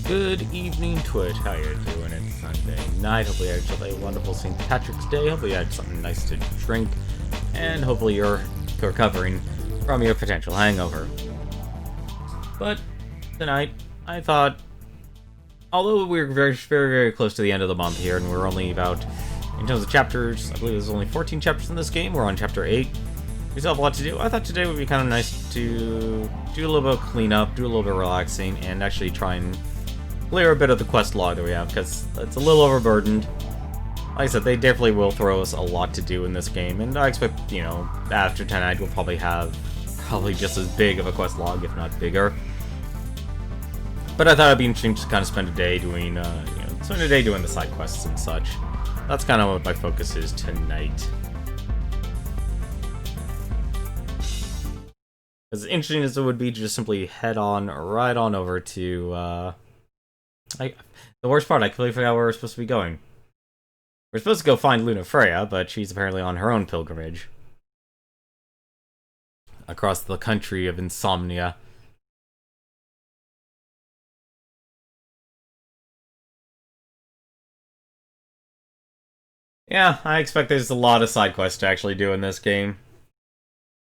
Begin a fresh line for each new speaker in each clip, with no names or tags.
Good evening, Twitch. How you doing? It's Sunday night. Hopefully you had a wonderful St. Patrick's Day. Hopefully you had something nice to drink. And hopefully you're recovering from your potential hangover. But tonight, I thought, although we're very close to the end of the month here, and we're only about, in terms of chapters, I believe there's only 14 chapters in this game. We're on chapter 8. We still have a lot to do. I thought today would be kind of nice to do a little bit of cleanup, do a little bit of relaxing, and actually try and clear a bit of the quest log that we have, because it's a little overburdened. Like I said, they definitely will throw us a lot to do in this game, and I expect, you know, after tonight we'll probably have just as big of a quest log, if not bigger. But I thought it'd be interesting to kind of spend a day doing, doing the side quests and such. That's kind of what my focus is tonight. As interesting as it would be to just simply head on right on over to, the worst part, I completely forgot where we're supposed to be going. We're supposed to go find Luna Freya, but she's apparently on her own pilgrimage across the country of Insomnia. Yeah, I expect there's a lot of side quests to actually do in this game.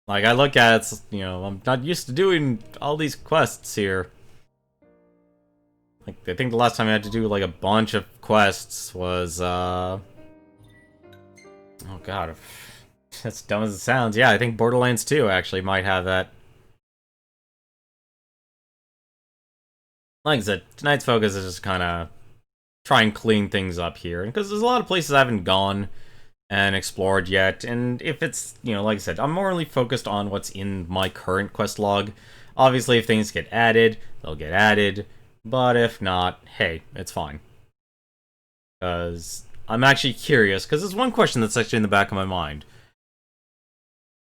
Like, I look at it, you know, I'm not used to doing all these quests here. Like, I think the last time I had to do, like, a bunch of quests was, oh god, as dumb as it sounds. Yeah, I think Borderlands 2 actually might have that. Like I said, tonight's focus is just kind of try and clean things up here. Because there's a lot of places I haven't gone and explored yet, and if it's, you know, like I said, I'm more really focused on what's in my current quest log. Obviously, if things get added, they'll get added, but if not, hey, it's fine. Because I'm actually curious, because there's one question that's actually in the back of my mind.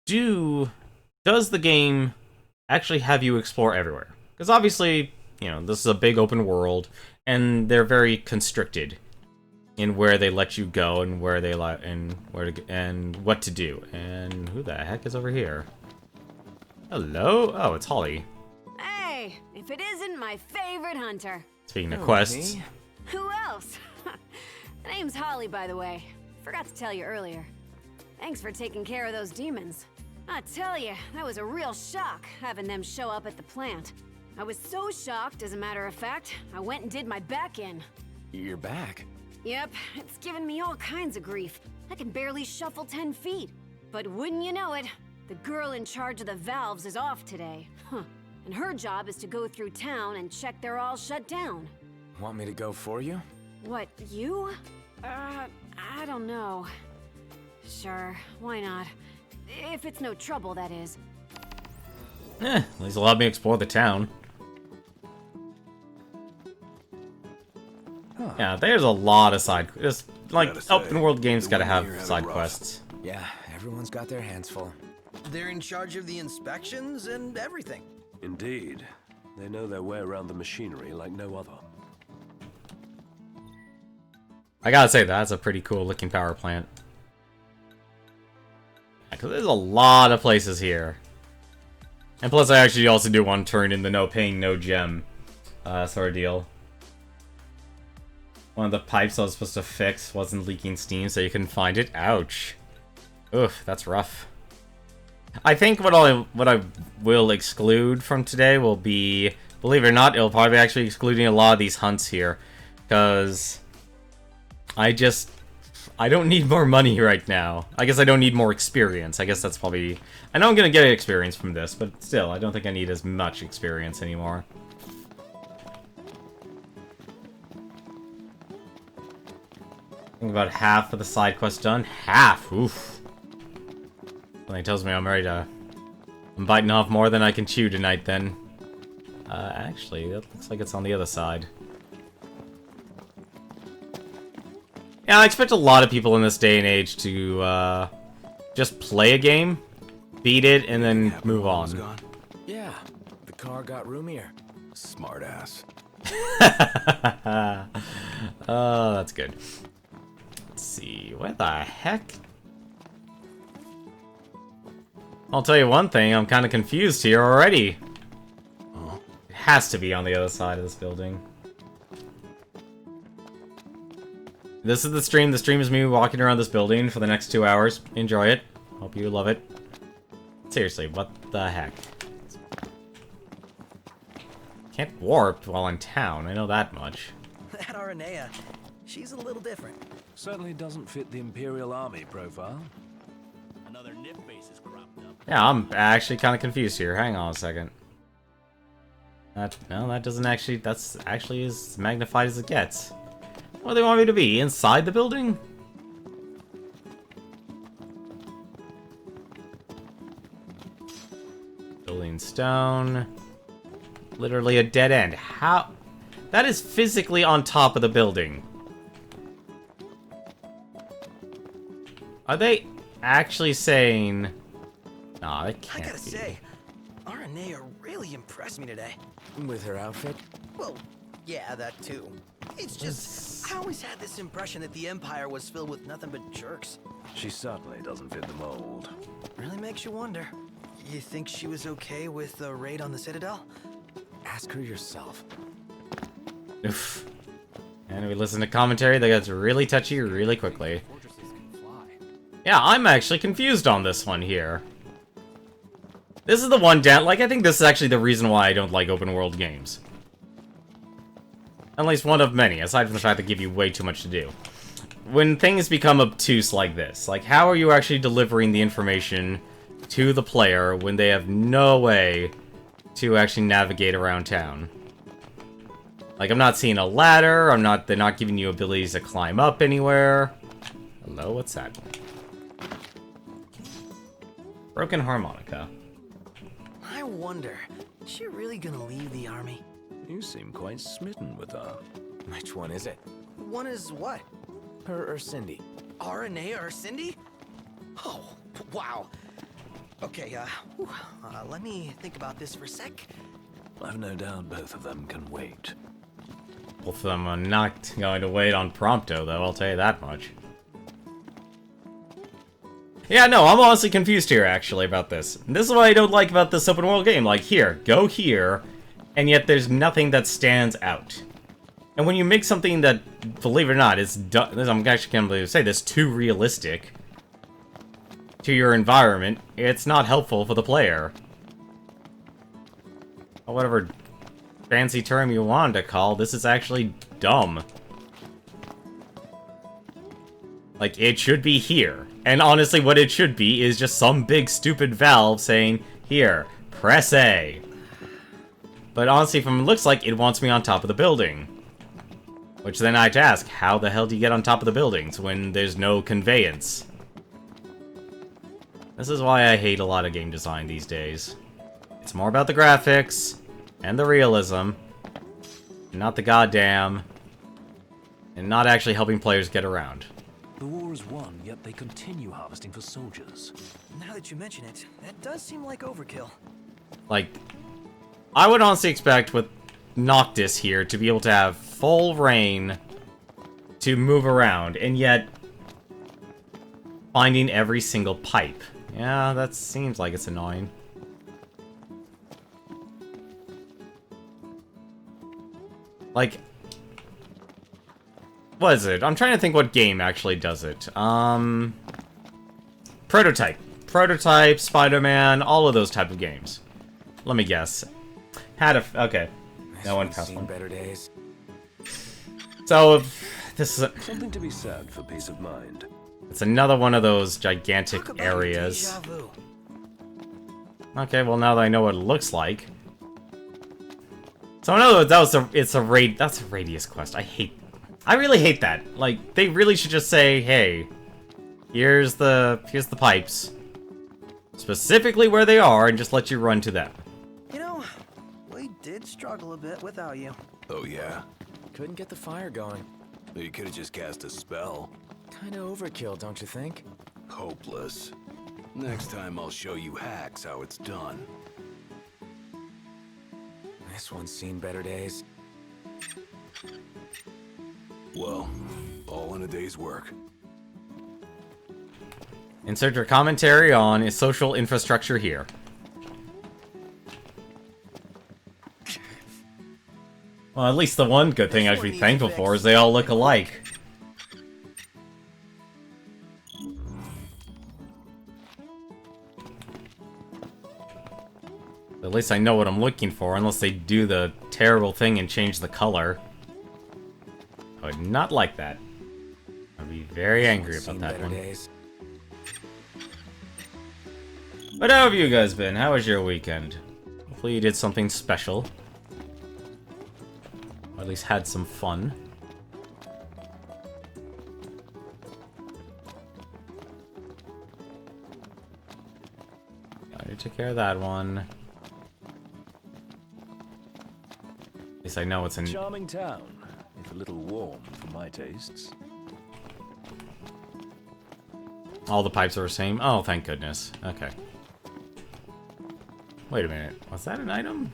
Does the game actually have you explore everywhere? Because obviously, you know, this is a big open world, and they're very constricted in where they let you go and where they and what to do. And who the heck is over here? Hello? Oh, it's Holly.
Hey, if it isn't my favorite hunter.
Speaking of quests.
Me?
Who else? The name's Holly, by the way. Forgot to tell you earlier. Thanks for taking care of those demons. I tell you, that was a real shock having them show up at the plant. I was so shocked, as a matter of fact, I went and did my back in.
You're back.
Yep, it's given me all kinds of grief. I can barely shuffle 10 feet. But wouldn't you know it, the girl in charge of the valves is off today. Huh. And her job is to go through town and check they're all shut down.
Want me to go for you?
What, you? I don't know. Sure, why not? If it's no trouble, that is.
At least allow me to explore the town.
Huh.
Yeah, there's a lot of side quests. Like, open world games gotta have side quests.
Yeah, everyone's got their hands full.
They're in charge of the inspections and everything.
Indeed. They know their way around the machinery like no other.
I gotta say, that's a pretty cool looking power plant. Because there's a lot of places here. And plus, I actually also do want to turn in the no pain, no gem sort of deal. One of the pipes I was supposed to fix wasn't leaking steam, so you couldn't find it. Ouch. Oof, that's rough. I think what I will exclude from today will be, believe it or not, it'll probably be actually excluding a lot of these hunts here. Because I don't need more money right now. I guess I don't need more experience. I guess that's probably... I know I'm going to get experience from this, but still, I don't think I need as much experience anymore. I think about half of the side quest done. Half! Oof. Something tells me I'm ready to... I'm biting off more than I can chew tonight, then. Actually, it looks like it's on the other side. Yeah, I expect a lot of people in this day and age to, just play a game, beat it, and then move on.
Yeah, the car got roomier.
Smart ass.
Oh, that's good. Let's see, where the heck? I'll tell you one thing, I'm kind of confused here already. It has to be on the other side of this building. This is the stream. The stream is me walking around this building for the next 2 hours. Enjoy it. Hope you love it. Seriously, what the heck? Can't warp while in town, I know that much.
That Aranea, she's a little different.
Certainly doesn't fit the Imperial Army profile.
Another nip base is cropped up.
Yeah, I'm actually kind of confused here. Hang on a second. No, that doesn't actually... That's actually as magnified as it gets. What do they want me to be? Inside the building? Building stone. Literally a dead end. How? That is physically on top of the building. Are they actually saying... Nah, they can't
I gotta
be.
say, Aranea really impressed me today.
With her outfit?
Well, yeah, that too. It's just, I always had this impression that the Empire was filled with nothing but jerks.
She certainly doesn't fit the mold.
Really makes you wonder. You think she was okay with the raid on the Citadel?
Ask her yourself.
Oof. And we listen to commentary that gets really touchy really quickly. Yeah, I'm actually confused on this one here. This is the one down. Like, I think this is actually the reason why I don't like open world games. At least one of many, aside from the fact they give you way too much to do. When things become obtuse like this, like, how are you actually delivering the information to the player when they have no way to actually navigate around town? Like, I'm not seeing a ladder, they're not giving you abilities to climb up anywhere. Hello, what's that? Broken harmonica.
I wonder, is she really gonna leave the army?
You seem quite smitten with her.
Which one is it?
One is what?
Her or Cindy?
Aranea or Cindy? Oh, wow. Okay, let me think about this for a sec.
I've no doubt both of them can wait.
Both of them are not going to wait on Prompto, though, I'll tell you that much. Yeah, no, I'm honestly confused here, actually, about this. This is what I don't like about this open world game. Like, here, go here, and yet there's nothing that stands out. And when you make something that, believe it or not, is I'm actually can't believe to say this, too realistic to your environment, it's not helpful for the player. Or whatever fancy term you wanted to call, this is actually dumb. Like, it should be here. And honestly, what it should be is just some big stupid valve saying, here, press A. But honestly, from it looks like, it wants me on top of the building. Which then I have to ask, how the hell do you get on top of the buildings when there's no conveyance? This is why I hate a lot of game design these days. It's more about the graphics, and the realism, not the goddamn, and not actually helping players get around.
The war is won, yet they continue harvesting for soldiers.
Now that you mention it, that does seem like overkill.
Like, I would honestly expect with Noctis here to be able to have full reign to move around, and yet finding every single pipe. Yeah, that seems like it's annoying. Like, what is it? I'm trying to think what game actually does it. Prototype. Prototype, Spider-Man, all of those type of games. Let me guess. Okay. No one passed
seen
one.
better days.
So, if this is
Something to be said for peace of mind.
it's another one of those gigantic
Talk about
areas.
deja vu.
Okay, well now that I know what it looks like. So in other words, that's a radius quest. I really hate that. Like, they really should just say, hey, here's the pipes. Specifically where they are, and just let you run to them.
You know, we did struggle a bit without you.
Oh yeah?
Couldn't get the fire going.
You could've just cast a spell.
Kinda overkill, don't you think?
Hopeless. Next time I'll show you hacks how it's done.
This one's seen better days.
Well, all in a day's work.
Insert your commentary on social infrastructure here. Well, at least the one good thing I should be thankful for is they all look alike. least I know what I'm looking for, unless they do the terrible thing and change the color. I would not like that. I'd be very angry about
Seen
that
better
one.
days.
But how have you guys been? How was your weekend? Hopefully you did something special. Or at least had some fun. I took care of that one. At least I know it's in...
Charming town, if a little warm for my tastes.
All the pipes are the same? Oh, thank goodness. Okay. Wait a minute. Was that an item?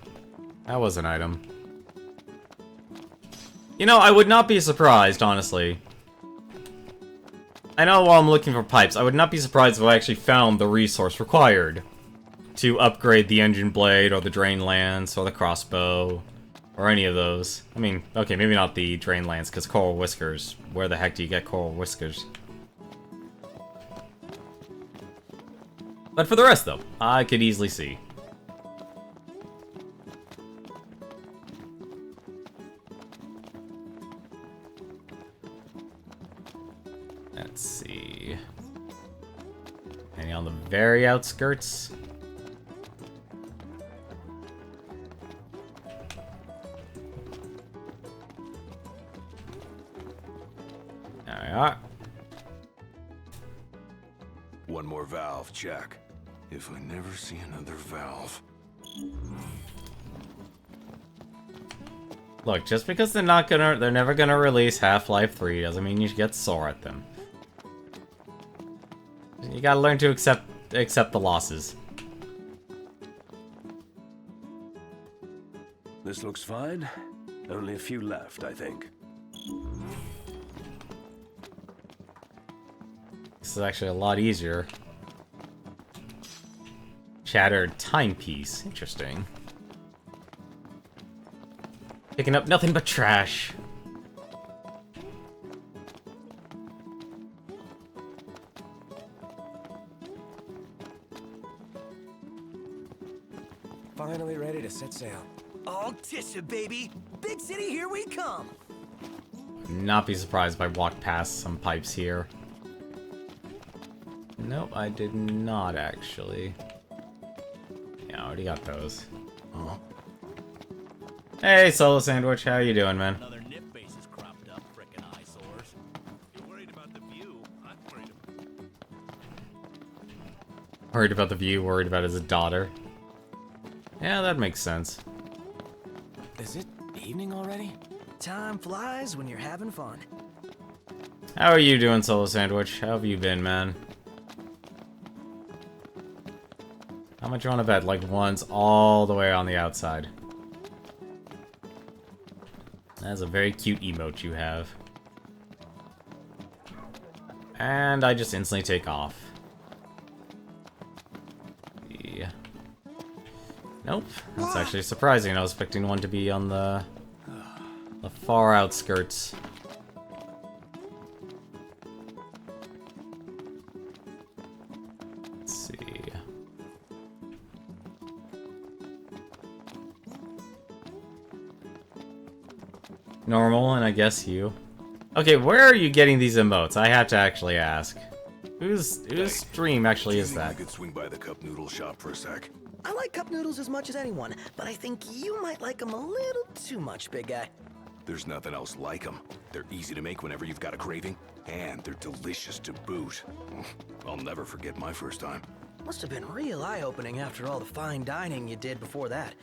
That was an item. You know, I would not be surprised, honestly. I know while I'm looking for pipes, I would not be surprised if I actually found the resource required to upgrade the engine blade, or the drain lance, or the crossbow, or any of those. I mean, okay, maybe not the drain lance, because coral whiskers. Where the heck do you get coral whiskers? But for the rest, though, I could easily see. Let's see. Any on the very outskirts? There we are.
One more valve, check. If I never see another valve.
Look, just because they're never gonna release Half-Life 3 doesn't mean you should get sore at them. You gotta learn to accept the losses.
This looks fine. Only a few left, I think.
This is actually a lot easier. Shattered timepiece. Interesting. Picking up nothing but trash.
Finally ready to set sail.
All Tisha, baby! Big city, here we come!
Not be surprised if I walk past some pipes here. Nope, I did not actually. Yeah, I already got those.
Huh?
Hey, Solo Sandwich, how you doing, man?
Another nip base is cropped up, frickin' eyesores. You're worried about the view. I'm worried about...
Worried about the view, worried about his daughter. Yeah, that makes sense.
Is it evening already?
Time flies when you're having fun.
How are you doing, Solo Sandwich? How have you been, man? How much you want to bet? Like one's all the way on the outside. That's a very cute emote you have. And I just instantly take off. Yeah. Nope. That's actually surprising. I was expecting one to be on the far outskirts. Let's see. Normal, and I guess you. Okay, where are you getting these emotes? I have to actually ask. Whose stream actually is
Do you think
that?
I could swing by the cup noodle shop for a sec?
I like cup noodles as much as anyone, but I think you might like them a little too much, big guy.
There's nothing else like them. They're easy to make whenever you've got a craving, and they're delicious to boot. I'll never forget my first time.
Must have been real eye-opening after all the fine dining you did before that.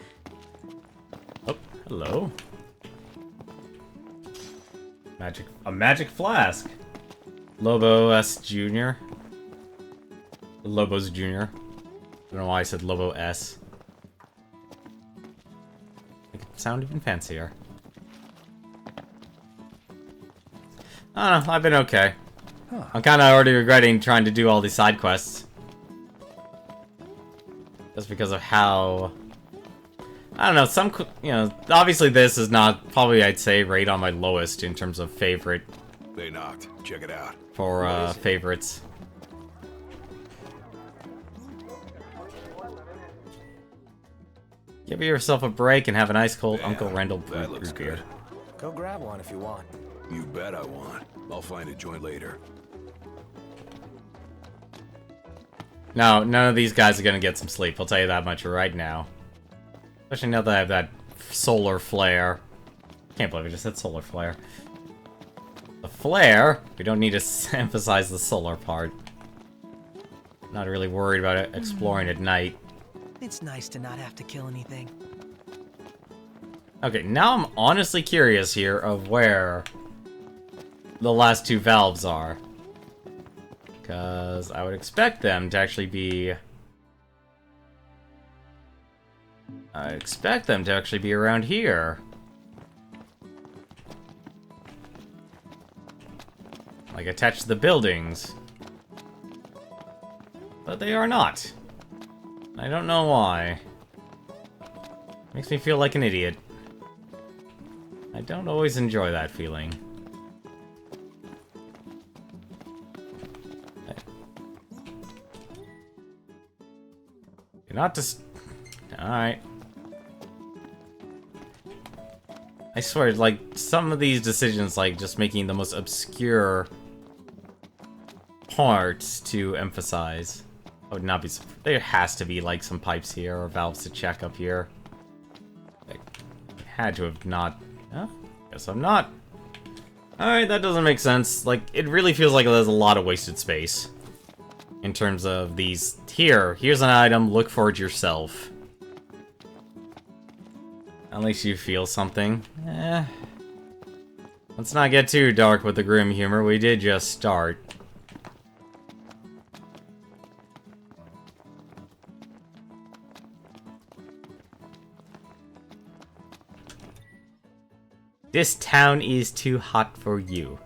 Oh, hello. A magic flask. Lobo S Jr. Lobo's Jr. I don't know why I said Lobo S. Make it sound even fancier. I don't know, I've been okay. I'm kind of already regretting trying to do all these side quests. Just because of how... I don't know, obviously this is not, probably I'd say, right on my lowest in terms of favorite
They knocked. Check it out.
for favorites. Give yourself a break and have an ice cold
Yeah,
Uncle Rendell
that looks
root beer.
good.
Go grab one if you want.
You bet I want. I'll find a joint later.
No, none of these guys are gonna get some sleep. I'll tell you that much right now. Especially now that I have that solar flare. Can't believe I just said solar flare. The flare? We don't need to emphasize the solar part. Not really worried about it exploring at night.
It's nice to not have to kill anything.
Okay, now I'm honestly curious here of where the last two valves are. Because I would expect them to actually be... I expect them to actually be around here. Like attached to the buildings. But they are not. I don't know why. Makes me feel like an idiot. I don't always enjoy that feeling. You're not just... Alright. I swear, like, some of these decisions, like, just making the most obscure parts to emphasize. I would not be... There has to be, like, some pipes here or valves to check up here. I had to have not... Huh? Guess I'm not. Alright, that doesn't make sense. Like, it really feels like there's a lot of wasted space. In terms of these... Here's an item, look for it yourself. At least you feel something. Let's not get too dark with the grim humor, we did just start. This town is too hot for you.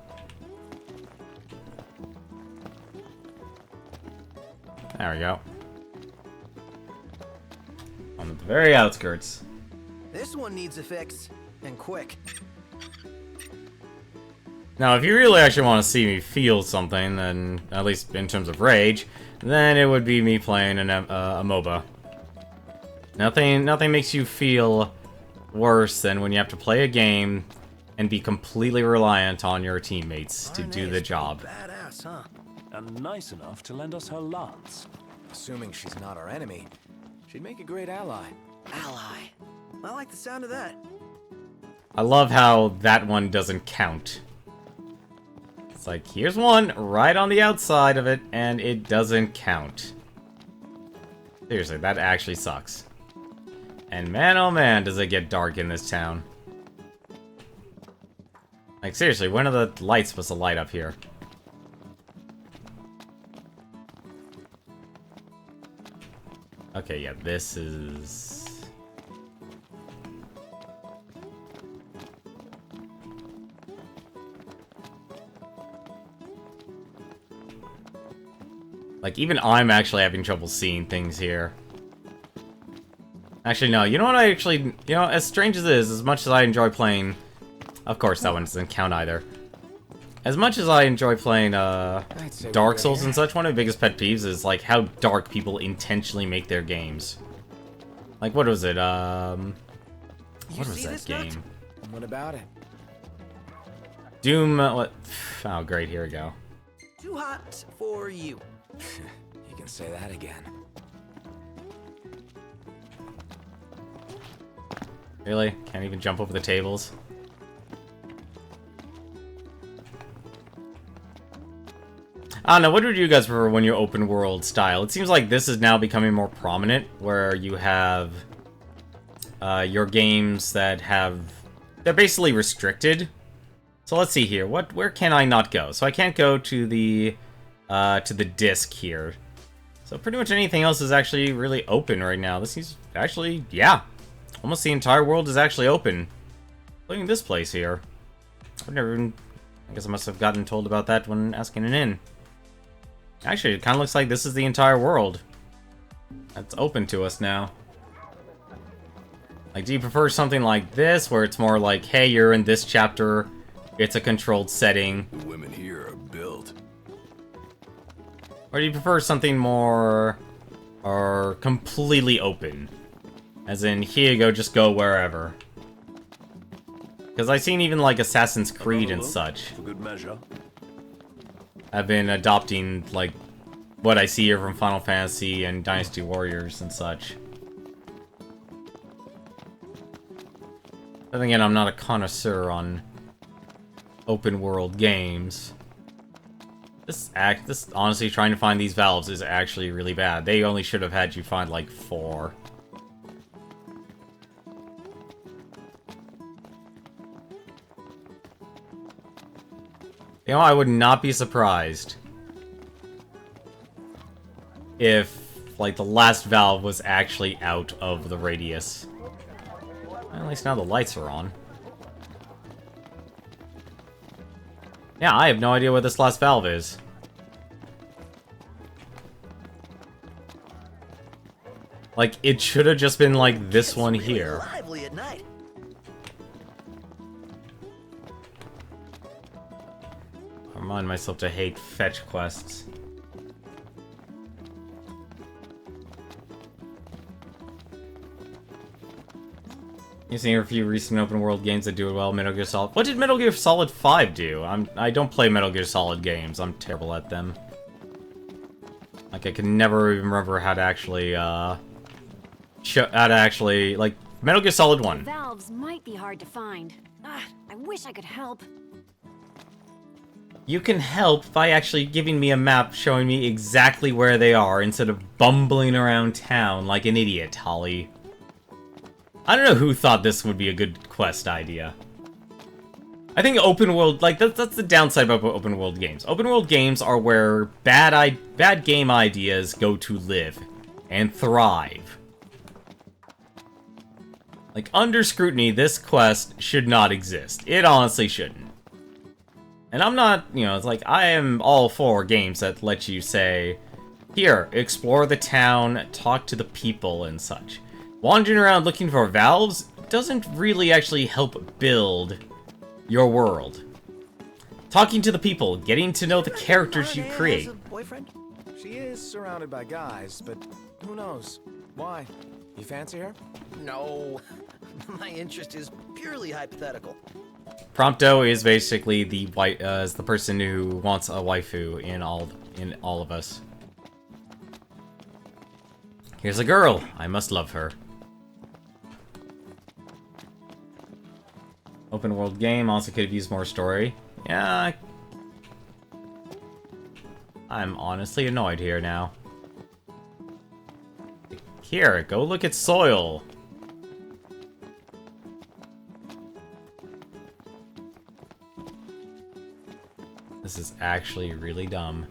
There we go. On the very outskirts.
This one needs a fix, and quick.
Now, if you really actually want to see me feel something, then, at least in terms of rage, then it would be me playing a MOBA. Nothing makes you feel worse than when you have to play a game and be completely reliant on your teammates to do the job.
Badass, huh?
And nice enough to lend us her lance.
Assuming she's not our enemy, she'd make a great ally.
Ally. I like the sound of that.
I love how that one doesn't count. It's like, here's one right on the outside of it, and it doesn't count. Seriously, that actually sucks. And man, oh man, does it get dark in this town. Like, seriously, when are the lights supposed to light up here? Okay, yeah, this is... Like, even I'm actually having trouble seeing things here. Actually, no, you know what I actually... You know, as strange as it is, as much as I enjoy playing... Of course, that one doesn't count either. As much as I enjoy playing, Dark Souls and such, one of my biggest pet peeves is, like, how dark people intentionally make their games. Like, what was it, What was that game?
What about it?
Doom, what? Oh, great, here we go.
Too hot for you.
You can say that again.
Really? Can't even jump over the tables? I don't know, what would you guys prefer when you open world style? It seems like this is now becoming more prominent, where you have your games that have... They're basically restricted. So let's see here, where can I not go? So I can't go to the disc here. So pretty much anything else is actually really open right now. This is actually, yeah. Almost the entire world is actually open. Including this place here. I've never even... I guess I must have gotten told about that when asking an inn. Actually, it kind of looks like this is the entire world. That's open to us now. Like, do you prefer something like this, where it's more like, hey, you're in this chapter, it's a controlled setting?
The women here are built.
Or do you prefer something more... or completely open? As in, here you go, just go wherever. Because I've seen even, like, Assassin's Creed and such.
For good measure.
I've been adopting, like, what I see here from Final Fantasy and Dynasty Warriors and such. Then again, I'm not a connoisseur on open world games. This honestly, trying to find these valves is actually really bad. They only should have had you find, like, 4. You know, I would not be surprised if, like, the last valve was actually out of the radius. Well, at least now the lights are on. Yeah, I have no idea where this last valve is. Like, it should have just been, like, this one
Really
here.
lively at night.
I remind myself to hate fetch quests. You've seen a few recent open world games that do it well. Metal Gear Solid. What did Metal Gear Solid 5 do? I don't play Metal Gear Solid games. I'm terrible at them. Like, I can never even remember how to actually, like, Metal Gear Solid 1.
Valves might be hard to find. Ah, I wish I could help.
You can help by actually giving me a map showing me exactly where they are instead of bumbling around town like an idiot, Holly. I don't know who thought this would be a good quest idea. I think open world, like, that's the downside about open world games. Open world games are where bad game ideas go to live and thrive. Like, under scrutiny, this quest should not exist. It honestly shouldn't. And I'm not, you know, it's like, I am all for games that let you say, here, explore the town, talk to the people and such. Wandering around looking for valves doesn't really actually help build your world. Talking to the people, getting to know the characters you create.
Has a boyfriend? She is surrounded by guys, but who knows? Why? You fancy her?
No, my interest is purely hypothetical.
Prompto is basically the is the person who wants a waifu in all of us. Here's a girl. I must love her. Open world game also could have used more story. Yeah. I'm honestly annoyed here now. Here, go look at soil. This is actually really dumb.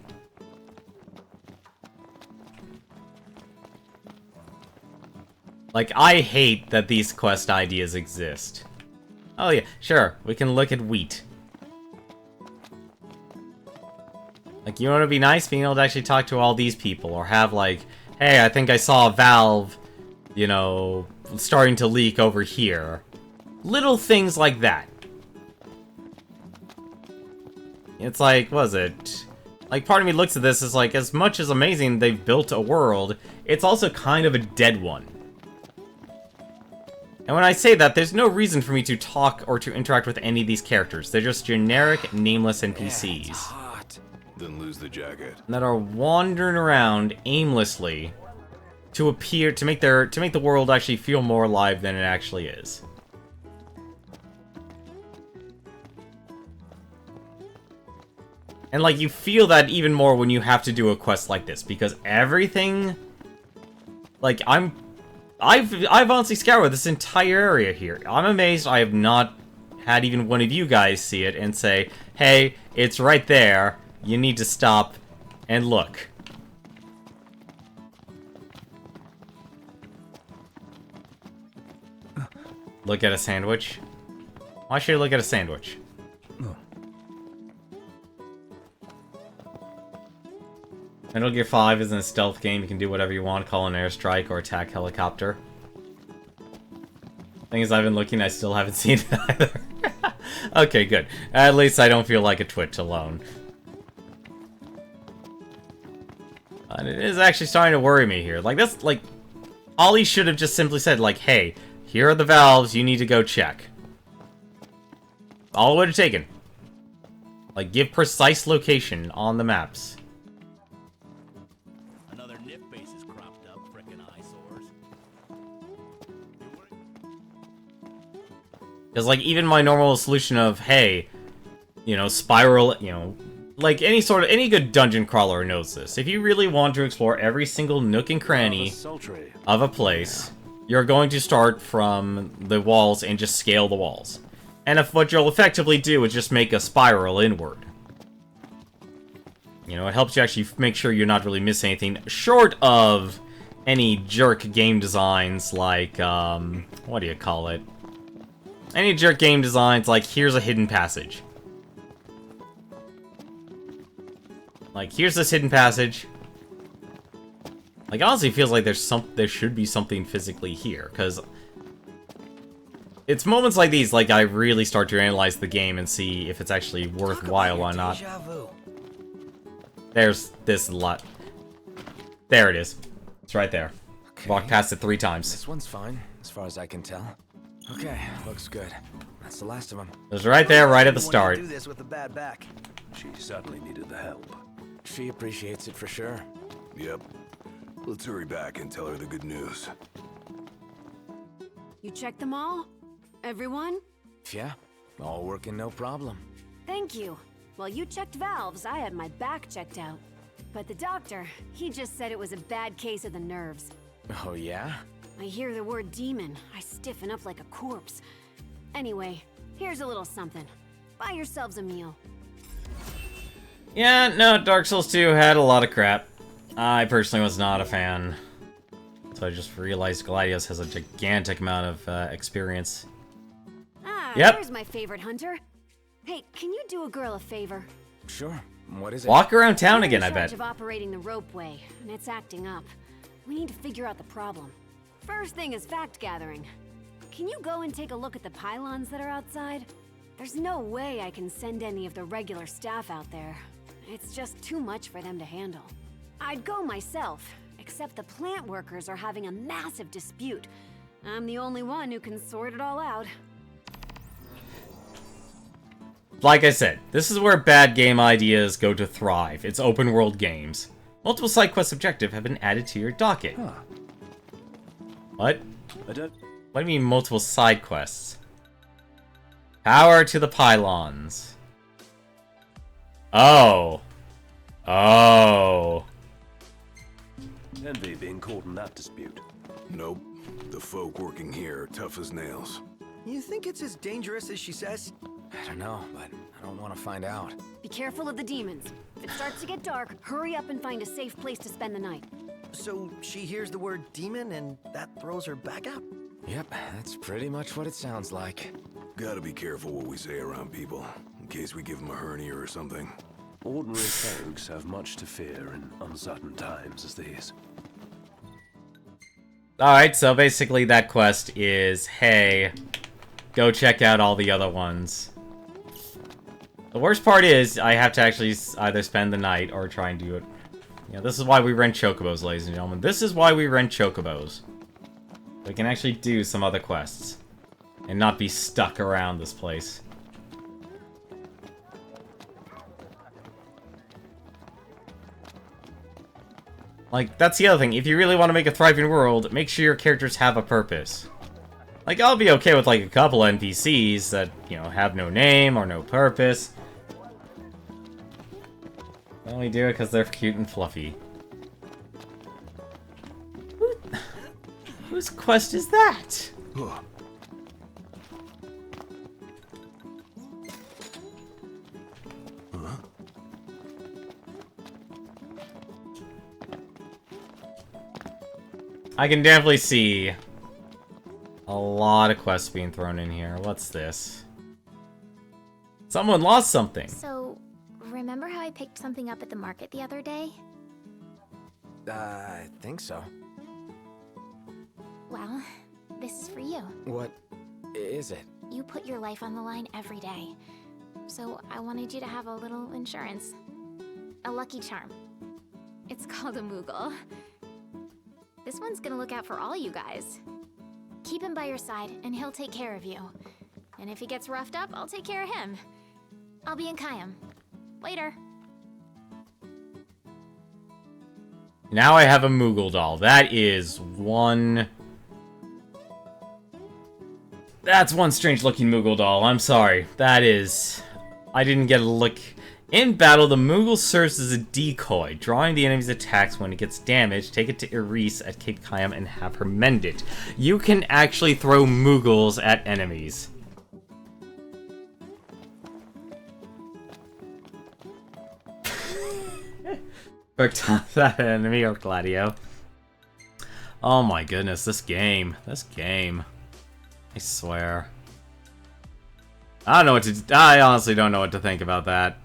Like, I hate that these quest ideas exist. Oh yeah, sure, we can look at wheat. Like, you know what would be nice? Being able to actually talk to all these people, or have like, hey, I think I saw a valve, you know, starting to leak over here. Little things like that. It's like, what is it? Like, part of me looks at this as like, as much as amazing they've built a world, it's also kind of a dead one. And when I say that, there's no reason for me to talk or to interact with any of these characters. They're just generic, nameless NPCs.
Hot.
Then lose the jacket.
That are wandering around aimlessly to appear, to make the world actually feel more alive than it actually is. And like, you feel that even more when you have to do a quest like this, because everything, like, I've honestly scoured this entire area here. I'm amazed I have not had even one of you guys see it and say, hey, it's right there, you need to stop and look. Look at a sandwich? Why should I look at a sandwich? Metal Gear 5 isn't a stealth game. You can do whatever you want, call an airstrike or attack helicopter. Thing is, I've been looking, I still haven't seen it either. Okay, good. At least I don't feel like a twitch alone. And it is actually starting to worry me here. Like, that's, like... Ollie should have just simply said, like, hey, here are the valves, you need to go check. All it would have taken. Like, give precise location on the maps.
Another nip base is cropped up, frickin' eyesores.
Because, like, even my normal solution of, hey, you know, spiral, you know, like, any good dungeon crawler knows this. If you really want to explore every single nook and cranny of a place, you're going to start from the walls and just scale the walls. And if what you'll effectively do is just make a spiral inward. You know, it helps you actually make sure you're not really missing anything, short of any jerk game designs like, what do you call it? Any jerk game designs like, here's a hidden passage. Like, here's this hidden passage. Like, honestly, it feels like there should be something physically here, because it's moments like these, like, I really start to analyze the game and see if it's actually worthwhile or not. There's this lot. There it is. It's right there.
Okay.
Walked past it 3 times.
This one's fine, as far as I can tell. Okay, looks good. That's the last of them.
It was right there, right at the start.
Do this with a bad back.
She certainly needed the help.
She appreciates it for sure.
Yep. Let's hurry back and tell her the good news.
You checked them all? Everyone?
Yeah, all working no problem.
Thank you. While you checked valves, I had my back checked out. But the doctor, he just said it was a bad case of the nerves.
Oh yeah?
I hear the word demon, I stiffen up like a corpse. Anyway, here's a little something. Buy yourselves a meal.
Yeah, no, Dark Souls 2 had a lot of crap. I personally was not a fan. So I just realized Gladius has a gigantic amount of experience.
Ah,
Yep.
Here's my favorite hunter. Hey, can you do a girl a favor?
Sure. What is it?
Walk around town
You're
again, I
in charge
bet.
of operating the ropeway, and it's acting up. We need to figure out the problem. First thing is fact gathering. Can you go and take a look at the pylons that are outside? There's no way I can send any of the regular staff out there. It's just too much for them to handle. I'd go myself, except the plant workers are having a massive dispute. I'm the only one who can sort it all out.
Like I said, this is where bad game ideas go to thrive. It's open world games. Multiple side quest objectives have been added to your docket.
Huh.
What?
I don't...
What do you mean multiple side quests? Power to the pylons. Oh. Oh.
Envy being caught in that dispute.
Nope. The folk working here are tough as nails.
You think it's as dangerous as she says?
I don't know, but I don't want to find out.
Be careful of the demons. If it starts to get dark, hurry up and find a safe place to spend the night.
So she hears the word demon and that throws her back out?
Yep, that's pretty much what it sounds like.
Gotta be careful what we say around people, in case we give them a hernia or something.
Ordinary folks have much to fear in uncertain times as these.
Alright, so basically that quest is, hey, go check out all the other ones. The worst part is, I have to actually either spend the night or try and do it. Yeah, this is why we rent chocobos, ladies and gentlemen. This is why we rent chocobos. We can actually do some other quests. And not be stuck around this place. Like, that's the other thing. If you really want to make a thriving world, make sure your characters have a purpose. Like, I'll be okay with, like, a couple NPCs that, you know, have no name or no purpose. They only do it because they're cute and fluffy. Whose quest is that? I can definitely see a lot of quests being thrown in here. What's this? Someone lost something.
So, remember how I picked something up at the market the other day?
I think so.
Well, this is for you.
What is it?
You put your life on the line every day. So I wanted you to have a little insurance. A lucky charm. It's called a Moogle. This one's gonna look out for all you guys. Keep him by your side, and he'll take care of you. And if he gets roughed up, I'll take care of him. I'll be in Kayam. Later.
Now I have a Moogle doll. That is one... That's one strange-looking Moogle doll. I'm sorry. That is... I didn't get a look... In battle, the Moogle serves as a decoy, drawing the enemy's attacks. When it gets damaged, take it to Iris at Cape Kayam and have her mend it. You can actually throw Moogles at enemies. That enemy or Gladio. Oh my goodness, this game. This game. I swear. I don't know what to... I honestly don't know what to think about that.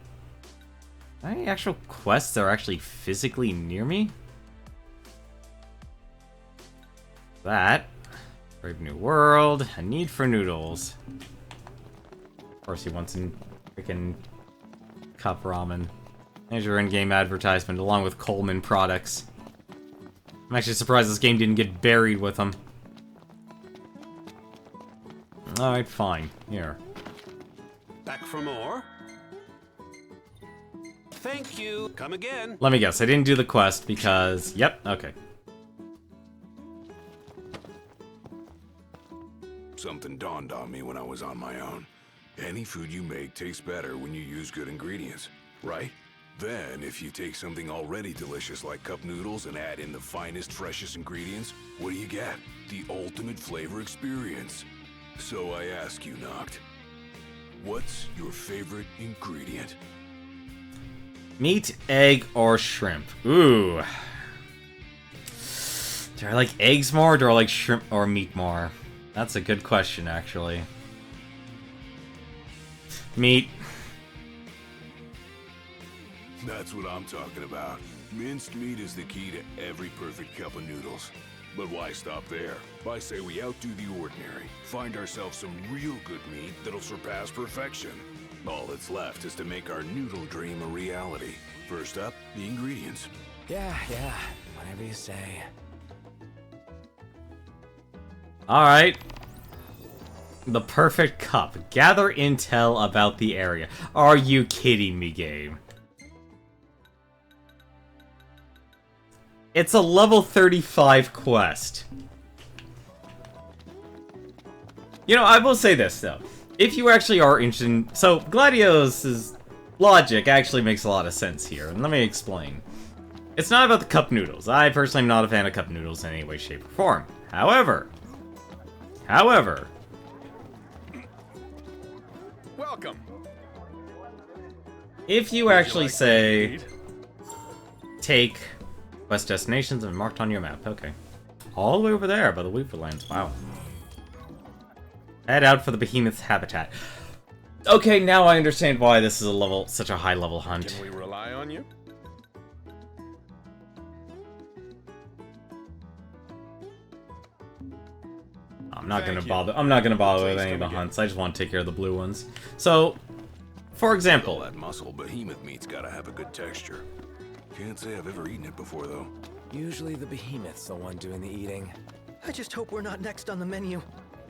Any actual quests that are actually physically near me? That. Brave New World. A need for noodles. Of course he wants some freaking cup ramen. There's your in-game advertisement along with Coleman products. I'm actually surprised this game didn't get buried with them. Alright, fine. Here.
Back for more? Thank you. Come again.
Let me guess, I didn't do the quest because... Yep, okay.
Something dawned on me when I was on my own. Any food you make tastes better when you use good ingredients, right? Then, if you take something already delicious like cup noodles and add in the finest, freshest ingredients, what do you get? The ultimate flavor experience. So I ask you, Noct, what's your favorite ingredient?
Meat, egg, or shrimp? Ooh. Do I like eggs more, or do I like shrimp or meat more? That's a good question, actually. Meat.
That's what I'm talking about. Minced meat is the key to every perfect cup of noodles. But why stop there? I say we outdo the ordinary. Find ourselves some real good meat that'll surpass perfection. All that's left is to make our noodle dream a reality. First up, the ingredients.
Yeah, whatever you say.
Alright. The perfect cup. Gather intel about the area. Are you kidding me, game? It's a level 35 quest. You know, I will say this, though. If you actually are interested in... So, Gladios' logic actually makes a lot of sense here, and let me explain. It's not about the cup noodles. I personally am not a fan of cup noodles in any way, shape, or form. However...
Welcome.
If you actually say... Take... Quest destinations and marked on your map. Okay. All the way over there by the Weaverlands. Wow. Head out for the Behemoth's habitat. Okay, now I understand why this is such a high level hunt.
Can we rely on you?
I'm not gonna bother with any of the hunts. I just want to take care of the blue ones. So, for example,
That muscle behemoth meat's gotta have a good texture. Can't say I've ever eaten it before, though.
Usually the behemoth's the one doing the eating.
I just hope we're not next on the menu.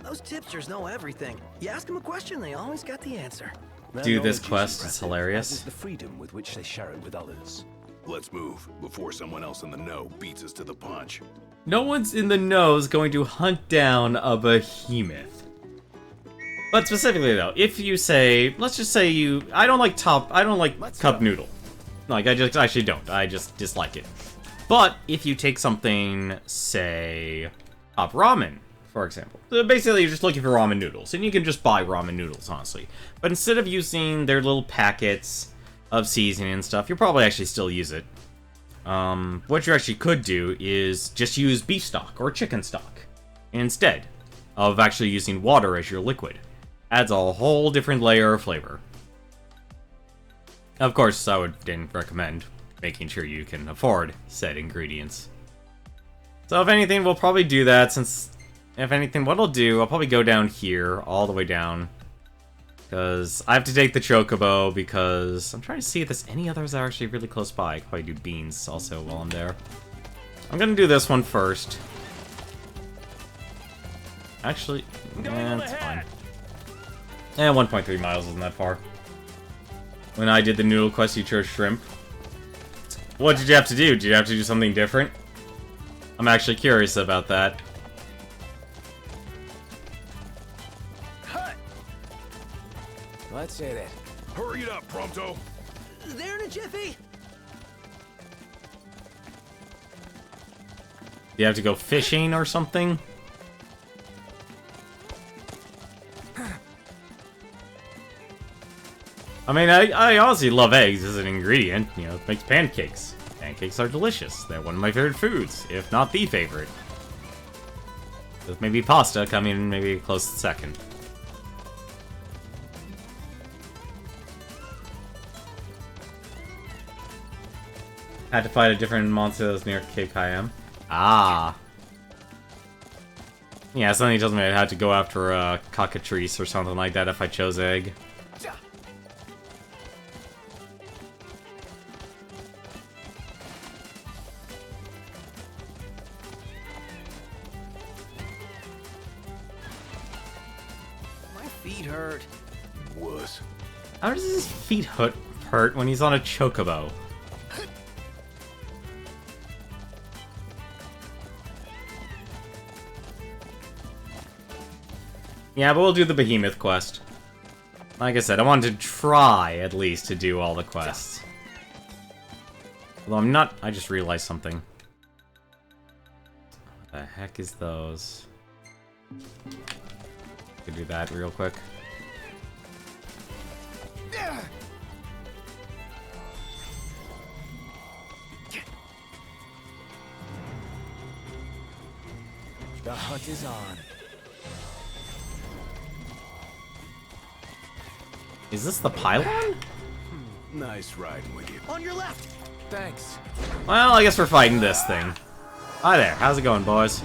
Those tipsters know everything. You ask them a question, they always got the answer.
Their
do this
knowledge is
quest, it's
impressive,
hilarious.
as is the freedom with which they share it with others.
Let's move, before someone else in the know beats us to the punch.
No one's in the know is going to hunt down a behemoth. But specifically though, if you say, let's just say I don't like cup noodle. Like, I actually don't. I just dislike it. But if you take something, say, top ramen, for example. So basically, you're just looking for ramen noodles, and you can just buy ramen noodles, honestly. But instead of using their little packets of seasoning and stuff, you'll probably actually still use it. What you actually could do is just use beef stock or chicken stock instead of actually using water as your liquid. Adds a whole different layer of flavor. Of course, I would then recommend making sure you can afford said ingredients. So if anything, we'll probably do that, since... If anything, what I'll do, I'll probably go down here, all the way down. Because I have to take the Chocobo, because I'm trying to see if there's any others that are actually really close by. I could probably do beans also while I'm there. I'm gonna do this one first. Actually, it's fine. 1.3 miles isn't that far. When I did the noodle quest, you chose shrimp. What did you have to do? Did you have to do something different? I'm actually curious about that.
Let's hit it.
Hurry it up, Prompto.
There in a jiffy.
You have to go fishing or something? I mean, I honestly love eggs as an ingredient. You know, it makes pancakes. Pancakes are delicious. They're one of my favorite foods, if not the favorite. With maybe pasta coming in maybe a close second. Had to fight a different monster that was near Cape Kayam. Ah. Yeah, something tells me I had to go after a cockatrice or something like that if I chose egg.
My feet hurt.
Wuss.
How does his feet hurt when he's on a chocobo? Yeah, but we'll do the behemoth quest. Like I said, I wanted to try, at least, to do all the quests. Although I'm not... I just realized something. What the heck is those? Could do that real quick.
The hunt is on.
Is this the pylon?
Nice riding with you.
On your left.
Thanks.
Well, I guess we're fighting this thing. Hi there, how's it going, boys?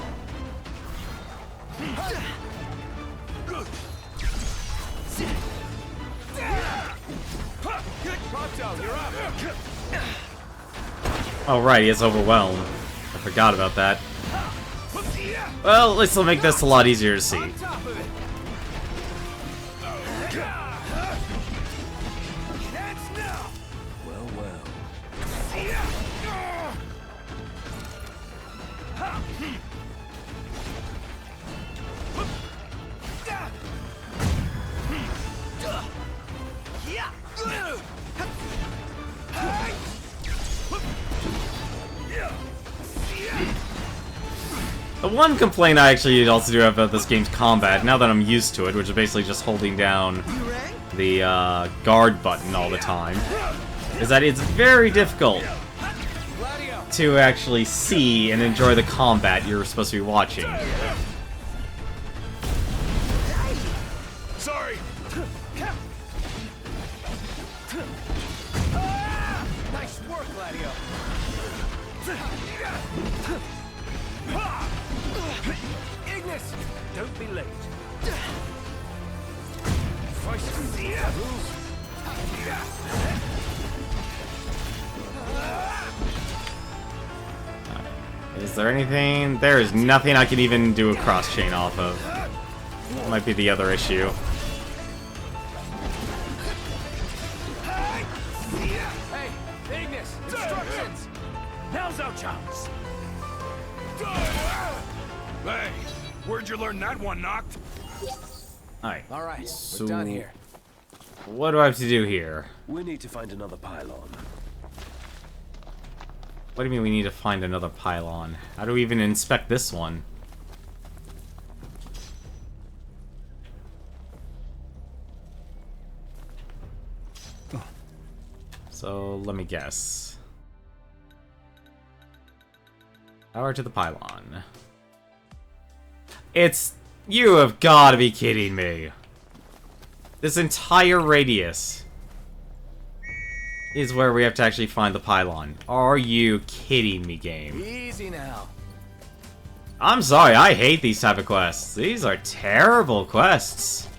Oh right, he is overwhelmed. I forgot about that. Well, at least it'll make this a lot easier to see. The one complaint I actually also do have about this game's combat, now that I'm used to it, which is basically just holding down the guard button all the time, is that it's very difficult to actually see and enjoy the combat you're supposed to be watching.
Sorry.
Nice work, Gladio. Ignis, don't be late.
Is there anything? There is nothing I can even do a cross chain off of. That might be the other issue.
Hey, Ignis, instructions. Now's our chance.
Hey, where'd you learn that one, Knocked?
Alright.
All right,
So-
we're done here.
What do I have to do here?
We need to find another pylon.
What do you mean we need to find another pylon? How do we even inspect this one? So, let me guess. Power to the pylon. It's... You have got to be kidding me. This entire radius is where we have to actually find the pylon. Are you kidding me, game?
Easy now.
I'm sorry, I hate these type of quests. These are terrible quests.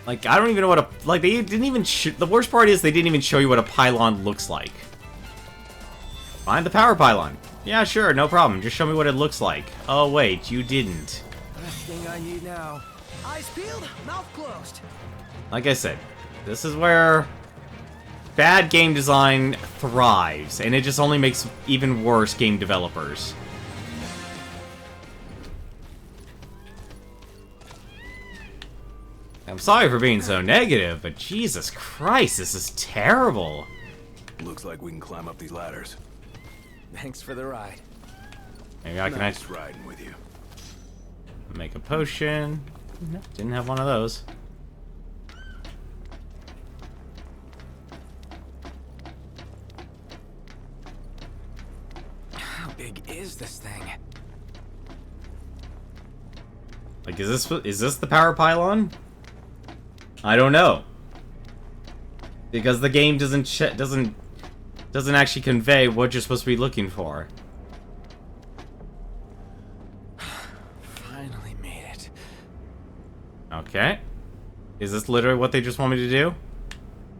Like, I don't even know what a... Like, they didn't even... The worst part is they didn't even show you what a pylon looks like. Find the power pylon. Yeah, sure, no problem. Just show me what it looks like. Oh, wait, you didn't.
Last thing I need now.
Eyes peeled, mouth closed.
Like I said, this is where bad game design thrives, and it just only makes even worse game developers. I'm sorry for being so negative, but Jesus Christ, this is terrible.
Looks like we can climb up these ladders.
Thanks for the ride.
Maybe I can
Nice riding with you.
make a potion. Didn't have one of those.
How big is this thing?
Like, is this the power pylon? I don't know, because the game doesn't actually convey what you're supposed to be looking for.
Finally made it.
Okay, is this literally what they just want me to do?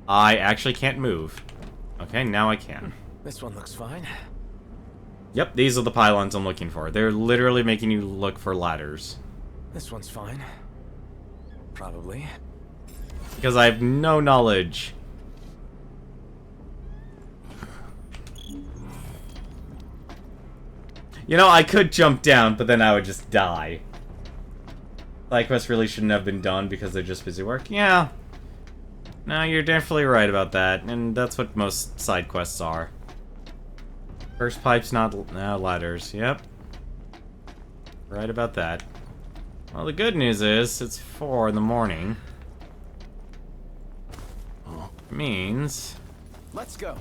I actually can't move. Okay, now I can.
This one looks fine.
Yep, these are the pylons I'm looking for. They're literally making you look for ladders.
This one's fine. Probably.
Because I have no knowledge. You know, I could jump down, but then I would just die. Side quests really shouldn't have been done because they're just busy work. Yeah. No, you're definitely right about that, and that's what most side quests are. First pipe's not ladders. Yep. Right about that. Well, the good news is it's 4 in the morning. Means
Let's go.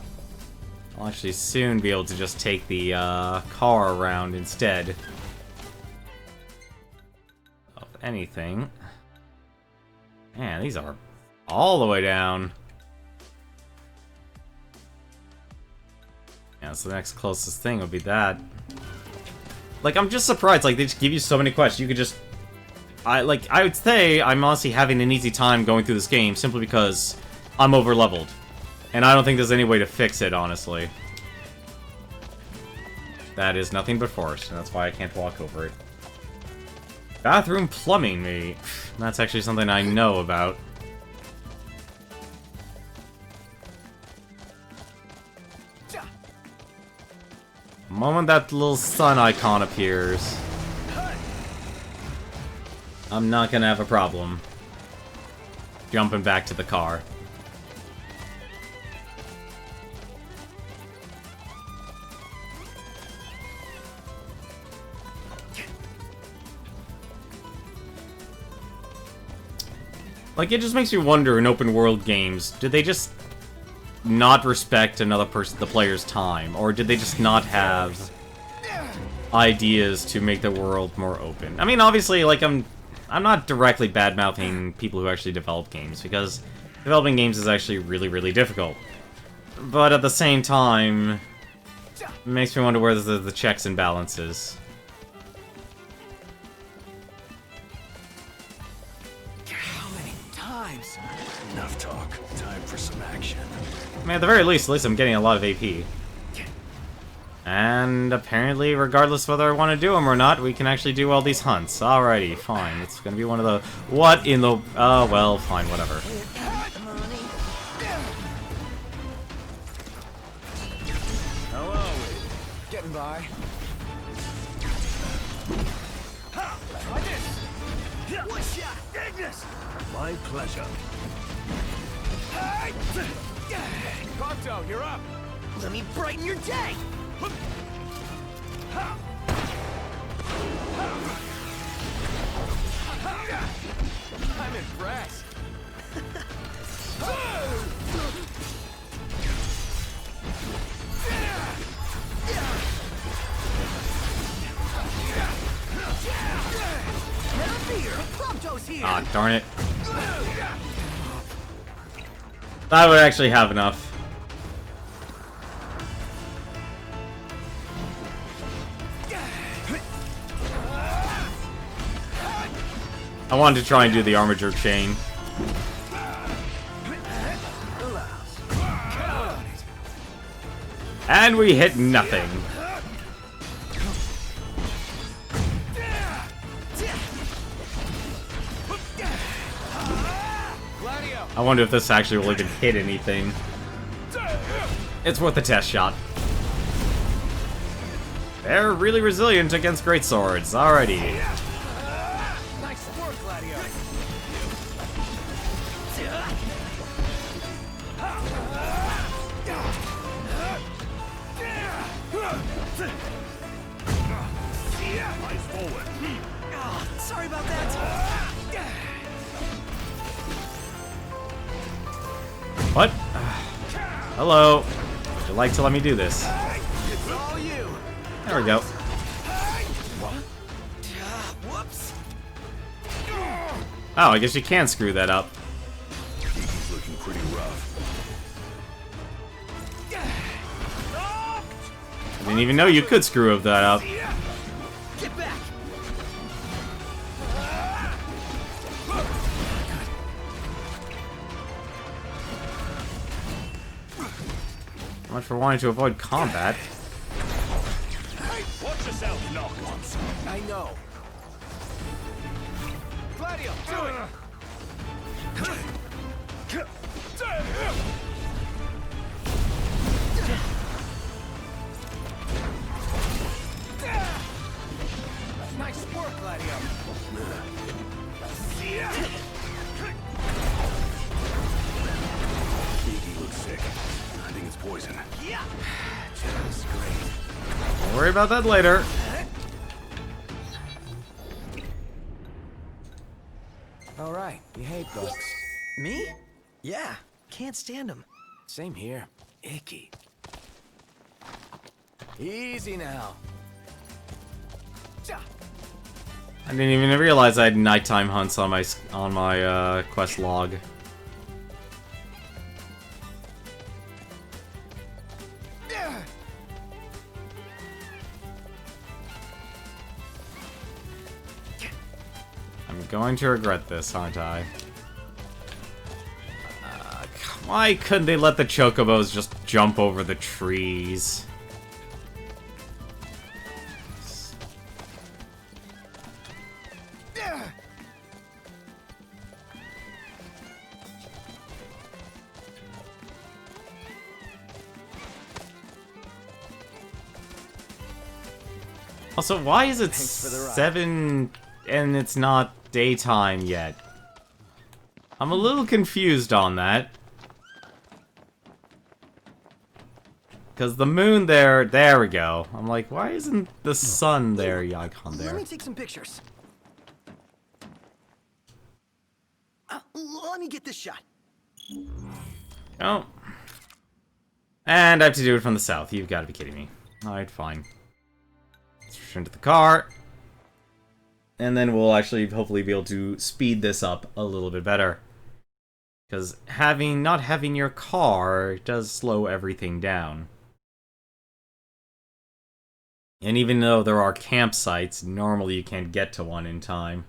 I'll actually soon be able to just take the car around instead of anything. Man, these are all the way down. Yeah, so the next closest thing would be that. Like, I'm just surprised, like, they just give you so many quests. You could just... I would say I'm honestly having an easy time going through this game simply because I'm over-leveled. And I don't think there's any way to fix it, honestly. That is nothing but force, and that's why I can't walk over it. Bathroom plumbing, me. That's actually something I know about. The moment that little sun icon appears, I'm not gonna have a problem jumping back to the car. Like, it just makes me wonder in open world games, did they just not respect the player's time? Or did they just not have ideas to make the world more open? I mean, obviously, like, I'm not directly bad-mouthing people who actually develop games, because developing games is actually really, really difficult. But at the same time, it makes me wonder where the checks and balances.
Enough talk. Time for some action.
I mean, at the very least, I'm getting a lot of AP. And apparently, regardless of whether I want to do them or not, we can actually do all these hunts. Alrighty, fine. It's gonna be one of the... What in the... well, fine, whatever.
How are we? Getting by. Try this. One shot. Ignis.
My pleasure.
Ponto, you're up.
Let me brighten your day.
I'm impressed.
Never fear, Prompto's here.
Ah, darn it. I would actually have enough. I wanted to try and do the armature chain. And we hit nothing. I wonder if this actually will even hit anything. It's worth a test shot. They're really resilient against great swords. Alrighty.
Nice work, Gladio.
Eyes forward.
Oh, sorry about that.
What? Hello. Would you like to let me do this?
It's all you.
There we go.
Whoops.
Oh, I guess you can screw that up.
Kiki's looking pretty rough.
I didn't even know you could screw that up.
Get back.
Much for wanting to avoid combat.
Watch yourself, knock.
I know. Gladio, do it! Nice work, Gladio.
Kiki looks sick. I think it's poison.
Just great.
Don't worry about that later.
All right, you hate bugs.
Me? Yeah. Can't stand them.
Same here. Icky. Easy now. Ja.
I didn't even realize I had nighttime hunts on my quest log. I'm going to regret this, aren't I? Why couldn't they let the chocobos just jump over the trees? Also, why is it
Thanks for the ride.
7 and it's not daytime yet? I'm a little confused on that. Because the moon there we go. I'm like, why isn't the sun there, Yaghan
Let
there?
me take some pictures. Let me get this shot.
Oh. And I have to do it from the south. You've got to be kidding me. Alright, fine. Let's return to the car. And then we'll actually hopefully be able to speed this up a little bit better. Because not having your car does slow everything down. And even though there are campsites, normally you can't get to one in time.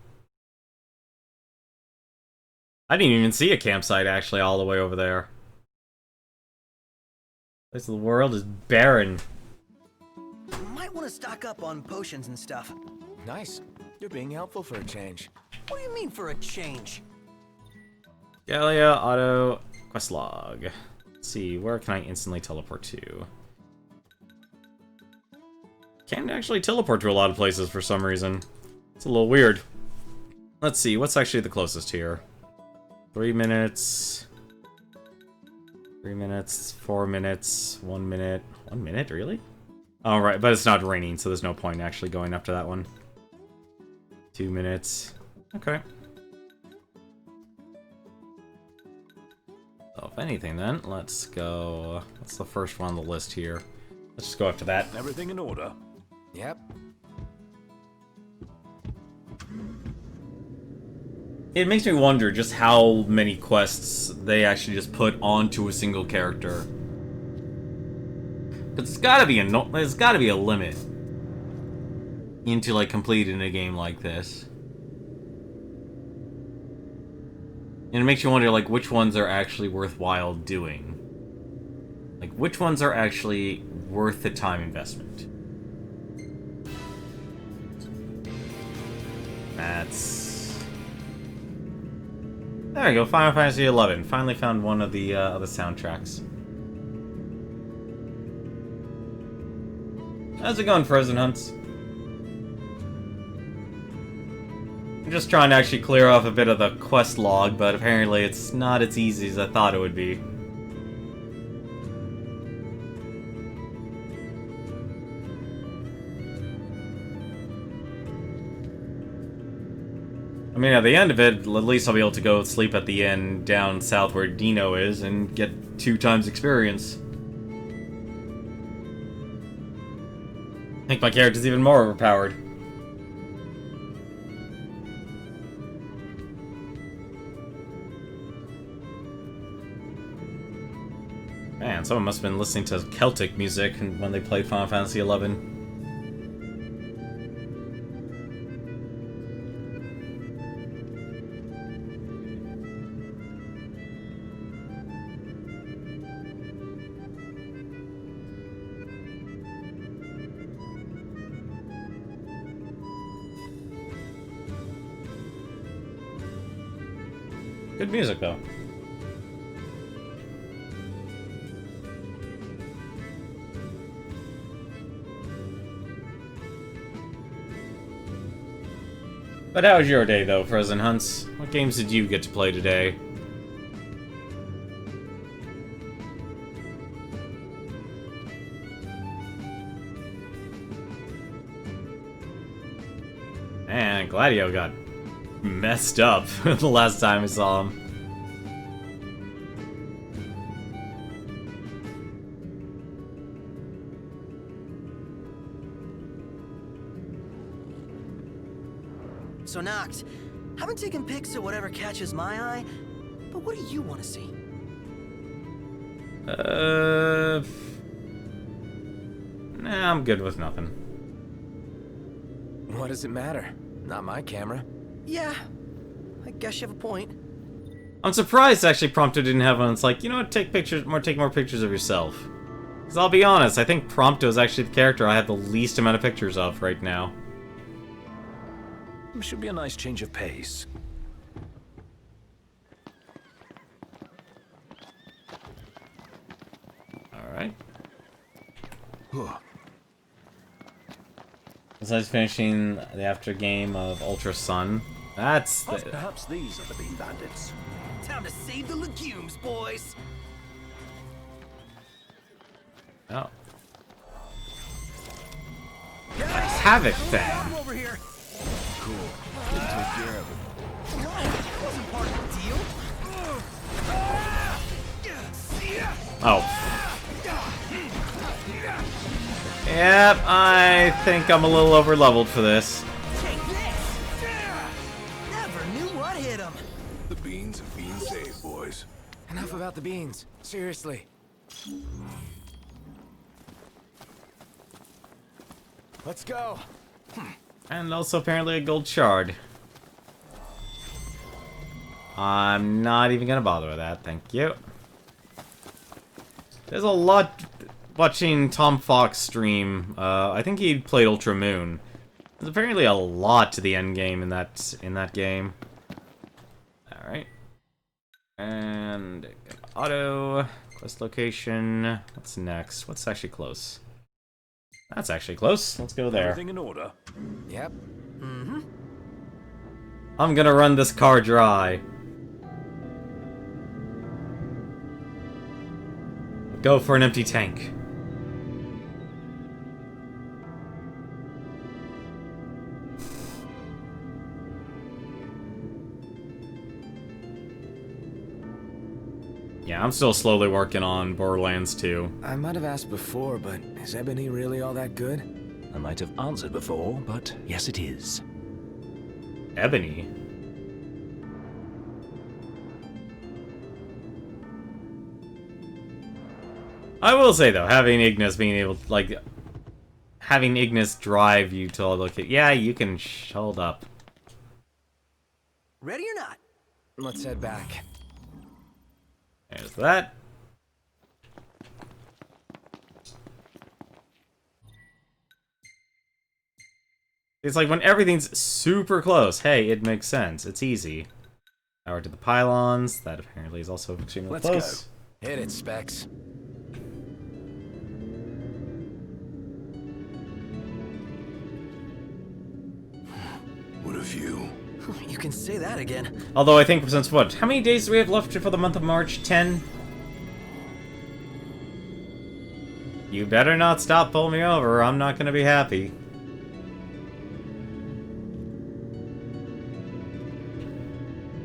I didn't even see a campsite actually all the way over there. This world is barren.
Might want to stock up on potions and stuff.
Nice. You're being helpful for a change.
What do you mean for a change?
Galia Auto Quest Log. Let's see, where can I instantly teleport to? Can't actually teleport to a lot of places for some reason. It's a little weird. Let's see, what's actually the closest here? 3 minutes. 3 minutes, 4 minutes, 1 minute. 1 minute, really? Oh, right, but it's not raining, so there's no point actually going up to that one. 2 minutes. Okay. So, if anything, then, let's go... What's the first one on the list here? Let's just go after that.
Everything in order?
Yep.
It makes me wonder just how many quests they actually just put onto a single character. There's gotta be a limit into like completing a game like this. And it makes you wonder like which ones are actually worthwhile doing. Like, which ones are actually worth the time investment? That's... There we go, Final Fantasy XI. Finally found one of the soundtracks. How's it going, Frozen Hunts? I'm just trying to actually clear off a bit of the quest log, but apparently it's not as easy as I thought it would be. I mean, at the end of it, at least I'll be able to go sleep at the inn down south where Dino is and get 2 times experience. I think my character's even more overpowered. Man, someone must have been listening to Celtic music when they played Final Fantasy XI. Good music, though. But how was your day, though, Frozen Hunts? What games did you get to play today? Man, Gladio got messed up the last time I saw him.
So, Noct, haven't taken pics of whatever catches my eye, but what do you want to see?
Nah, I'm good with nothing.
What does it matter? Not my camera.
Yeah, I guess you have a point.
I'm surprised actually Prompto didn't have one. It's like, you know what, take more pictures of yourself. Because I'll be honest, I think Prompto is actually the character I have the least amount of pictures of right now.
Should be a nice change of pace.
Alright. Besides finishing the after game of Ultra Sun, that's the...
Perhaps these are the Bean Bandits.
Time to save the legumes, boys!
Oh. Havoc Fang.
Over here!
Cool. Didn't take care of it.
Wasn't part of the deal.
Oh. Yep, I think I'm a little over-leveled for this.
Take this! Never knew what hit him.
The beans have been saved, boys.
Enough about the beans. Seriously. Let's go.
And also apparently a gold shard. I'm not even gonna bother with that, thank you. There's a lot... Watching Tom Fox stream, I think he played Ultra Moon. There's apparently a lot to the end game in that game. Alright. And auto, quest location. What's next? What's actually close? That's actually close. Let's go there.
Everything in order?
Yep.
Mm-hmm.
I'm gonna run this car dry. Go for an empty tank. Yeah, I'm still slowly working on Borderlands 2.
I might have asked before, but is Ebony really all that good?
I might have answered before, but yes, it is.
Ebony? I will say, though, having Ignis being able to, like... Having Ignis drive you to look at... Yeah, you can hold up.
Ready or not?
Let's head back.
There's that. It's like when everything's super close. Hey, it makes sense. It's easy. Power to the pylons. That apparently is also extremely
Let's
close.
go. Hit it, Specs.
What a view.
You can say that again.
Although I think since what? How many days do we have left for the month of March? 10? You better not stop pulling me over, or I'm not gonna be happy.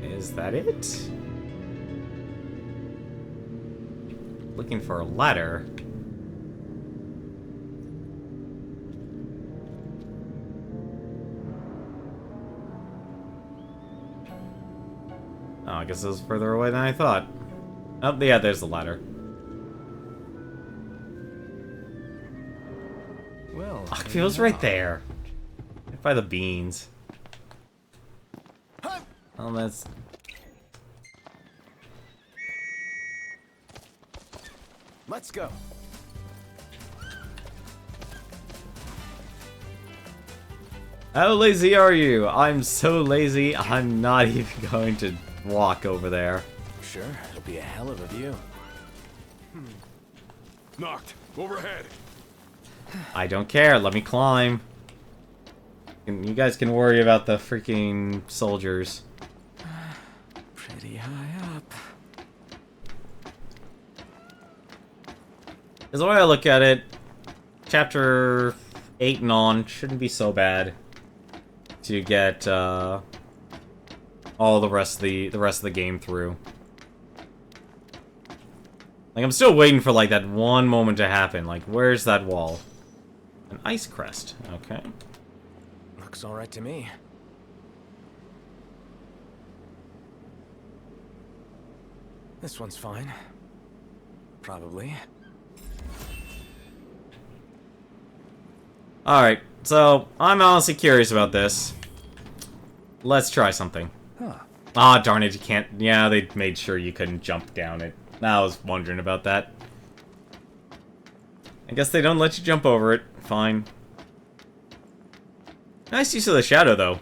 Is that it? Looking for a ladder. Oh, I guess it was further away than I thought. Oh, yeah, there's the ladder.
Well,
Oh, it feels right there. Right by the beans. Oh, that's...
let's go.
How lazy are you? I'm so lazy, I'm not even going to walk over there.
Sure, it'll be a hell of a view.
Knocked. Overhead.
I don't care, let me climb. And you guys can worry about the freaking soldiers.
Pretty high up.
Because the way I look at it, chapter 8 and on shouldn't be so bad to get all the rest of the game through. Like, I'm still waiting for like that one moment to happen. Like, where's that wall? An ice crest. Okay.
Looks all right to me. This one's fine. Probably.
Alright, so I'm honestly curious about this. Let's try something.
Huh.
Ah, darn it, you can't. Yeah, they made sure you couldn't jump down it. I was wondering about that. I guess they don't let you jump over it. Fine. Nice use of the shadow, though.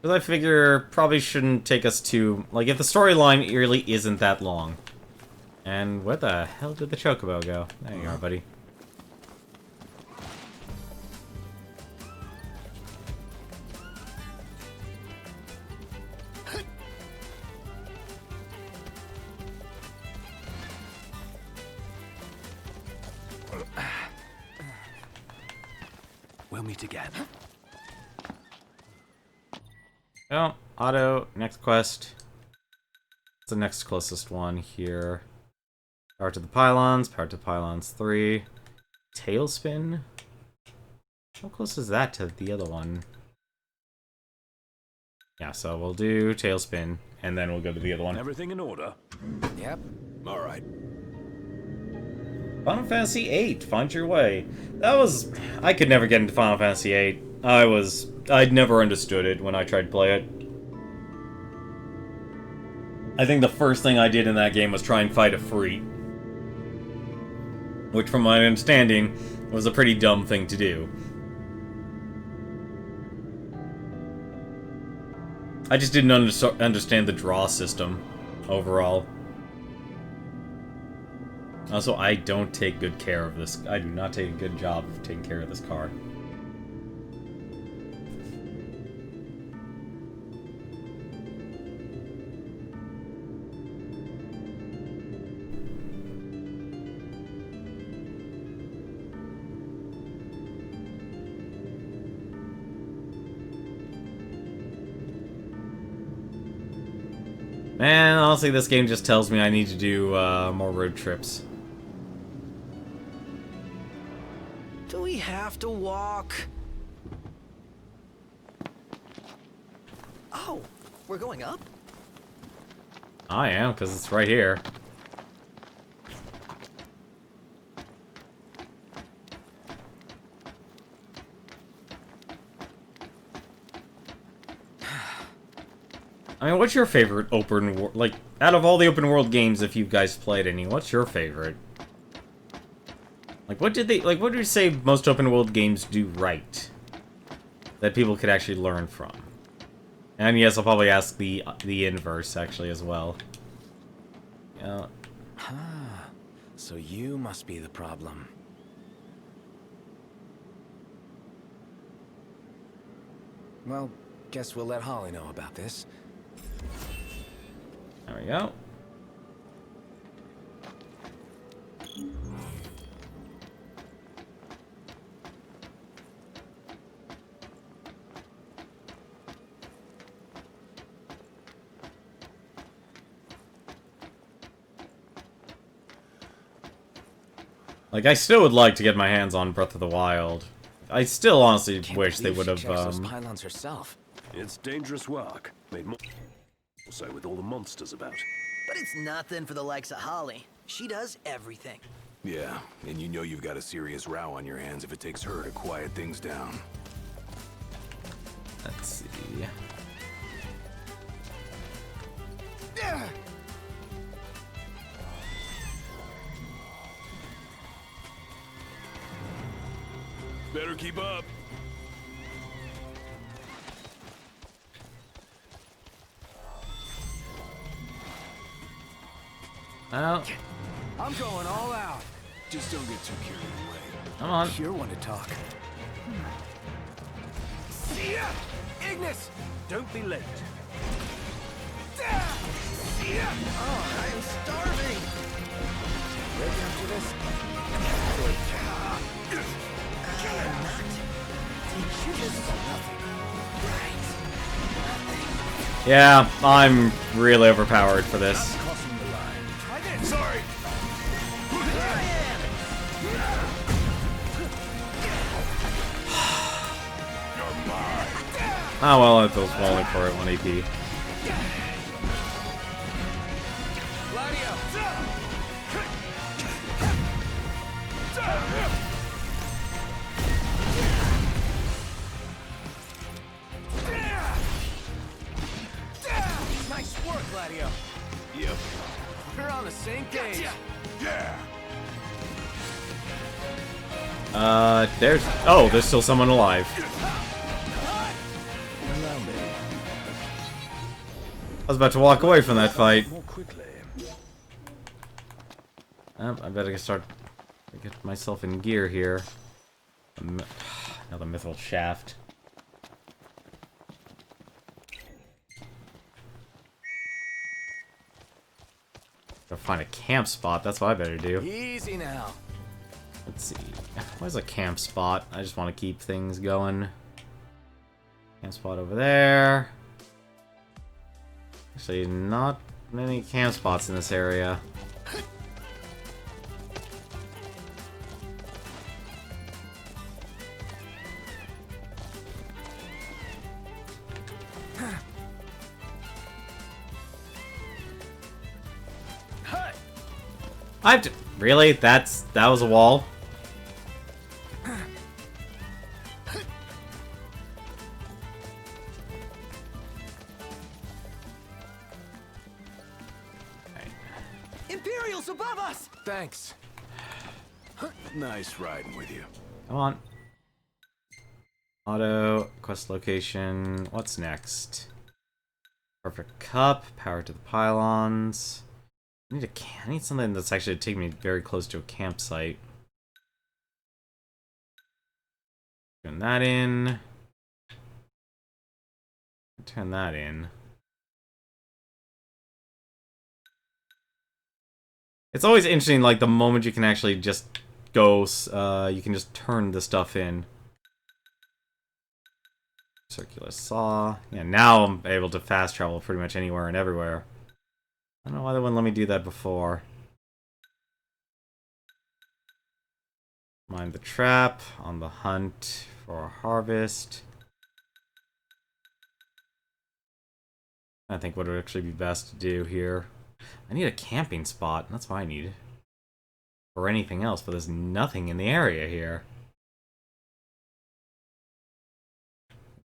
Because I figure probably shouldn't take us to... Like, if the storyline really isn't that long. And where the hell did the chocobo go? There you are, buddy.
We'll meet again.
Oh, auto, next quest. What's the next closest one here? Power to the pylons, power to pylons 3. Tailspin? How close is that to the other one? Yeah, so we'll do tailspin, and then we'll go to the other one.
Everything in order?
Yep.
All right.
Final Fantasy VIII, find your way. That was... I could never get into Final Fantasy VIII. I'd never understood it when I tried to play it. I think the first thing I did in that game was try and fight a Free. Which, from my understanding, was a pretty dumb thing to do. I just didn't understand the draw system, overall. Also, I don't take good care of this. I do not take a good job of taking care of this car. Man, honestly, this game just tells me I need to do more road trips.
Do we have to walk? Oh, we're going up?
I am, because it's right here. I mean, what's your favorite open world? Like, out of all the open world games, if you guys played any, what's your favorite? Like, what did you say most open world games do right? That people could actually learn from? And yes, I'll probably ask the inverse, actually, as well. Yeah.
So you must be the problem. Well, guess we'll let Holly know about this.
There we go. Like, I still would like to get my hands on Breath of the Wild. I still honestly wish they would have,
those pylons herself.
It's dangerous work. Made more so with all the monsters about.
But it's nothing for the likes of Holly. She does everything.
Yeah, and you know you've got a serious row on your hands if it takes her to quiet things down.
Let's see.
Better keep up.
Well,
I'm going all out.
Just don't get too carried away.
come on.
You're one to talk. See ya! Ignis!
Don't be late.
See ya!
Oh, I am starving.
Ready after this?
Yeah, I'm really overpowered for this.
Try this! Sorry!
Oh well, it was falling for it, 1 AP.
Nice work, Gladio.
Yep.
We're on the same page.
Yeah.
There's still someone alive. I was about to walk away from that fight.
More quickly.
I better get myself in gear here. Another mithril shaft. Gotta find a camp spot, that's what I better do.
Easy now.
Let's see. Where's a camp spot? I just want to keep things going. Camp spot over there. Actually, not many camp spots in this area. Really? That was a wall?
Imperials above us!
Thanks.
Nice riding with you.
Come on. Auto, quest location. What's next? Perfect cup, power to the pylons. I need something that's actually taking me very close to a campsite. Turn that in. Turn that in. It's always interesting, like, the moment you can actually just go, you can just turn the stuff in. Circular saw. Yeah, now I'm able to fast travel pretty much anywhere and everywhere. I don't know why they wouldn't let me do that before. Mind the trap, on the hunt for a harvest. I think what would actually be best to do here. I need a camping spot, that's what I need. Or anything else, but there's nothing in the area here.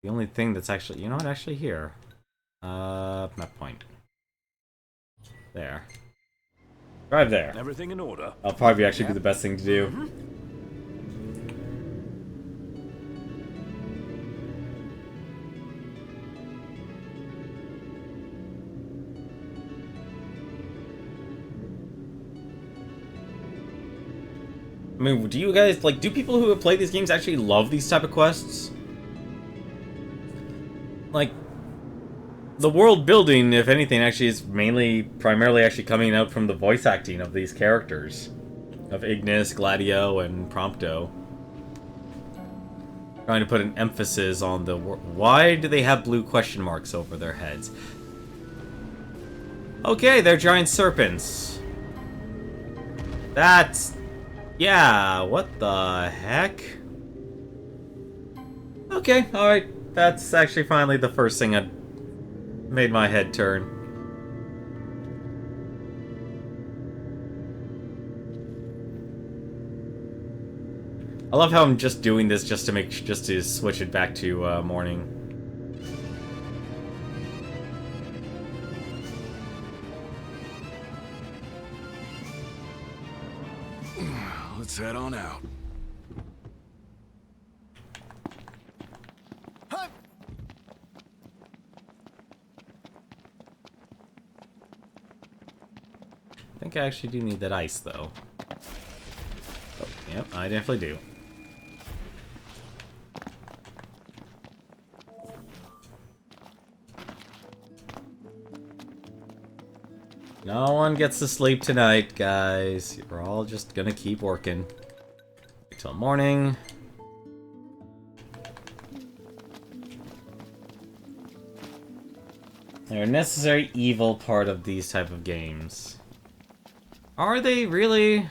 The only thing that's actually, you know what, actually here. Map point. There. Drive there.
Everything in order?
That'll probably actually be the best thing to do. I mean, do you guys, like, do people who have played these games actually love these type of quests? Like, the world building, if anything, actually is primarily actually coming out from the voice acting of these characters. Of Ignis, Gladio, and Prompto. Trying to put an emphasis on the why do they have blue question marks over their heads? Okay, they're giant serpents. That's... yeah, what the heck? Okay, alright. That's actually finally the first thing that made my head turn. I love how I'm just doing this just to switch it back to morning.
Let's head on out.
I think I actually do need that ice, though. Oh, yep, I definitely do. No one gets to sleep tonight, guys. We're all just gonna keep working until morning. They're a necessary evil part of these type of games. Are they really?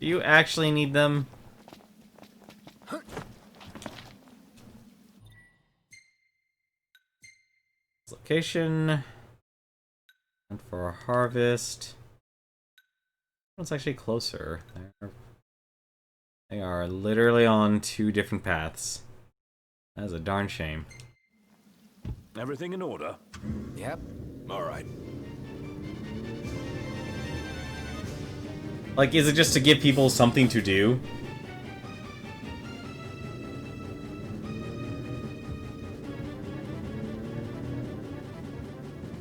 Do you actually need them? Location. And for a harvest. One's actually closer. They are literally on two different paths. That is a darn shame.
Everything in order?
Yep.
All right.
Like, is it just to give people something to do?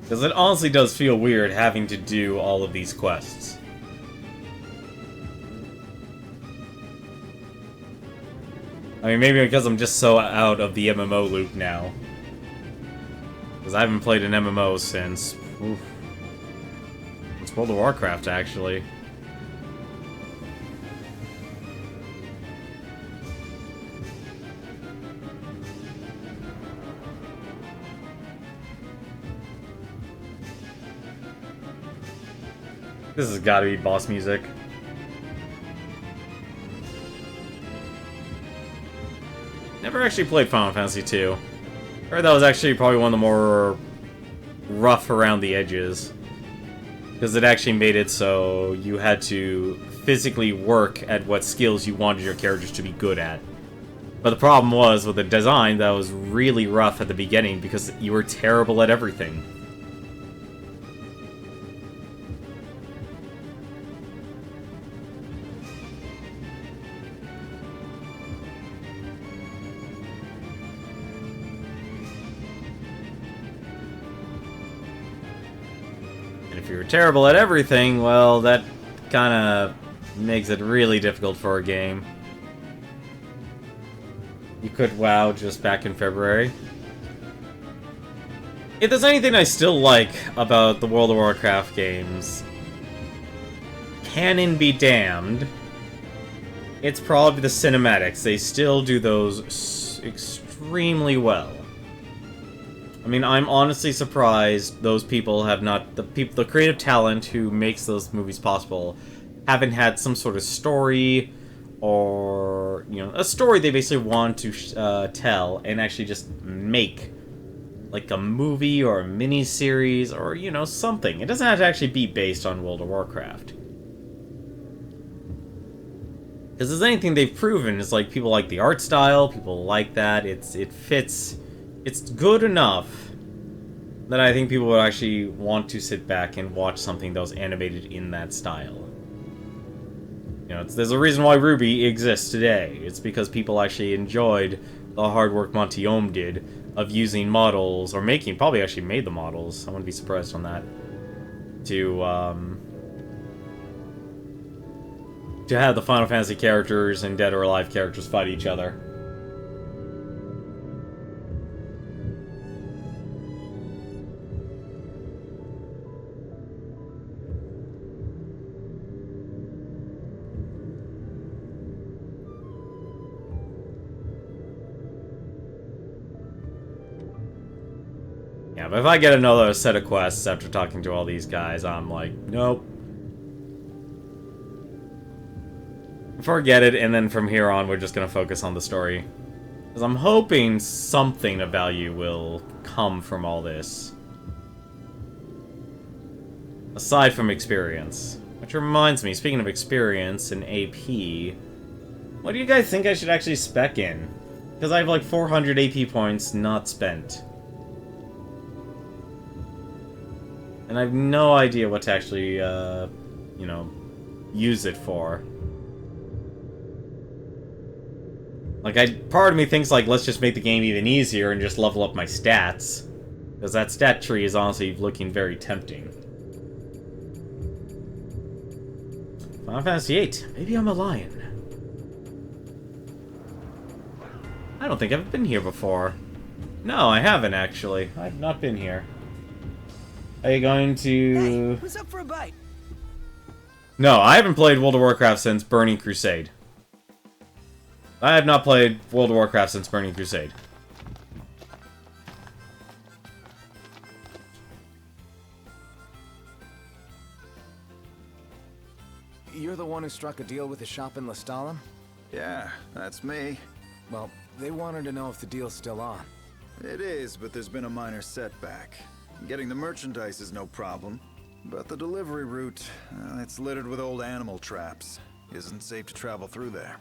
Because it honestly does feel weird having to do all of these quests. I mean, maybe because I'm just so out of the MMO loop now. Because I haven't played an MMO since... oof, it's World of Warcraft, actually. This has got to be boss music. Never actually played Final Fantasy II. I heard that was actually probably one of the more rough around the edges. Because it actually made it so you had to physically work at what skills you wanted your characters to be good at. But the problem was, with the design, that was really rough at the beginning because you were terrible at everything. If you're terrible at everything, well, that kind of makes it really difficult for a game. You could WoW just back in February. If there's anything I still like about the World of Warcraft games, canon be damned, it's probably the cinematics. They still do those extremely well. I mean, I'm honestly surprised those people have not... the creative talent who makes those movies possible haven't had some sort of story or, you know, a story they basically want to tell and actually just make, like, a movie or a mini-series or, you know, something. It doesn't have to actually be based on World of Warcraft. Because if there's anything they've proven, is like, people like the art style, people like that, it fits... It's good enough that I think people would actually want to sit back and watch something that was animated in that style. You know, there's a reason why Ruby exists today. It's because people actually enjoyed the hard work Montiome did of using models, or probably actually made the models, I wouldn't be surprised on that, to have the Final Fantasy characters and Dead or Alive characters fight each other. Yeah, but if I get another set of quests after talking to all these guys, I'm like, nope. Forget it, and then from here on, we're just gonna focus on the story. Because I'm hoping something of value will come from all this. Aside from experience. Which reminds me, speaking of experience and AP, what do you guys think I should actually spec in? Because I have like 400 AP points not spent. And I have no idea what to actually, you know, use it for. Like, part of me thinks, like, let's just make the game even easier and just level up my stats. Because that stat tree is honestly looking very tempting. Final Fantasy VIII. Maybe I'm a lion. I don't think I've been here before. No, I haven't, actually. I've not been here. Are you going to...
Hey, what's up for a bite?
No, I haven't played World of Warcraft since Burning Crusade. I have not played World of Warcraft since Burning Crusade.
You're the one who struck a deal with the shop in Lestalem?
Yeah, that's me.
Well, they wanted to know if the deal's still on.
It is, but there's been a minor setback. Getting the merchandise is no problem, but the delivery route, it's littered with old animal traps. Isn't safe to travel through there.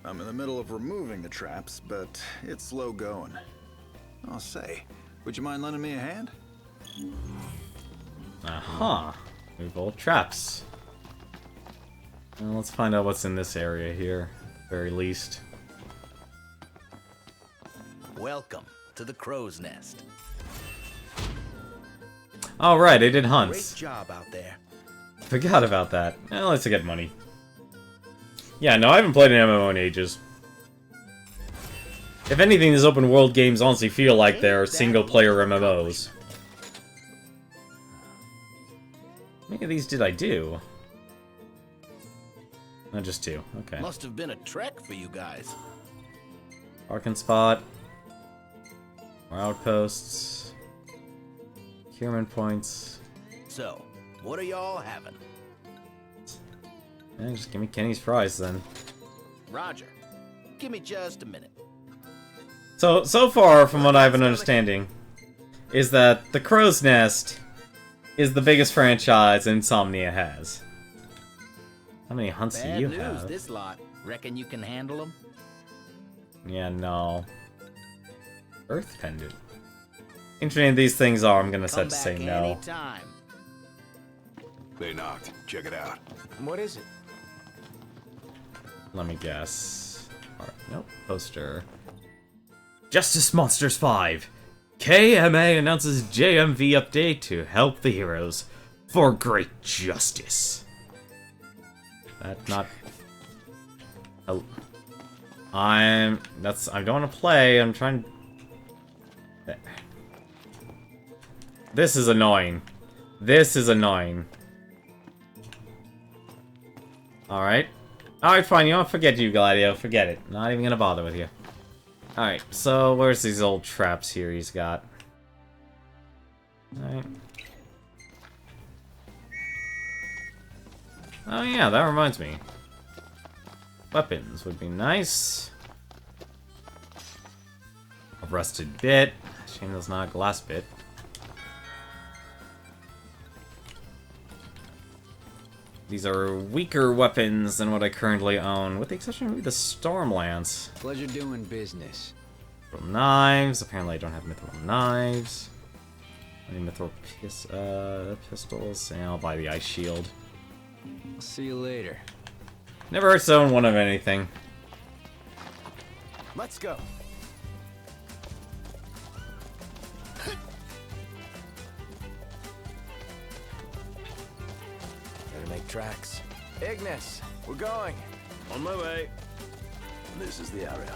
I'm in the middle of removing the traps, but it's slow going. I'll say, would you mind lending me a hand?
Aha. Move old traps. Well, let's find out what's in this area here, at the very least.
Welcome to the Crow's Nest.
Oh, right, I did hunts.
Great job out there.
Forgot about that. Well, let's get money. Yeah, no, I haven't played an MMO in ages. If anything, these open world games honestly feel like they're single-player MMOs. How many of these did I do? Not just two. Okay.
Must have been a trek for you guys.
Parking spot. More outposts. Procurement points.
So, what are y'all having?
Yeah, just give me Kenny's fries then.
Roger. Give me just a minute.
So far, from what I have an understanding, is that the Crow's Nest is the biggest franchise Insomnia has. How many hunts
Bad
do you
news,
have?
this lot. Reckon you can handle them?
Yeah, no. Earth Pendant. Interesting these things are, I'm gonna set to say no.
Anytime.
They knocked. Check it out.
What is it?
Let me guess. Alright, nope. Poster. Justice Monsters 5. KMA announces JMV update to help the heroes for great justice. That's not... Oh. I don't want to play, I'm trying... This is annoying. This is annoying. Alright. Alright, fine, you know what? Forget you, Gladio. Forget it. Not even gonna bother with you. Alright, so where's these old traps here he's got? Alright. Oh yeah, that reminds me. Weapons would be nice. A rusted bit. Shame that's not a glass bit. These are weaker weapons than what I currently own, with the exception of maybe the Storm Lance.
Pleasure doing business.
Mithril knives. Apparently I don't have mithril knives. Mithril pistols, and I'll buy the ice shield.
See you later.
Never hurts to own one of anything.
Let's go. Better make tracks. Ignis, we're going.
On my way. This is the area.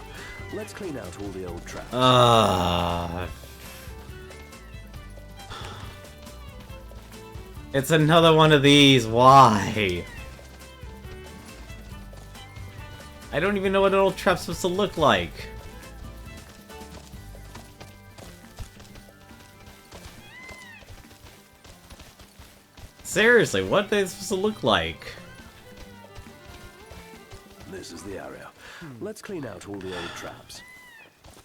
Let's clean out all the old traps.
It's another one of these. Why? I don't even know what an old trap's supposed to look like. Seriously, what are they supposed to look like?
This is the area. Let's clean out all the old traps.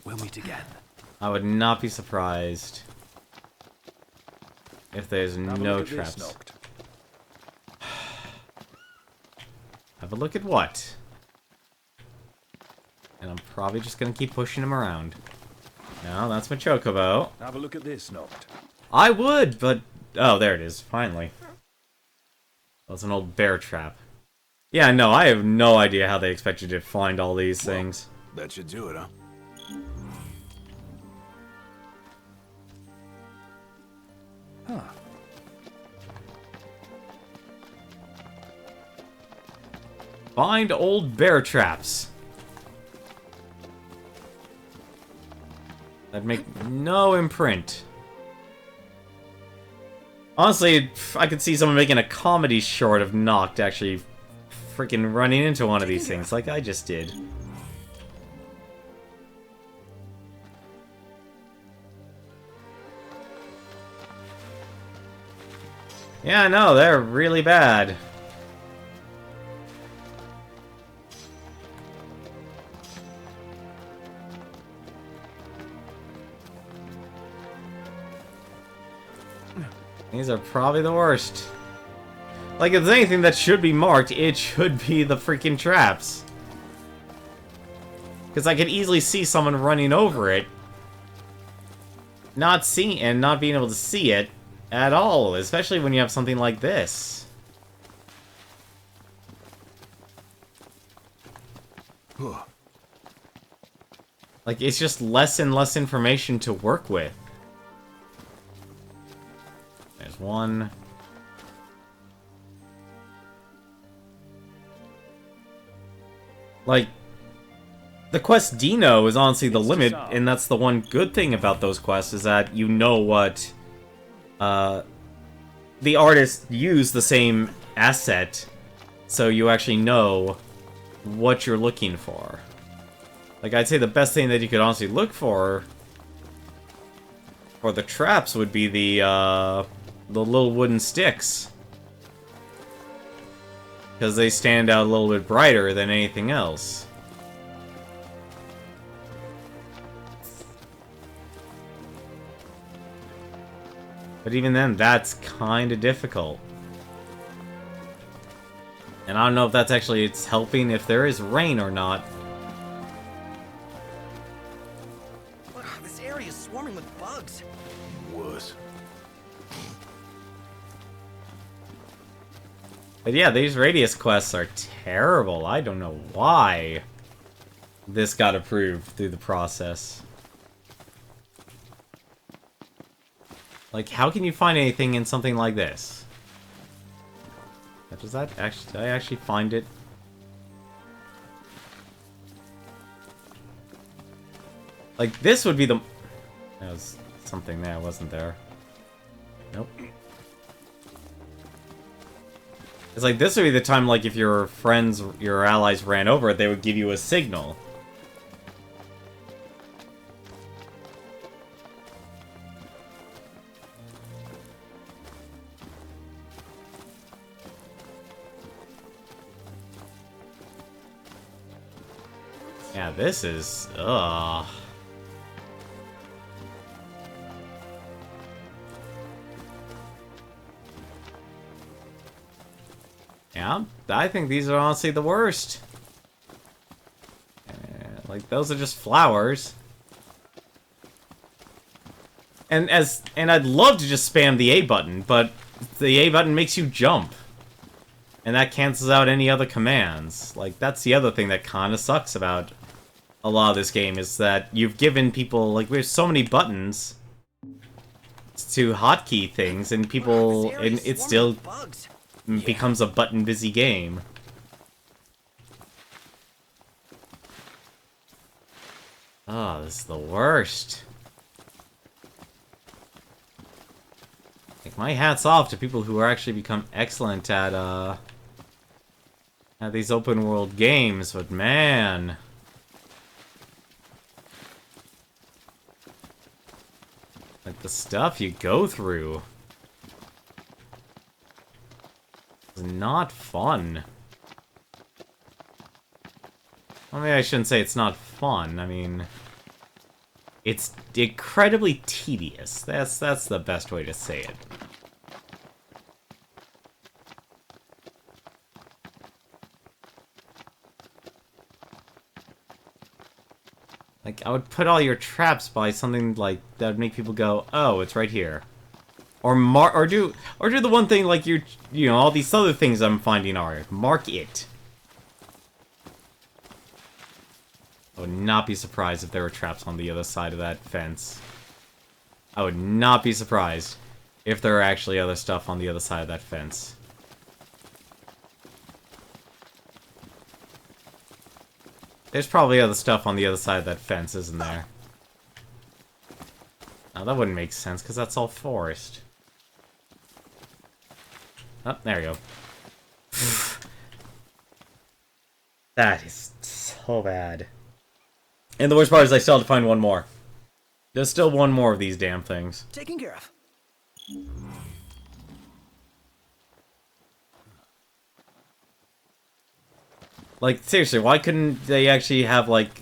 We'll meet again.
I would not be surprised if there's no traps. Have a look at what? And I'm probably just gonna keep pushing him around. No, that's my chocobo.
Have a look at this, Noct.
I would, but... Oh, there it is, finally. That's an old bear trap. Yeah, no, I have no idea how they expect you to find all these things.
That should do it, huh?
Huh.
Find old bear traps. That'd make no imprint. Honestly, I could see someone making a comedy short of Noct actually freaking running into one of these things like I just did. Yeah, no, they're really bad. These are probably the worst. Like, if there's anything that should be marked, it should be the freaking traps. Because I could easily see someone running over it. Not seeing and not being able to see it at all, especially when you have something like this. Like, it's just less and less information to work with. There's one. Like, the quest Dino is honestly the limit, and that's the one good thing about those quests, is that you know what the artist used the same asset, so you actually know what you're looking for. Like, I'd say the best thing that you could honestly look for the traps would be the little wooden sticks. Because they stand out a little bit brighter than anything else. But even then, that's kind of difficult. And I don't know if that's actually it's helping if there is rain or not.
This area is swarming with bugs.
Wuss.
But yeah, these radius quests are terrible. I don't know why this got approved through the process. Like, how can you find anything in something like this? Does that actually... Did I actually find it? Like, this would be the... There was something there, wasn't there? Nope. It's like, this would be the time, like, if your friends, your allies ran over it, they would give you a signal. Yeah, this is... ugh. Yeah, I think these are honestly the worst. Like, those are just flowers. And I'd love to just spam the A button, but the A button makes you jump. And that cancels out any other commands. Like, that's the other thing that kind of sucks about a lot of this game, is that you've given people, like, there's so many buttons to hotkey things, and people, and it still becomes a button-busy game. Oh, this is the worst. Like, my hat's off to people who are actually become excellent at these open world games, but man. Like, the stuff you go through is not fun. Well, maybe I shouldn't say it's not fun. I mean, it's incredibly tedious. That's the best way to say it. Like, I would put all your traps by something like that would make people go, "Oh, it's right here," or do the one thing like you know, all these other things I'm finding are mark it. I would not be surprised if there were traps on the other side of that fence. I would not be surprised if there are actually other stuff on the other side of that fence. There's probably other stuff on the other side of that fence, isn't there? Now, that wouldn't make sense, because that's all forest. Oh, there you go. That is so bad. And the worst part is I still have to find one more. There's still one more of these damn things.
Taken care of.
Like, seriously, why couldn't they actually have, like...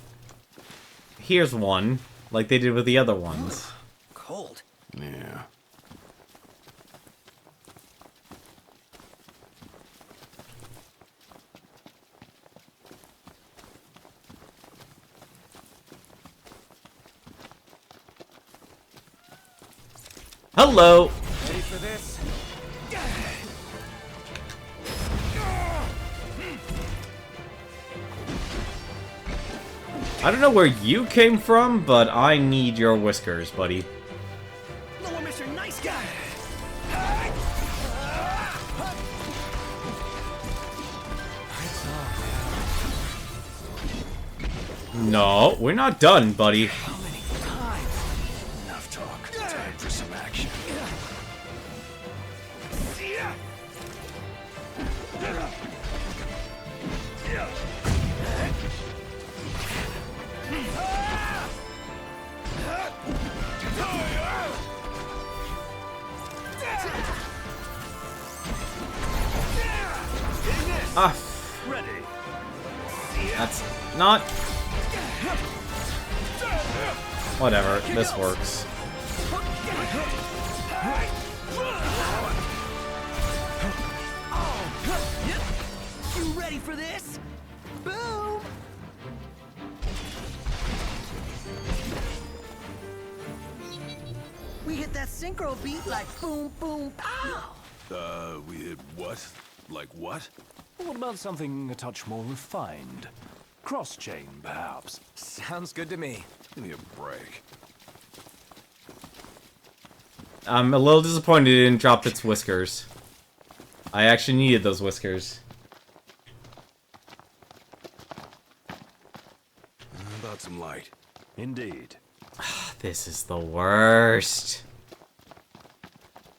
Here's one, like they did with the other ones.
Cold.
Yeah.
Hello!
Ready for this?
I don't know where you came from, but I need your whiskers, buddy.
Lower, Mr. Nice Guy.
No, we're not done, buddy.
How many times?
Enough talk. Time for some action.
Ah, that's not... Whatever, this works.
You ready for this? Boom! We hit that synchro beat like boom, boom, pow!
We hit what? Like what?
What about something a touch more refined? Cross-chain, perhaps?
Sounds good to me.
Give me a break.
I'm a little disappointed it didn't drop its whiskers. I actually needed those whiskers.
How about some light?
Indeed.
This is the worst.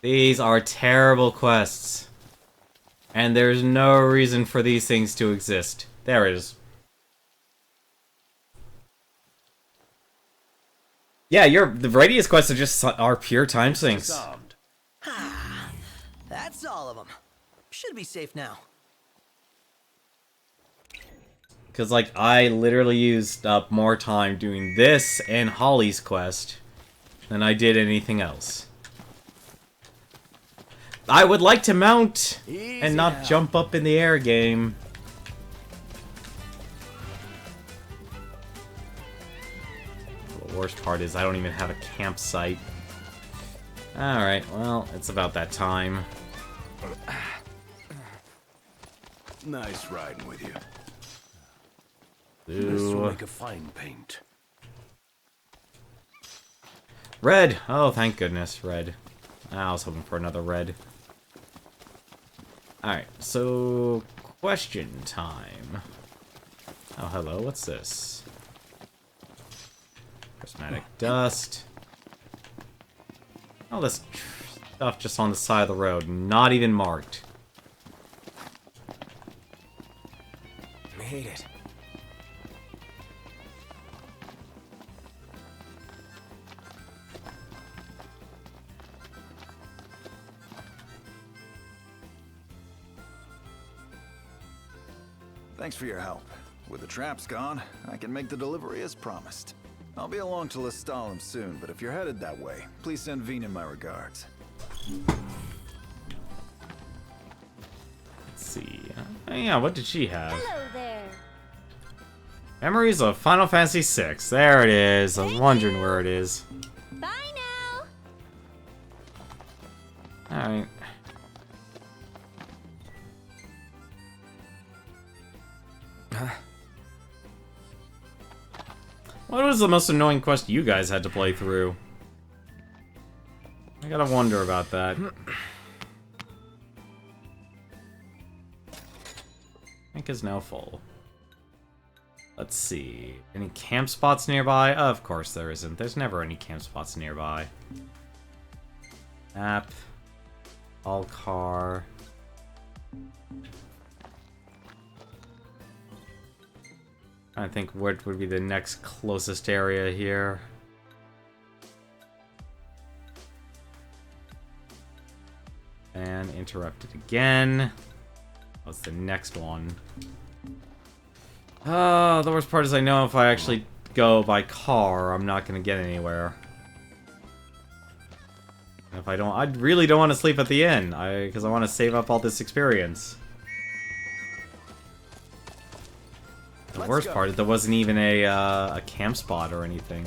These are terrible quests. And there's no reason for these things to exist. There it is. Yeah, the radius quests are just pure time sinks.
Disarmed.
That's all of them. Should be safe now.
Because, like, I literally used up more time doing this and Holly's quest than I did anything else. I would like to mount and not jump up in the air game. The worst part is I don't even have a campsite. Alright, well, it's about that time.
Nice riding with you.
This will
Ooh.
make a fine paint.
Red! Oh, thank goodness, red. I was hoping for another red. Alright, so... question time. Oh, hello, what's this? Prismatic dust. All this stuff just on the side of the road, not even marked.
Made it.
Thanks for your help. With the traps gone, I can make the delivery as promised. I'll be along to Lestalem soon, but if you're headed that way, please send Vina my regards.
Let's see. Oh, yeah, what did she have?
Hello there.
Memories of Final Fantasy VI. There it is. I was wondering where it is.
Bye now.
Alright. What was the most annoying quest you guys had to play through? I gotta wonder about that. Tank is now full. Let's see. Any camp spots nearby? Of course there isn't. There's never any camp spots nearby. Map. All car. I think what would be the next closest area here. And interrupted again. What's the next one? The worst part is I know if I actually go by car, I'm not gonna get anywhere. And if I don't, I really don't want to sleep at the inn, because I want to save up all this experience. The worst part is there wasn't even a camp spot or anything.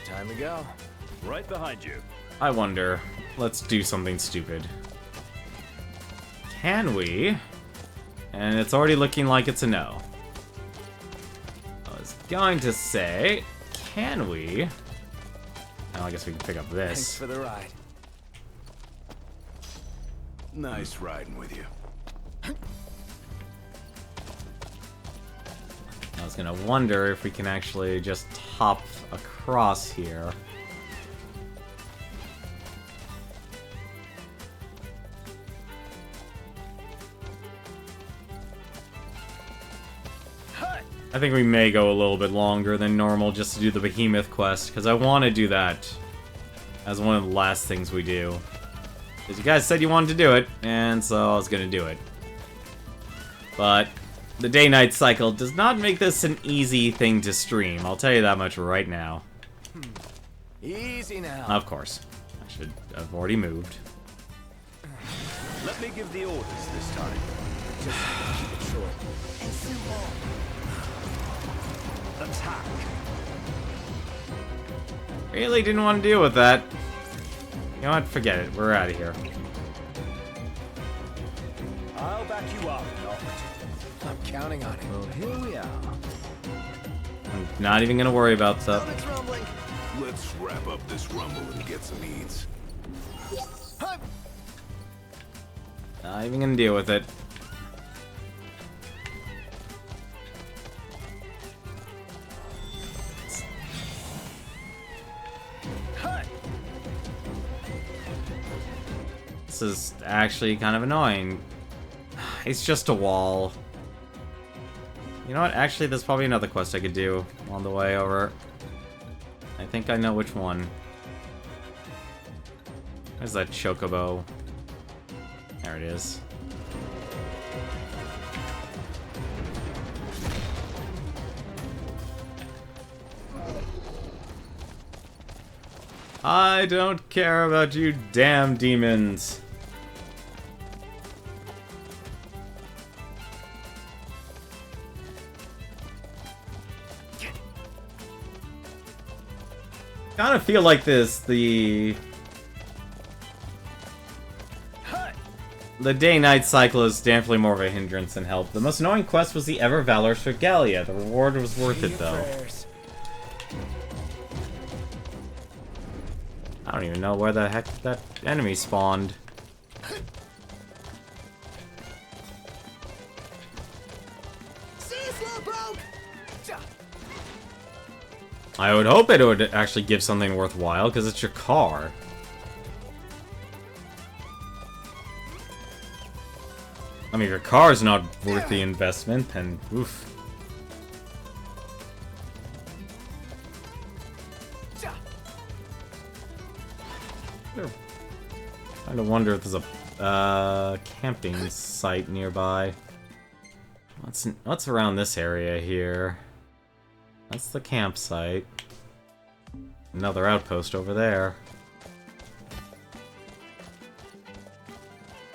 Time to go.
Right behind you.
I wonder. Let's do something stupid. Can we? And it's already looking like it's a no. I was going to say, can we? Oh, I guess we can pick up
Thanks
this.
for the ride.
Nice riding with you.
I was gonna wonder if we can actually just hop across here. I think we may go a little bit longer than normal just to do the Behemoth quest, because I want to do that as one of the last things we do. Because you guys said you wanted to do it, and so I was gonna do it. But the day-night cycle does not make this an easy thing to stream, I'll tell you that much right now.
Easy now.
Of course. I should have already moved.
Let me give the orders this time.
Just keep it short.
And simple.
Attack.
Really didn't want to deal with that. You know what? Forget it. We're out of here.
I'll back you up, Noct.
I'm counting on it.
Well, here we are.
I'm not even gonna worry about stuff.
It's rumbling.
Let's wrap up this rumble and get some eats.
Hi.
Not even gonna deal with it. This is actually kind of annoying. It's just a wall. You know what? Actually, there's probably another quest I could do on the way over. I think I know which one. Where's that chocobo? There it is. I don't care about you damn demons. Kind of feel like the the day-night cycle is definitely more of a hindrance than help. The most annoying quest was the ever-valorous Regalia. The reward was worth it, though. I don't even know where the heck that enemy spawned. I would hope it would actually give something worthwhile, because it's your car. I mean, if your car's not worth the investment, then oof. I kind of wonder if there's a camping site nearby. What's around this area here? That's the campsite. Another outpost over there.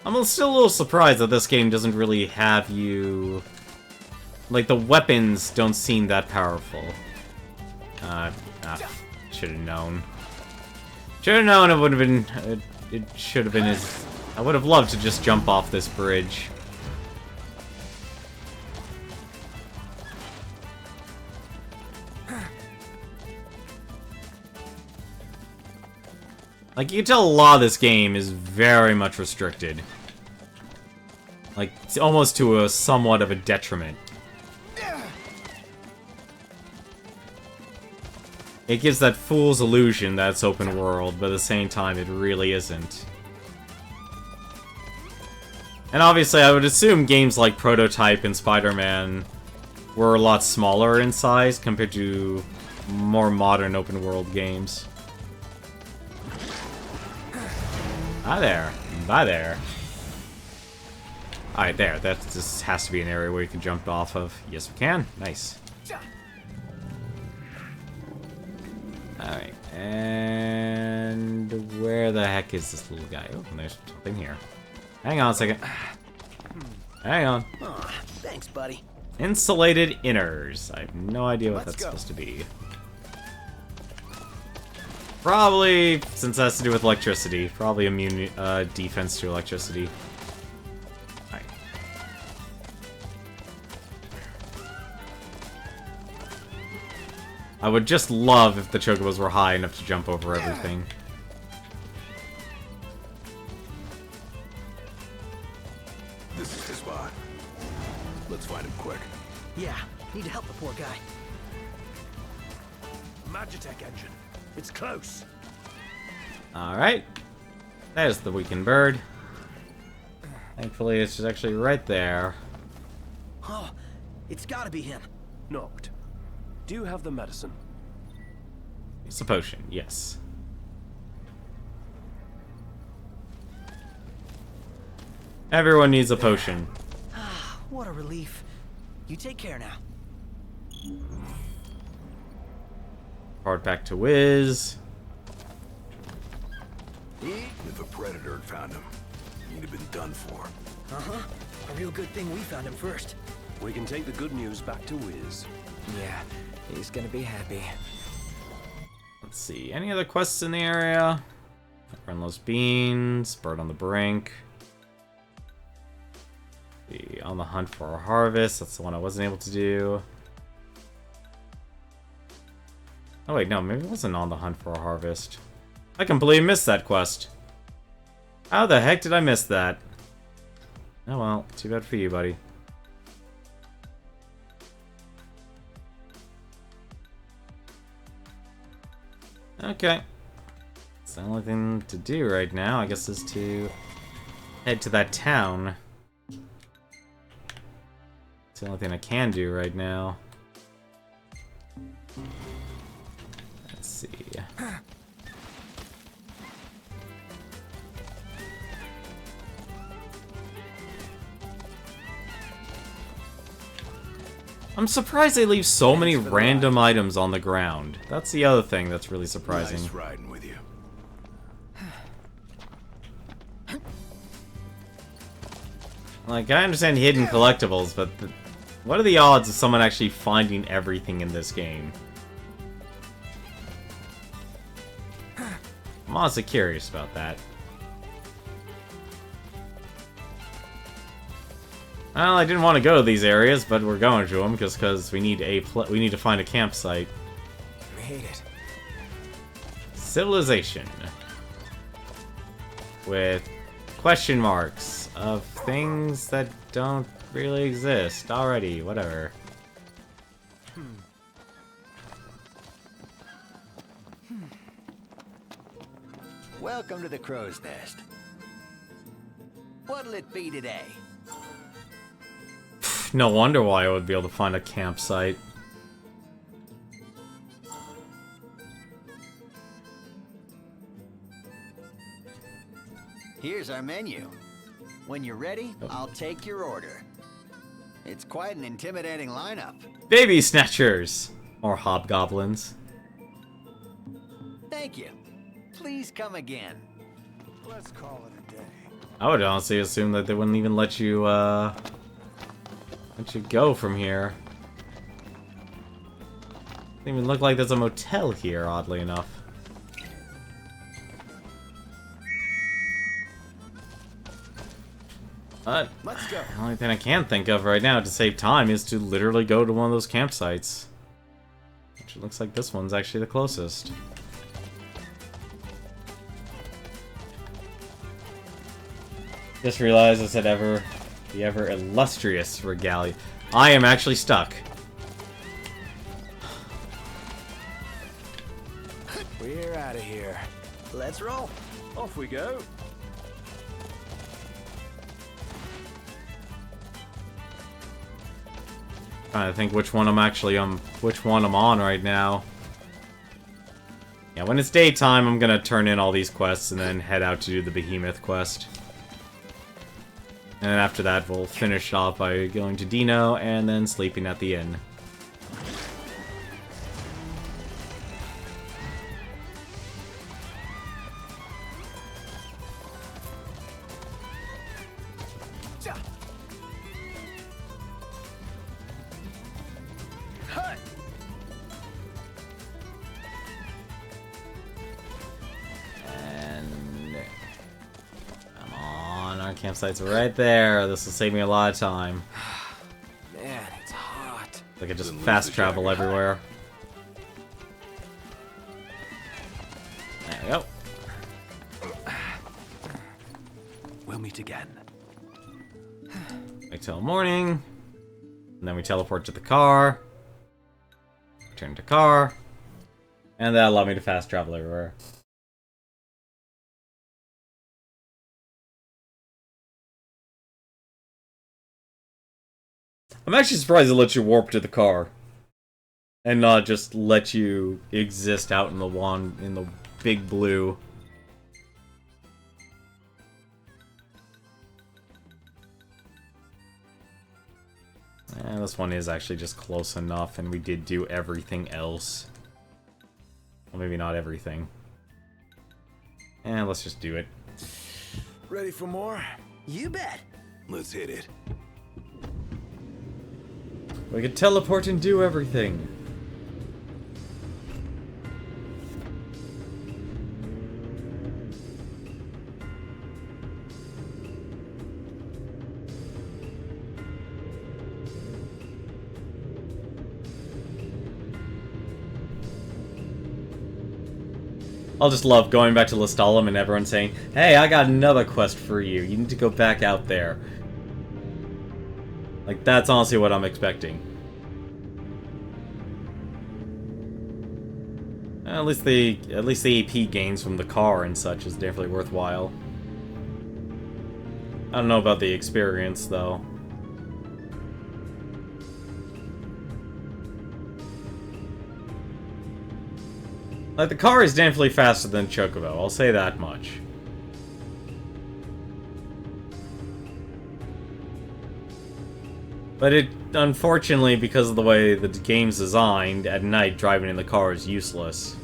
I'm still a little surprised that this game doesn't really have you... Like, the weapons don't seem that powerful. Should have known. Should have known it would have been... It should have been as... I would have loved to just jump off this bridge. Like, you can tell a lot of this game is very much restricted. Like, it's almost to a somewhat of a detriment. It gives that fool's illusion that it's open world, but at the same time, it really isn't. And obviously, I would assume games like Prototype and Spider-Man were a lot smaller in size compared to more modern open world games. Hi there. Bye there. Alright, there. That just has to be an area where you can jump off of. Yes, we can. Nice. Alright, and where the heck is this little guy? Oh, there's something here. Hang on a second. Hang on.
Aw, thanks, buddy.
Insulated inners. I have no idea what that's supposed to be. Probably, since it has to do with electricity, probably immune defense to electricity. Alright. I would just love if the chocobos were high enough to jump over everything.
This is the spot. Let's find him quick.
Yeah, need to help the poor guy.
Magitech engine. It's close.
Alright. There's the weakened bird. Thankfully, it's just actually right there.
Oh, it's gotta be him.
Knocked. Do you have the medicine?
It's a potion, yes. Everyone needs a potion.
What a relief. You take care now.
Hard back to Wiz.
If a predator had found him, he'd have been done for.
Uh-huh. A real good thing we found him first.
We can take the good news back to Wiz.
Yeah, he's gonna be happy.
Let's see. Any other quests in the area? Run those beans. Bird on the brink. Be on the hunt for a harvest. That's the one I wasn't able to do. Oh wait, no, maybe it wasn't on the hunt for a harvest. I completely missed that quest. How the heck did I miss that? Oh well, too bad for you, buddy. Okay. So the only thing to do right now, I guess, is to head to that town. It's the only thing I can do right now. Let's see. I'm surprised they leave so many random items on the ground. That's the other thing that's really surprising.
Nice riding with you.
Like, I understand hidden collectibles, but what are the odds of someone actually finding everything in this game? I'm honestly curious about that. Well, I didn't want to go to these areas, but we're going to them just because we need to find a campsite.
Made it.
Civilization. With question marks of things that don't really exist already. Whatever.
Welcome to the Crow's Nest. What'll it be today?
No wonder why I would be able to find a campsite.
Here's our menu. When you're ready, I'll take your order. It's quite an intimidating lineup.
Baby snatchers! Or hobgoblins.
Thank you. Please come again.
Let's call it a day.
I would honestly assume that they wouldn't even let you go from here. Doesn't even look like there's a motel here, oddly enough. But
Let's go.
the only thing I can think of right now to save time is to literally go to one of those campsites. Which looks like this one's actually the closest. Just realized I said the ever illustrious regalia. I am actually stuck.
We're out of here.
Let's roll.
Off we go.
Trying to think which one I'm on right now. Yeah, when it's daytime, I'm gonna turn in all these quests and then head out to do the Behemoth quest. And then after that, we'll finish off by going to Dino and then sleeping at the inn. Campsite's right there. This will save me a lot of time.
Man, it's hot.
I could just fast travel everywhere. There we go.
We'll meet again.
Wait till morning. And then we teleport to the car. Return to car. And that'll allow me to fast travel everywhere. I'm actually surprised it lets you warp to the car. And not just let you exist out in the big blue. And this one is actually just close enough, and we did do everything else. Well, maybe not everything. And let's just do it.
Ready for more?
You bet.
Let's hit it.
We could teleport and do everything. I'll just love going back to Lestalem and everyone saying, "Hey, I got another quest for you. You need to go back out there." Like, that's honestly what I'm expecting. At least the AP gains from the car and such is definitely worthwhile. I don't know about the experience, though. Like, the car is definitely faster than Chocobo, I'll say that much. But it, unfortunately, because of the way the game's designed, at night driving in the car is useless.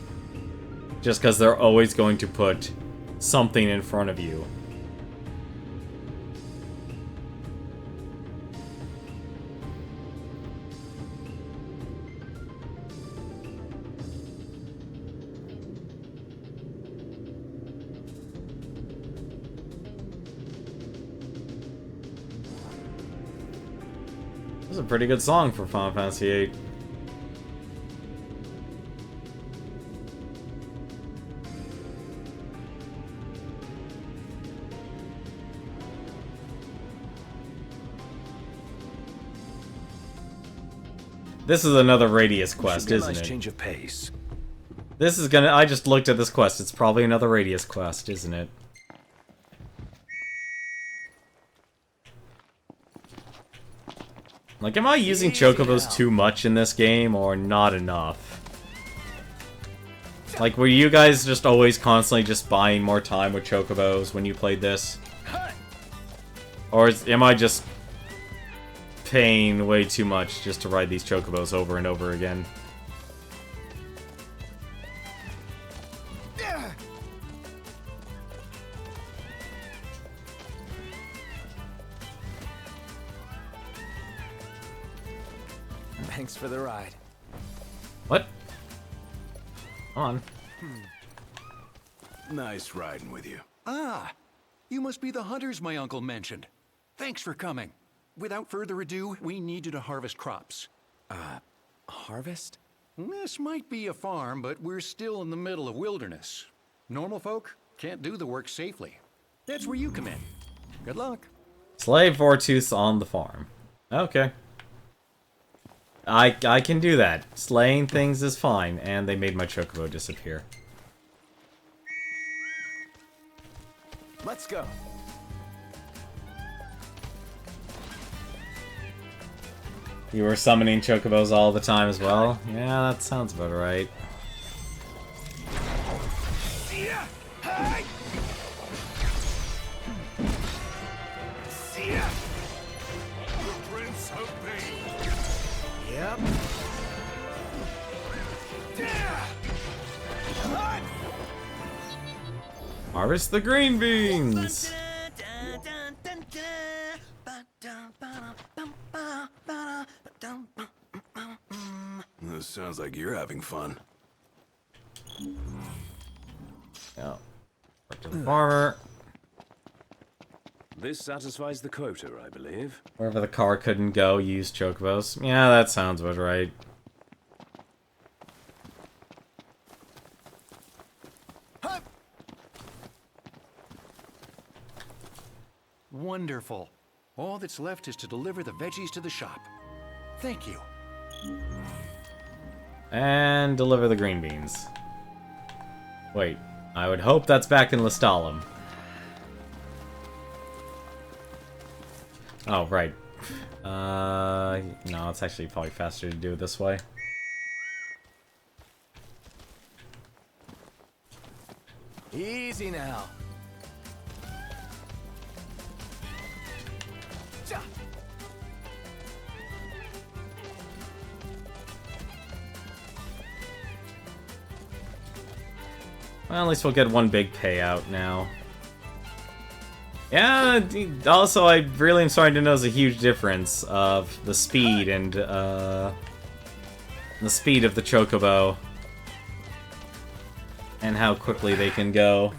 Just because they're always going to put something in front of you. pretty good song for Final Fantasy VIII. This is another Radius quest, isn't
nice
it?
Change of pace.
This is gonna... I just looked at this quest. It's probably another Radius quest, isn't it? Like, am I using chocobos too much in this game, or not enough? Like, were you guys just always constantly just buying more time with chocobos when you played this? Or am I just paying way too much just to ride these chocobos over and over again?
Thanks for the ride.
What? Come on.
Nice riding with you.
Ah, you must be the hunters my uncle mentioned. Thanks for coming. Without further ado, we need you to harvest crops.
Harvest?
This might be a farm, but we're still in the middle of wilderness. Normal folk can't do the work safely. That's where you come in. Good luck.
Slay Vortooth on the farm. Okay. I can do that. Slaying things is fine, and they made my chocobo disappear.
Let's go.
You were summoning chocobos all the time as well? Yeah, that sounds about right.
Yep.
Harvest the green beans!
This sounds like you're having fun.
Oh. Back to the farmer.
This satisfies the quota, I believe.
Wherever the car couldn't go, use chocobos. Yeah, that sounds about right.
Wonderful. All that's left is to deliver the veggies to the shop. Thank you.
And deliver the green beans. Wait, I would hope that's back in Lestalem. Oh, right. No, it's actually probably faster to do it this way.
Easy now.
Well, at least we'll get one big payout now. Yeah, also I really am starting to notice a huge difference of the speed and, the speed of the chocobo. And how quickly they can go.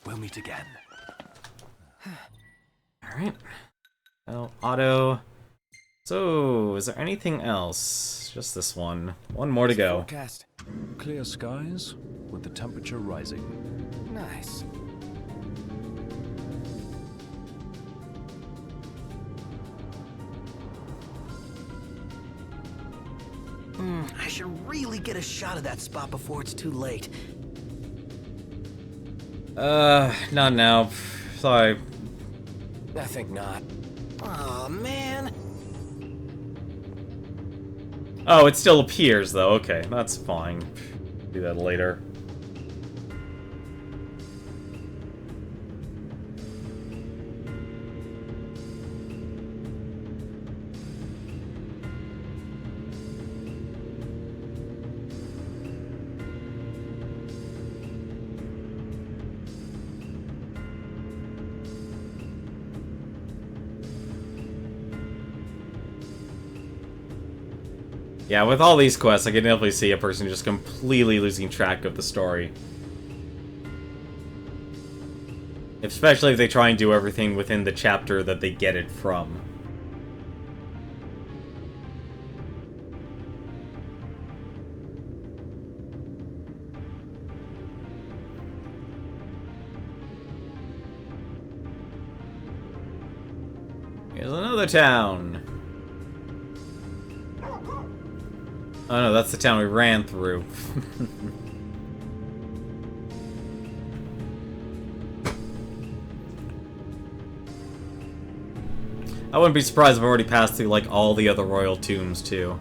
We'll meet again.
Alright. Oh, auto. So, is there anything else? Just this one. One more to go.
Forecast.
Clear skies, with the temperature rising.
Nice.
I should really get a shot of that spot before it's too late.
Not now. Sorry.
I think not.
Aw, man.
Oh, it still appears, though. Okay, that's fine. Do that later. Yeah, with all these quests, I can definitely see a person just completely losing track of the story. Especially if they try and do everything within the chapter that they get it from. Another town. Oh no, that's the town we ran through. I wouldn't be surprised if I've already passed through, like, all the other royal tombs, too.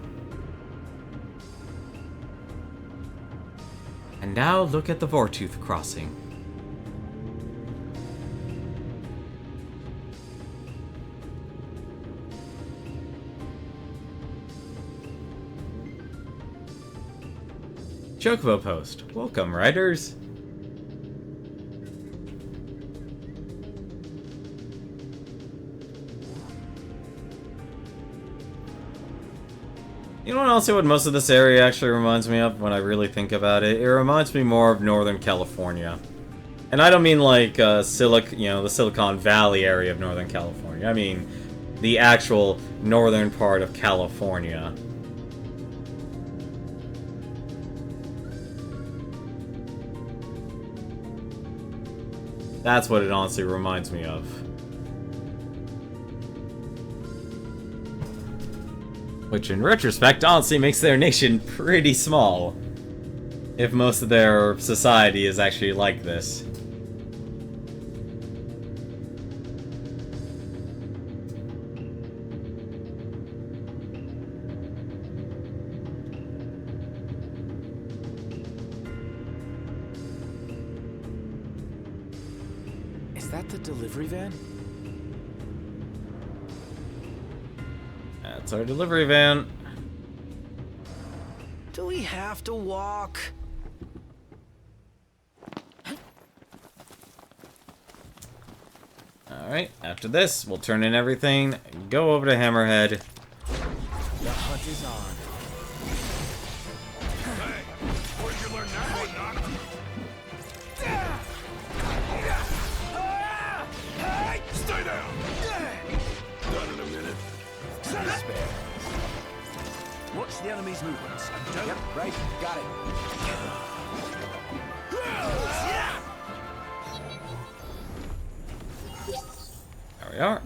And now look at the Vortooth crossing. Chocobo Post. Welcome, riders. You know what else what most of this area actually reminds me of when I really think about it? It reminds me more of Northern California. And I don't mean like the Silicon Valley area of Northern California. I mean the actual northern part of California. That's what it honestly reminds me of. Which, in retrospect, honestly makes their nation pretty small. If most of their society is actually like this.
Is that the delivery van?
That's our delivery van.
Do we have to walk?
Alright, after this, we'll turn in everything, go over to Hammerhead.
The hunt is on.
Hey, where'd you learn that one, Doc? Stay down! Done in a minute.
Watch the enemy's movements and don't...
Yep, right. Got it.
There we are.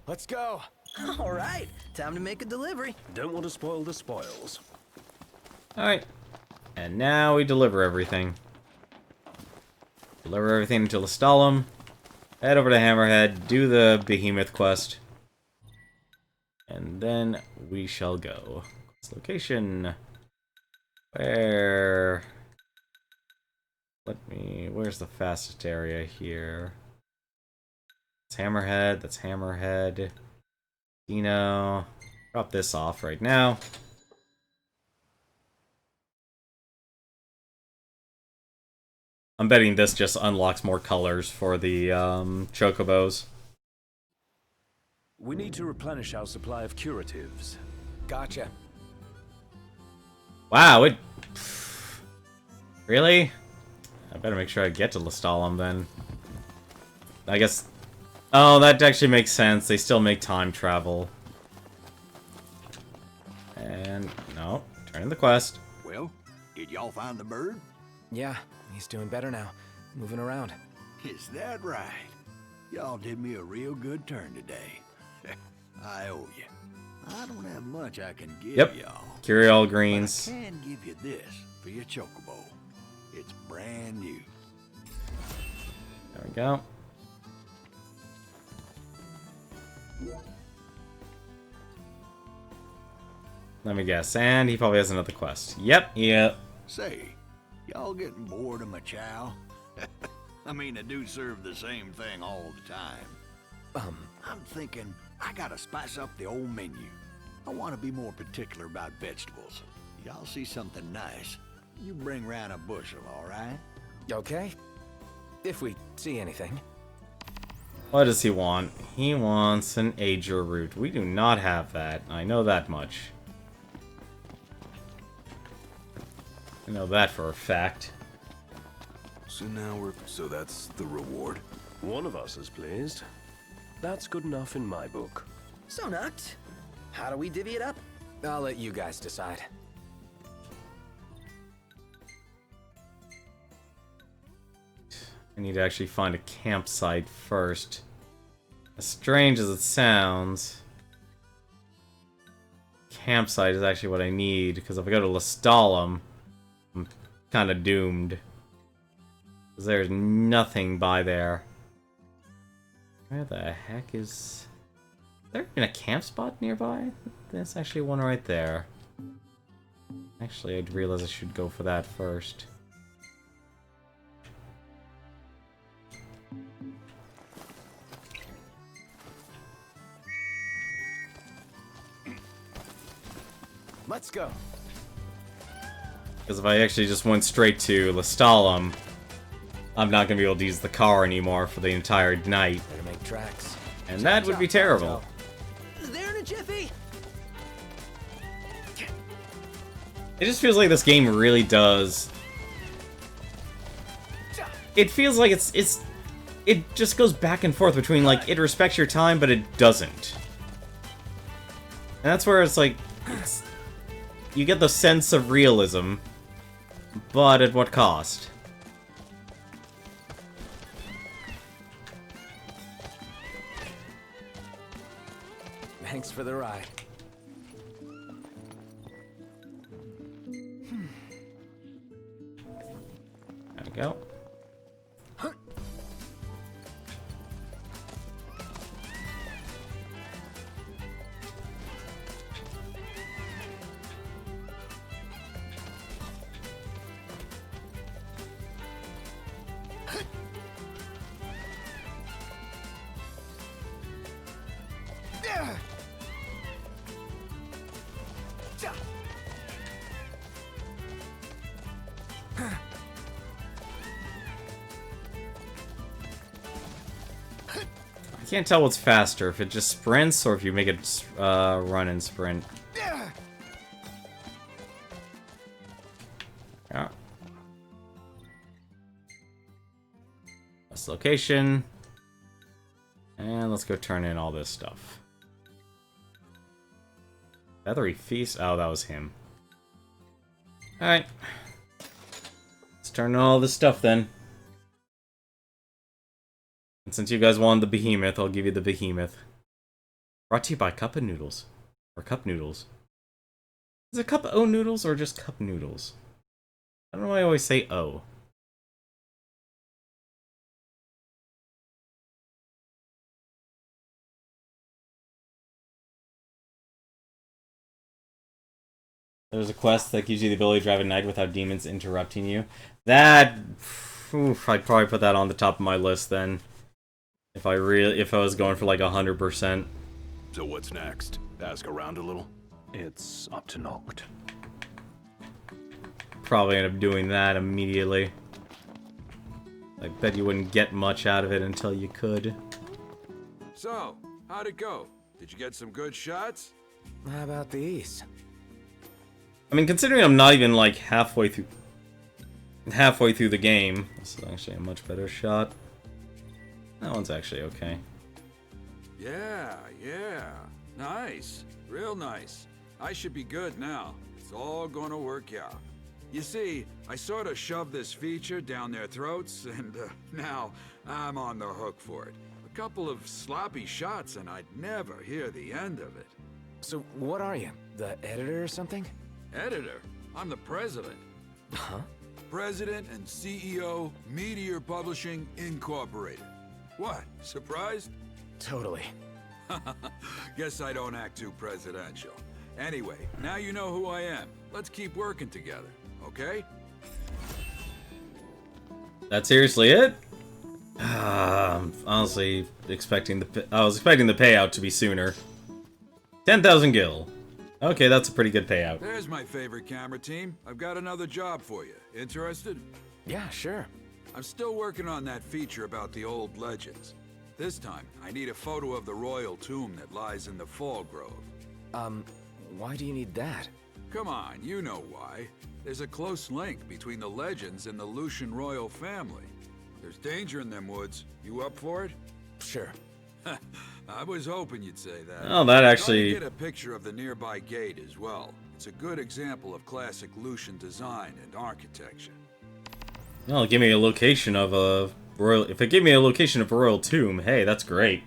Let's go.
All right, time to make a delivery.
Don't want to spoil the spoils.
Alright. And now we deliver everything. Deliver everything to Lestalem. Head over to Hammerhead, do the Behemoth quest. And then we shall go. This location. Where's the fastest area here? It's Hammerhead, that's Hammerhead. Dino. Drop this off right now. I'm betting this just unlocks more colors for the chocobos.
We need to replenish our supply of curatives.
Gotcha.
Wow, it... Really? I better make sure I get to Lestalem then. I guess... Oh, that actually makes sense. They still make time travel. And... no. Turn in the quest.
Well, did y'all find the bird?
Yeah, he's doing better now. Moving around.
Is that right? Y'all did me a real good turn today. I owe you. I don't have much I can give
Yep.
y'all.
Curial
But
greens.
I can give you this for your chocobo. It's brand new.
There we go. Let me guess. And he probably has another quest. Yep, yep.
Say, y'all getting bored of my chow? I mean, I do serve the same thing all the time. I'm thinking I gotta spice up the old menu. I want to be more particular about vegetables. Y'all see something nice, you bring round a bushel, all right?
Okay. If we see anything.
What does he want? He wants an Ager root. We do not have that. I know that much. I know that for a fact.
So that's the reward?
One of us is pleased. That's good enough in my book.
So, Nuct, how do we divvy it up?
I'll let you guys decide.
I need to actually find a campsite first. As strange as it sounds, campsite is actually what I need, because if I go to Lestalem, I'm kind of doomed. Because there's nothing by there. Where the heck is... there even a camp spot nearby? There's actually one right there. Actually, I'd realize I should go for that first.
Let's go.
Because if I actually just went straight to Lestalem, I'm not going to be able to use the car anymore for the entire night.
Better make tracks.
And that would be terrible.
There in a jiffy.
It just feels like this game really does... it feels like it just goes back and forth between, like, it respects your time, but it doesn't. And that's where it's like... you get the sense of realism, but at what cost?
Thanks for the ride.
There we go. I can't tell what's faster, if it just sprints or if you make it run and sprint. Yeah. This location. And let's go turn in all this stuff. Feathery Feast? Oh, that was him. Alright. Let's turn in all this stuff then. And since you guys wanted the behemoth, I'll give you the behemoth. Brought to you by Cup of Noodles. Or Cup Noodles. Is it Cup O Noodles or just Cup Noodles? I don't know why I always say O. There's a quest that gives you the ability to drive at night without demons interrupting you. That... oof, I'd probably put that on the top of my list then. If I was going for like 100%.
So what's next? Ask around a little?
It's up to Noct.
Probably end up doing that immediately. I bet you wouldn't get much out of it until you could.
So, how'd it go? Did you get some good shots?
How about these?
I mean, considering I'm not even like halfway through the game, this is actually a much better shot. That one's actually okay.
Yeah. Nice. Real nice. I should be good now. It's all gonna work out. You see, I sort of shoved this feature down their throats, and now I'm on the hook for it. A couple of sloppy shots, and I'd never hear the end of it.
So, what are you? The editor or something?
Editor? I'm the president.
Huh?
President and CEO, Meteor Publishing Incorporated. What? Surprised?
Totally.
Guess I don't act too presidential. Anyway, now you know who I am. Let's keep working together, okay?
That's seriously it? I'm honestly expecting I was expecting the payout to be sooner. 10,000 gil. Okay, that's a pretty good payout.
There's my favorite camera team. I've got another job for you. Interested?
Yeah, sure.
I'm still working on that feature about the old legends. This time, I need a photo of the royal tomb that lies in the Fall Grove.
Why do you need that?
Come on, you know why. There's a close link between the legends and the Lucian royal family. There's danger in them woods. You up for it?
Sure.
I was hoping you'd say that.
Oh, that actually...
Get a picture of the nearby gate as well. It's a good example of classic Lucian design and architecture.
Well, give me a location of a royal... if it gave me a location of a royal tomb, hey, that's great.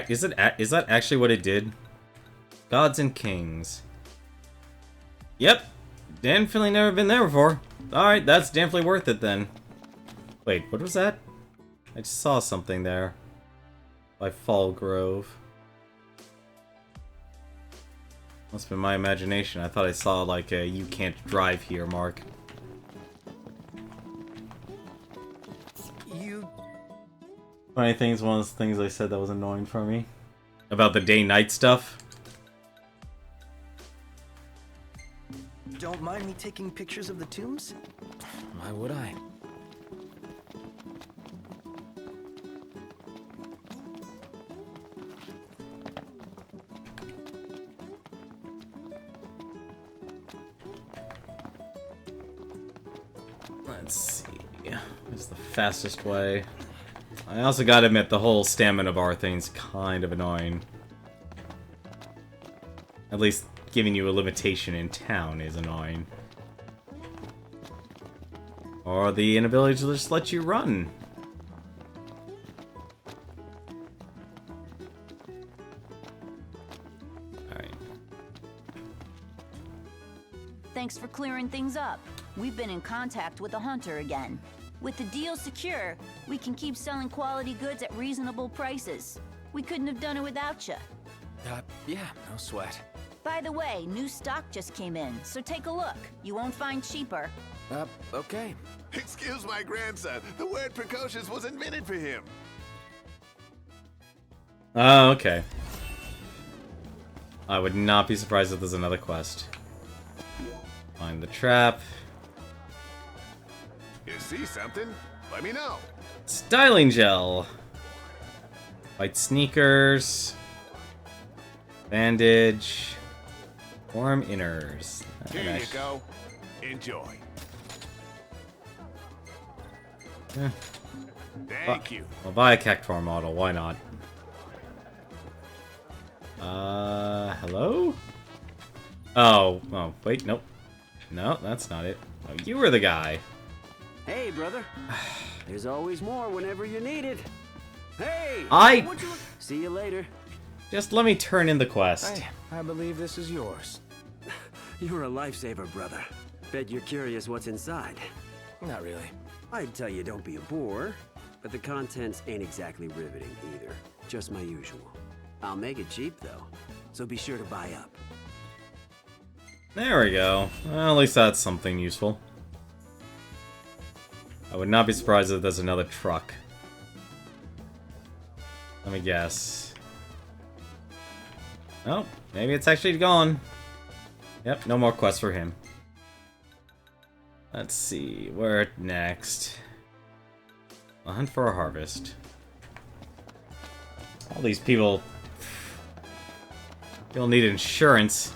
Is that actually what it did? Gods and Kings. Yep. Definitely never been there before. Alright, that's definitely worth it then. Wait, what was that? I just saw something there. By Fall Grove. Must have been my imagination. I thought I saw like a "you can't drive here" mark. Funny things, one of the things I said that was annoying for me. About the day-night stuff.
Don't mind me taking pictures of the tombs?
Why would I?
Let's see. What's the fastest way? I also gotta admit, the whole stamina bar thing's kind of annoying. At least giving you a limitation in town is annoying. Or the inability to just let you run. Alright.
Thanks for clearing things up. We've been in contact with the hunter again. With the deal secure, we can keep selling quality goods at reasonable prices. We couldn't have done it without you.
Yeah, no sweat.
By the way, new stock just came in, so take a look. You won't find cheaper.
Okay.
Excuse my grandson. The word precocious was invented for him.
Oh, okay. I would not be surprised if there's another quest. Find the trap.
You see something? Let me know.
Styling gel. White sneakers. Bandage. Warm inners.
Here you go. Enjoy.
Eh.
Thank you.
I'll buy a Cactuar model. Why not? Hello? Oh, wait, nope. No, that's not it. Oh, you were the guy.
Hey, brother. There's always more whenever you need it. Hey! See you later.
Just let me turn in the quest.
I believe this is yours.
You're a lifesaver, brother. Bet you're curious what's inside.
Not really.
I'd tell you don't be a bore, but the contents ain't exactly riveting either. Just my usual. I'll make it cheap, though, so be sure to buy up.
There we go. Well, at least that's something useful. I would not be surprised if there's another truck. Let me guess. Oh, maybe it's actually gone. Yep, no more quests for him. Let's see, where next? A hunt for a harvest. All these people need insurance.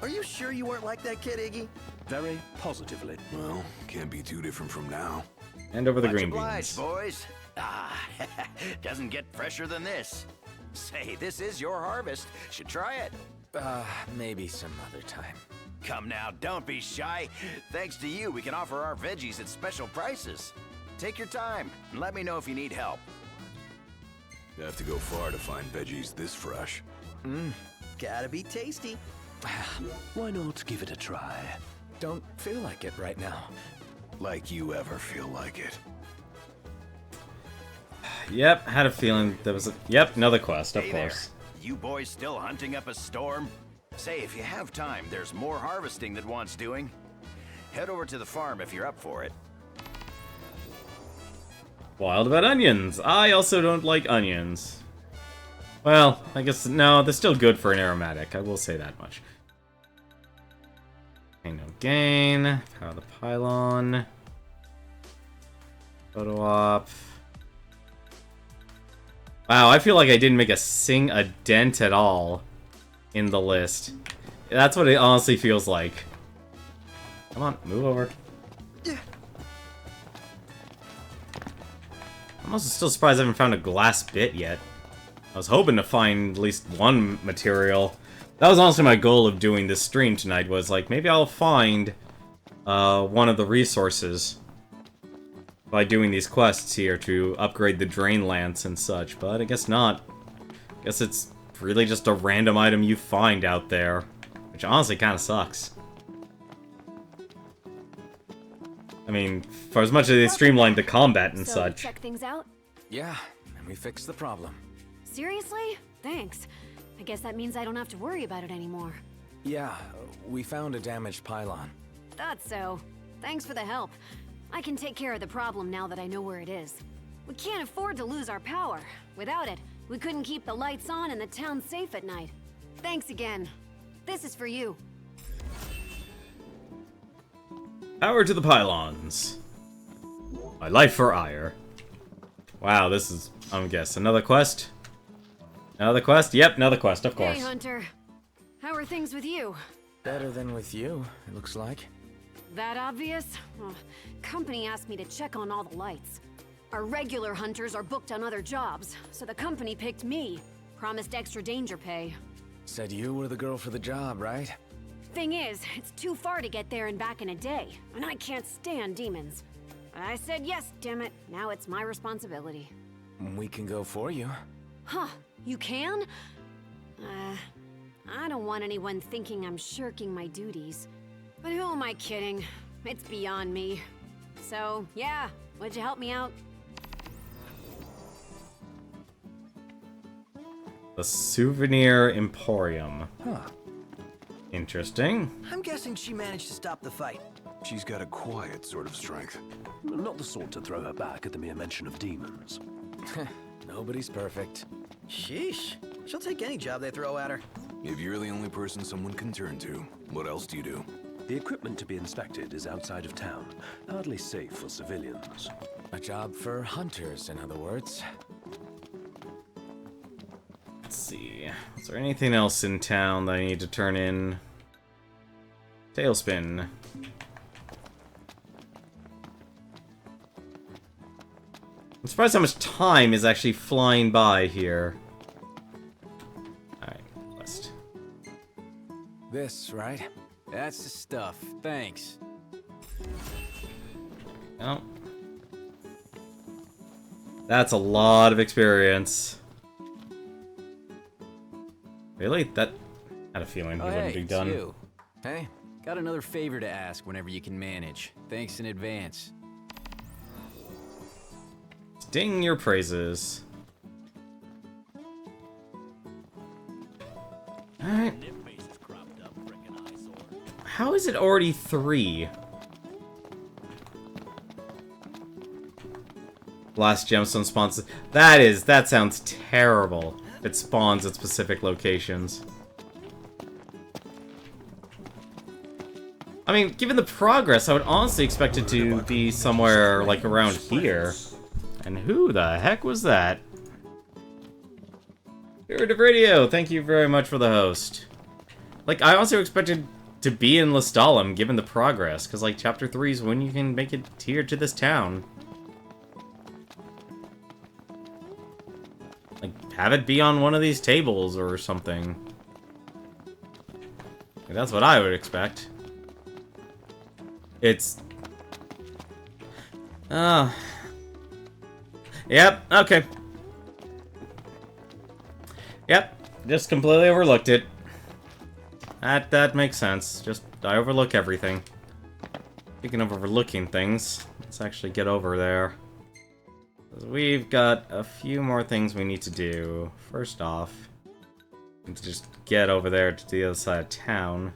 Are you sure you weren't like that kid, Iggy?
Very positively.
Well, can't be too different from now.
Hand over the
Much
green
obliged,
beans.
boys. Doesn't get fresher than this. Say, this is your harvest. Should try it.
Maybe some other time.
Come now, don't be shy. Thanks to you, we can offer our veggies at special prices. Take your time, and let me know if you need help.
You have to go far to find veggies this fresh.
Gotta be tasty.
Why not give it a try?
Don't feel like it right now.
Like you ever feel like it.
Yep, had a feeling there was a... Yep, another quest, of
Hey
course.
there. You boys still hunting up a storm? Say, if you have time, there's more harvesting that wants doing. Head over to the farm if you're up for it.
Wild about onions. I also don't like onions. Well, I guess, no, they're still good for an aromatic. I will say that much. Okay, no gain. Power the pylon. Photo op. Wow, I feel like I didn't make a dent at all in the list. That's what it honestly feels like. Come on, move over. I'm also still surprised I haven't found a glass bit yet. I was hoping to find at least one material. That was honestly my goal of doing this stream tonight, was like, maybe I'll find one of the resources by doing these quests here to upgrade the drain lance and such, but I guess not. Guess it's really just a random item you find out there, which honestly kind of sucks. I mean, for as much as they streamlined the combat and
So,
such.
check things out?
Yeah, and we fixed the problem.
Seriously? Thanks. I guess that means I don't have to worry about it anymore.
Yeah, we found a damaged pylon.
Thought so. Thanks for the help. I can take care of the problem now that I know where it is. We can't afford to lose our power. Without it, we couldn't keep the lights on and the town safe at night. Thanks again. This is for you.
Power to the pylons. My life for ire. Wow, this is, I'm guessing, another quest? Another quest? Yep, another quest, of course.
Hey, Hunter. How are things with you?
Better than with you, it looks like.
That obvious? Company asked me to check on all the lights. Our regular hunters are booked on other jobs, so the company picked me. Promised extra danger pay.
Said you were the girl for the job, right?
Thing is, it's too far to get there and back in a day, and I can't stand demons. I said yes, damn it. Now it's my responsibility.
We can go for you.
Huh, you can? I don't want anyone thinking I'm shirking my duties. But who am I kidding? It's beyond me. So, yeah, would you help me out?
The Souvenir Emporium.
Huh.
Interesting.
I'm guessing she managed to stop the fight.
She's got a quiet sort of strength.
Not the sort to throw her back at the mere mention of demons.
Nobody's perfect.
Sheesh. She'll take any job they throw at her.
If you're the only person someone can turn to, what else do you do?
The equipment to be inspected is outside of town. Hardly safe for civilians.
A job for hunters, in other words.
Let's see. Is there anything else in town that I need to turn in? Tailspin. I'm surprised how much time is actually flying by here. Alright, quest.
This, right? That's the stuff. Thanks.
Oh. That's a lot of experience. Really? That I had a feeling he wouldn't be done.
You. Hey, got another favor to ask whenever you can manage. Thanks in advance.
Ding your praises. Alright. How is it already 3? Last gemstone spawns. That sounds terrible. It spawns at specific locations. I mean, given the progress, I would honestly expect it to be somewhere like around here. And who the heck was that? Spirit of Radio, thank you very much for the host. Like, I also expected to be in Lestalem, given the progress, because, like, Chapter 3 is when you can make it here to this town. Like, have it be on one of these tables or something. Like, that's what I would expect. It's... Yep, okay. Yep, just completely overlooked it. That makes sense. Just, I overlook everything. Speaking of overlooking things, let's actually get over there. We've got a few more things we need to do. First off, we need to just get over there to the other side of town.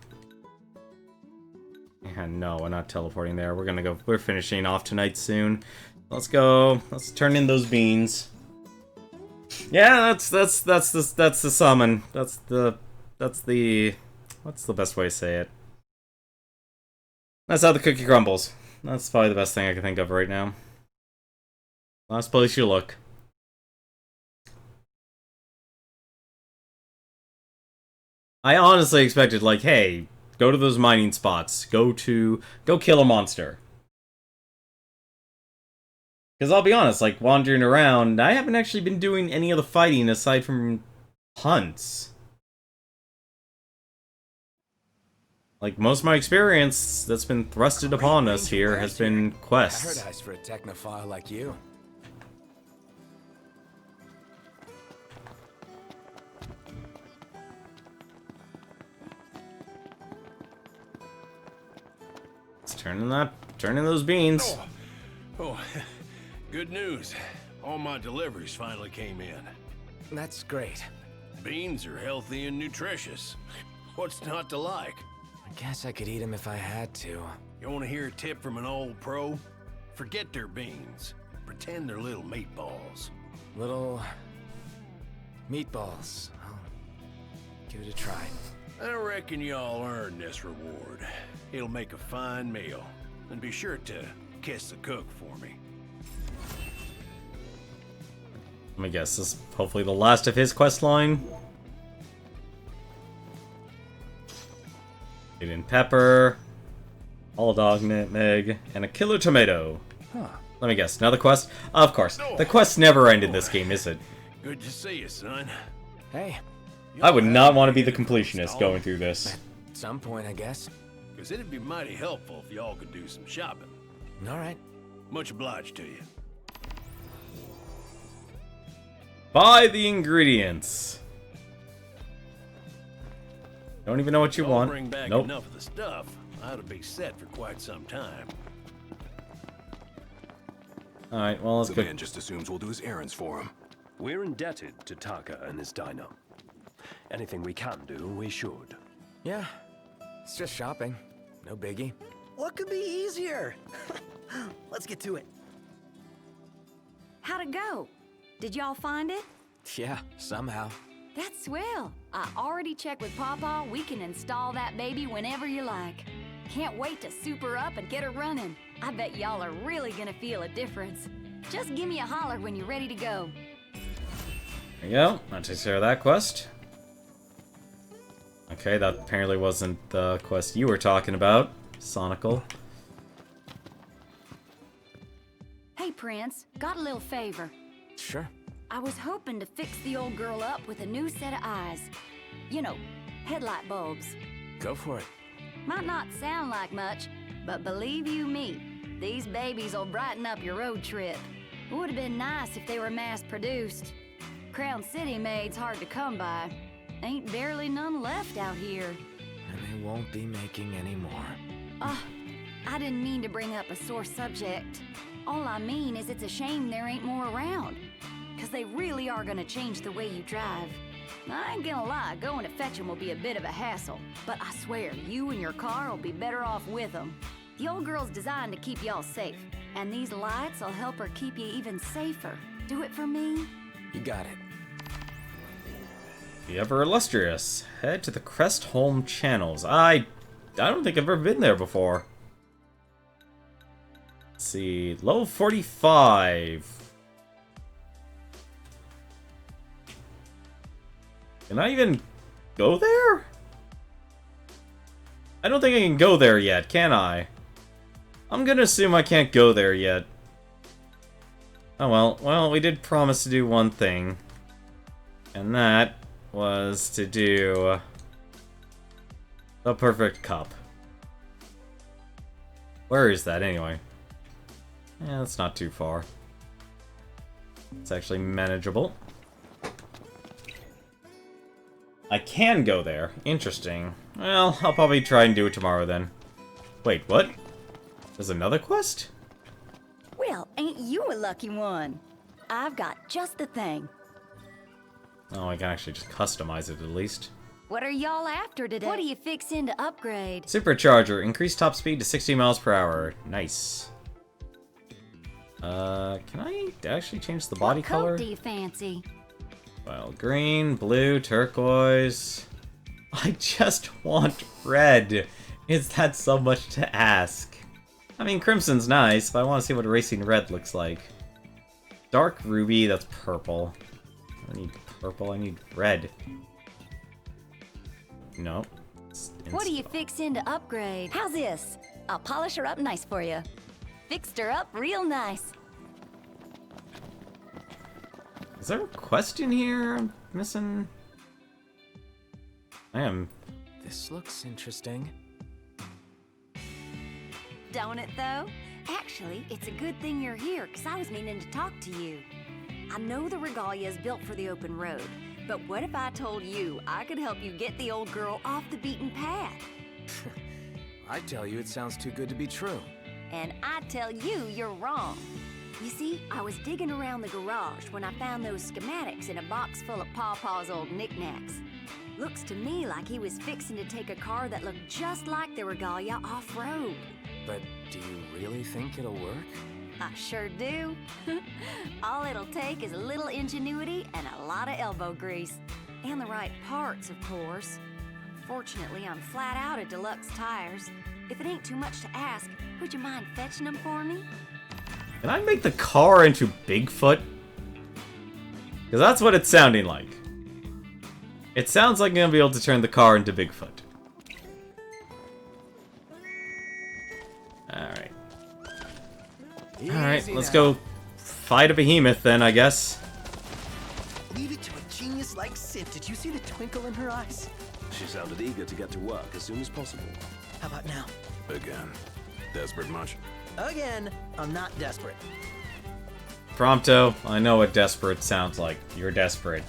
And no, we're not teleporting there. We're finishing off tonight soon. Let's go. Let's turn in those beans. Yeah, that's the summon. That's the what's the best way to say it? That's how the cookie crumbles. That's probably the best thing I can think of right now. Last place you look. I honestly expected, like, hey, go to those mining spots. Go kill a monster. Because I'll be honest, like, wandering around, I haven't actually been doing any of the fighting aside from hunts. Like, most of my experience that's been thrusted upon us here has been quests.
Paradise for a technophile like you.
It's turning those beans.
Oh, good news. All my deliveries finally came in.
That's great.
Beans are healthy and nutritious. What's not to like?
I guess I could eat them if I had to.
You want to hear a tip from an old pro? Forget their beans. Pretend they're little meatballs.
Little meatballs. I'll give it a try.
I reckon y'all earned this reward. It'll make a fine meal. And be sure to kiss the cook for me.
Let me guess, this is hopefully the last of his quest line. Eating pepper, all dog nutmeg, and a killer tomato.
Huh.
Let me guess, another quest? Of course, the quests never end in this game, is it?
Good to see you, son.
Hey.
I would not want to be the completionist going through this.
At some point, I guess.
Because it'd be mighty helpful if y'all could do some shopping.
All right.
Much obliged to you.
Buy the ingredients. Don't even know what you want.
Bring back
Nope.
enough of the stuff. I'd be set for quite some time.
All right, well, let's
The
go.
man just assumes we'll do his errands for him.
We're indebted to Taka and his diner. Anything we can do, we should.
Yeah. It's just shopping. No biggie.
What could be easier? Let's get to it.
How'd it go? Did y'all find it?
Yeah, somehow.
That's swell. I already checked with Pawpaw. We can install that baby whenever you like. Can't wait to soup her up and get her running. I bet y'all are really gonna feel a difference. Just give me a holler when you're ready to go.
There you go. That takes care of that quest. Okay, that apparently wasn't the quest you were talking about, Sonical.
Hey, Prince. Got a little favor.
Sure.
I was hoping to fix the old girl up with a new set of eyes. You know, headlight bulbs.
Go for it.
Might not sound like much, but believe you me, these babies will brighten up your road trip. Would have been nice if they were mass-produced. Crown City made's hard to come by. Ain't barely none left out here.
And they won't be making any more.
I didn't mean to bring up a sore subject. All I mean is it's a shame there ain't more around. 'Cause they really are gonna change the way you drive. I ain't gonna lie, going to fetch them will be a bit of a hassle. But I swear, you and your car will be better off with them. The old girl's designed to keep y'all safe. And these lights will help her keep you even safer. Do it for me?
You got it.
The ever illustrious. Head to the Crestholm channels. I don't think I've ever been there before. Let's see. Level 45. Can I even go there? I don't think I can go there yet, can I? I'm gonna assume I can't go there yet. Oh well. Well, we did promise to do one thing. And that was to do the perfect cup. Where is that anyway? Yeah, that's not too far. It's actually manageable. I can go there. Interesting. Well, I'll probably try and do it tomorrow then. Wait, what? There's another quest?
Well, ain't you a lucky one? I've got just the thing.
Oh, I can actually just customize it at least.
What are y'all after today? What are you fixing to upgrade?
Supercharger. Increase top speed to 60 miles per hour. Nice. Can I actually change the body
What
color?
coat do you fancy?
Well, green, blue, turquoise. I just want red. Is that so much to ask? I mean, crimson's nice, but I want to see what racing red looks like. Dark ruby, that's purple. I need purple, I need red. No.
What are you fixing to upgrade?
How's this? I'll polish her up nice for you. Fixed her up real nice.
Is there a quest in here I'm missing? I am.
This looks interesting.
Don't it, though? Actually, it's a good thing you're here, because I was meaning to talk to you. I know the regalia is built for the open road, but what if I told you I could help you get the old girl off the beaten path?
I tell you, it sounds too good to be true.
And I tell you, you're wrong.
You see, I was digging around the garage when I found those schematics in a box full of Pawpaw's old knickknacks. Looks to me like he was fixing to take a car that looked just like the Regalia off-road.
But do you really think it'll work?
I sure do. All it'll take is a little ingenuity and a lot of elbow grease. And the right parts, of course. Fortunately, I'm flat out of deluxe tires. If it ain't too much to ask, would you mind fetching them for me?
Can I make the car into Bigfoot? Because that's what it's sounding like. It sounds like I'm going to be able to turn the car into Bigfoot. Alright. Alright, let's go fight a behemoth then, I guess.
Leave it to a genius like Sif. Did you see the twinkle in her eyes?
She sounded eager to get to work as soon as possible.
How about now?
Again. Desperate much?
Again, I'm not desperate.
Prompto, I know what desperate sounds like. You're desperate.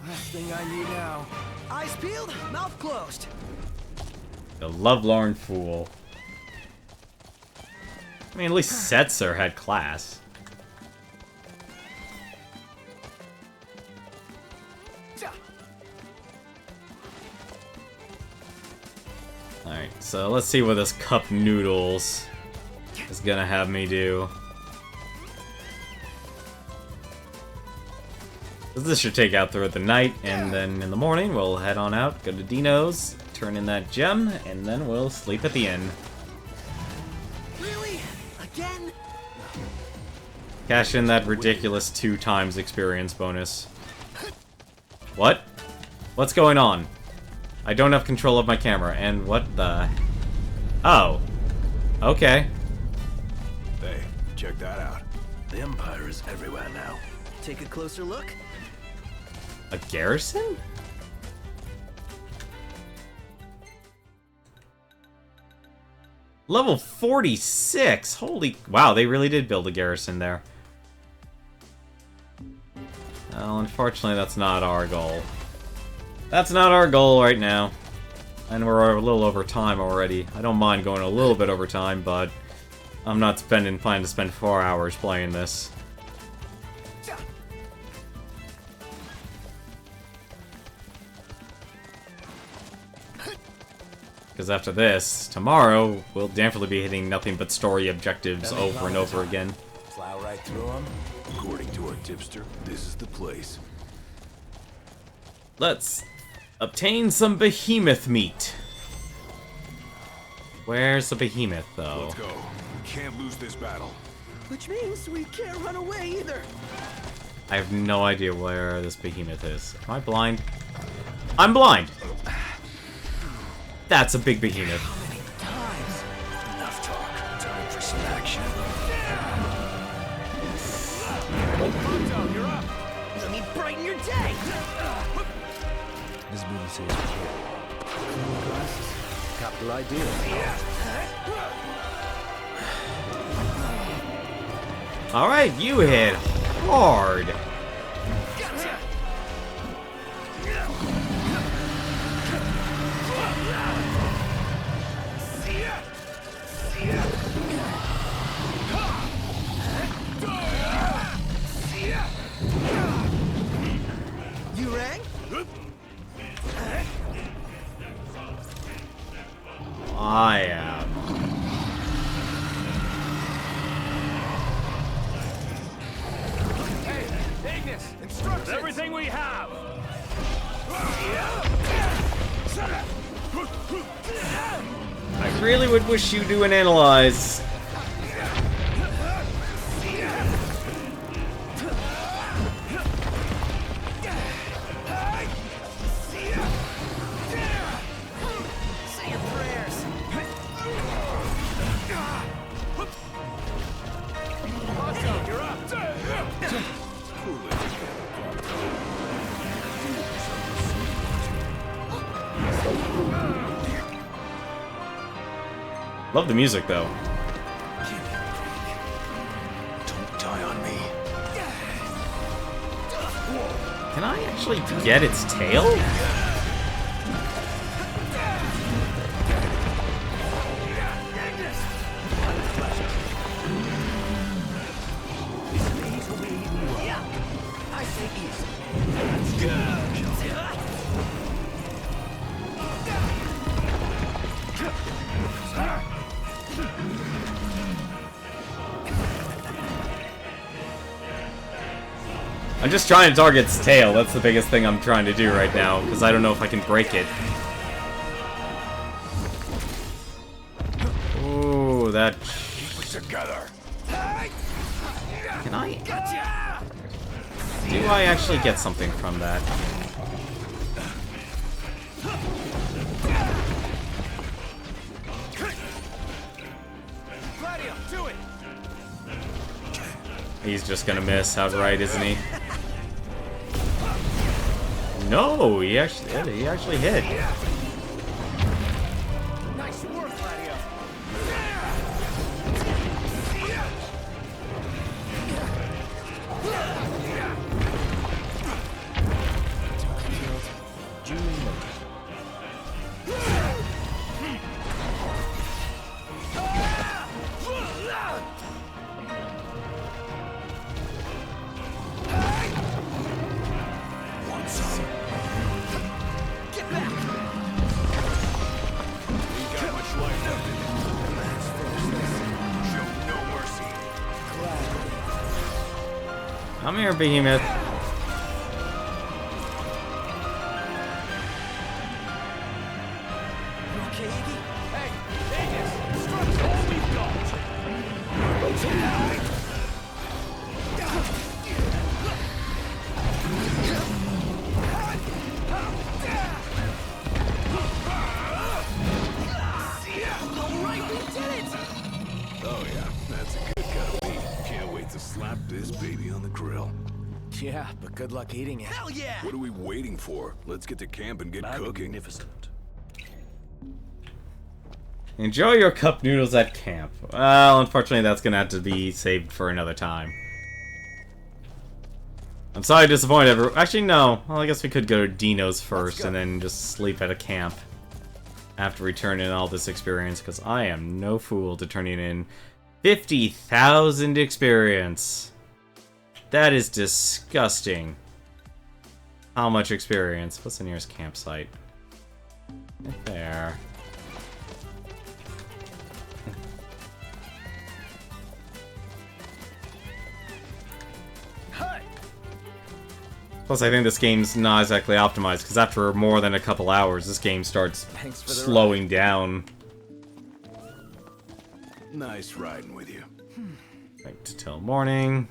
Last thing I need now.
Eyes peeled, mouth closed.
The lovelorn fool. I mean, at least Setzer had class. Alright, so let's see what this cup noodles is gonna have me do. This should take out throughout the night, and then in the morning we'll head on out, go to Dino's, turn in that gem, and then we'll sleep at the inn.
Really? Again?
Cash in that ridiculous 2 times experience bonus. What? What's going on? I don't have control of my camera, and what the... Oh. Okay.
Hey, check that out.
The Empire is everywhere now.
Take a closer look.
A garrison? Level 46! Holy... Wow, they really did build a garrison there. Well, unfortunately, that's not our goal. That's not our goal right now. And we're a little over time already. I don't mind going a little bit over time, but I'm not planning to spend 4 hours playing this. Because after this, tomorrow, we'll definitely be hitting nothing but story objectives over and over again.
Plow right through them.
According to our tipster, this is the place.
Let's obtain some behemoth meat. Where's the behemoth, though?
Let's go. We can't lose this battle.
Which means we can't run away either.
I have no idea where this behemoth is. Am I blind? I'm blind! That's a big behemoth.
Enough talk. Time for some action.
You're up. Let me brighten your day.
This movie says clean glasses. Capital idea.
Alright, you hit hard.
You rang?
I am.
Hey, Ignis! Instructions! Everything we have!
I really would wish you do an analyze.
Say your prayers.
Watch you're up!
Love the music, though. Can I actually get its tail? I'm just trying to target its tail. That's the biggest thing I'm trying to do right now, because I don't know if I can break it. Ooh, that...
Together.
Can I... Do I actually get something from that? He's just gonna miss outright, isn't he? No, he actually hit.
Nice work, Gladio.
Come here, Behemoth.
Oh yeah, that's a good cut of meat. Can't wait to slap this baby on the grill.
Yeah, but good luck eating it.
Hell yeah!
What are we waiting for? Let's get to camp and get cooking.
Magnificent.
Enjoy your cup noodles at camp. Well, unfortunately, that's gonna have to be saved for another time. I'm sorry to disappoint everyone. Actually, no. Well, I guess we could go to Dino's first and then just sleep at a camp after returning all this experience, because I am no fool to turning in 50,000 experience. That is disgusting. How much experience? What's the nearest campsite? Right there. Plus, I think this game's not exactly optimized, because after more than a couple hours, this game starts slowing down.
Nice riding with you.
Right till morning.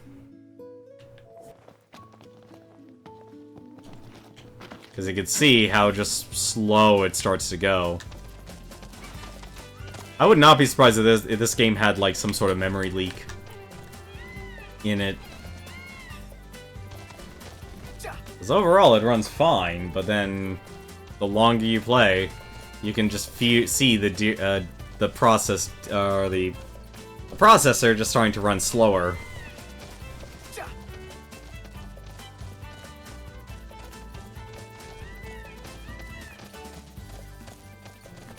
Because you can see how just slow it starts to go. I would not be surprised if this game had like some sort of memory leak in it. Because overall it runs fine, but then the longer you play, you can just see the process or the processor just starting to run slower.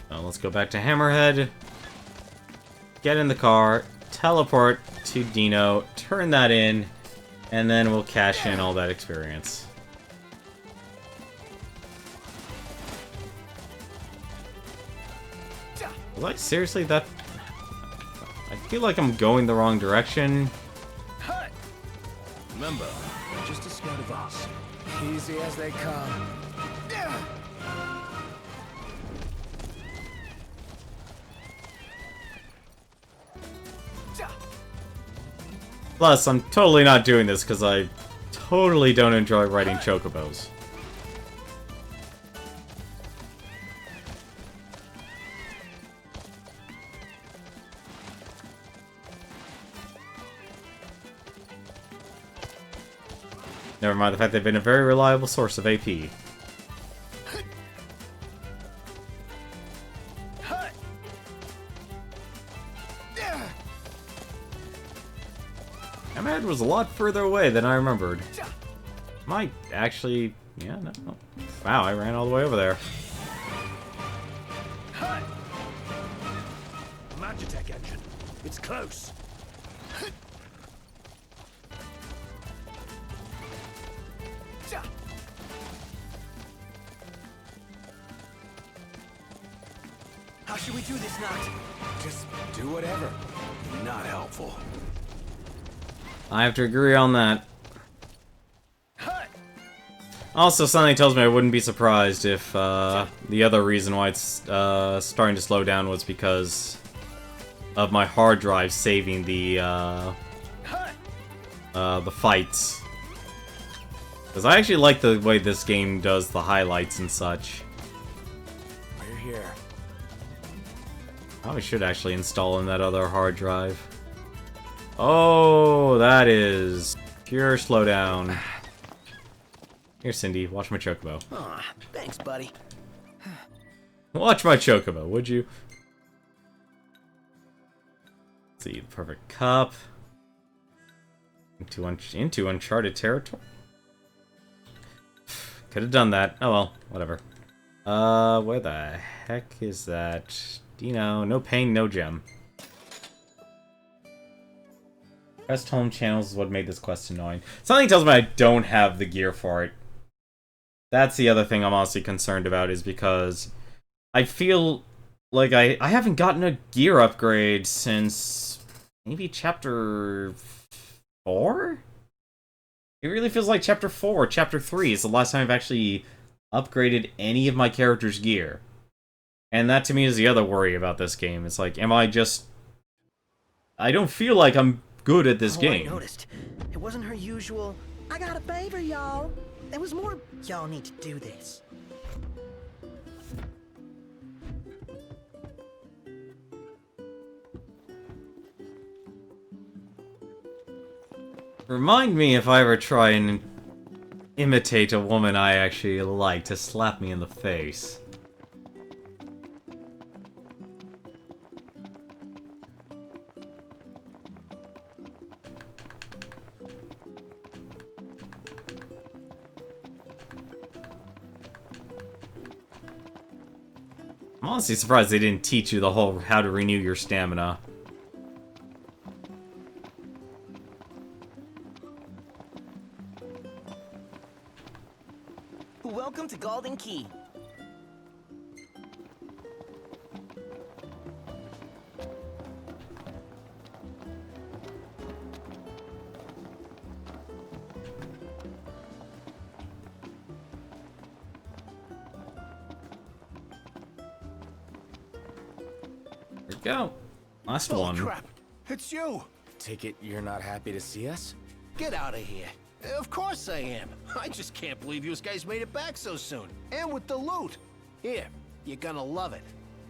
Let's go back to Hammerhead, get in the car, teleport to Dino, turn that in, and then we'll cash in all that experience. Like, seriously, that... I feel like I'm going the wrong direction.
Remember, just a scout of us.
Easy as they come.
Plus, I'm totally not doing this because I totally don't enjoy riding chocobos. Never mind the fact they've been a very reliable source of AP. Hammerhead was a lot further away than I remembered. Might actually... Yeah, no. Wow, I ran all the way over there.
Magitech engine. It's close.
How should we do this, Noct?
Just do whatever.
Not helpful.
I have to agree on that. Also, something tells me I wouldn't be surprised if the other reason why it's starting to slow down was because of my hard drive saving the fights. Because I actually like the way this game does the highlights and such.
We're here.
Probably should actually install in that other hard drive. Oh, that is pure slowdown. Here, Cindy, watch my chocobo.
Aw, thanks, buddy.
Watch my chocobo, would you? Let's see, the perfect cup. Into uncharted territory? Could have done that. Oh well, whatever. Where the heck is that? Dino, no pain, no gem. Pressed home channels is what made this quest annoying. Something tells me I don't have the gear for it. That's the other thing I'm honestly concerned about, is because I feel like I haven't gotten a gear upgrade since maybe chapter 4? It really feels like chapter 4 or chapter 3 is the last time I've actually upgraded any of my character's gear. And that to me is the other worry about this game. It's like, am I just... I don't feel like I'm good at this game.
I noticed. It wasn't her usual, I got a favor, y'all. It was more, y'all need to do this.
Remind me if I ever try and imitate a woman I actually like to slap me in the face. I'm honestly surprised they didn't teach you the whole how to renew your stamina.
Welcome to Golden Key.
There we go. Last one.
Crap! It's you!
Take it you're not happy to see us?
Get out of here. Of course I am. I just can't believe you guys made it back so soon. And with the loot. Here, you're gonna love it.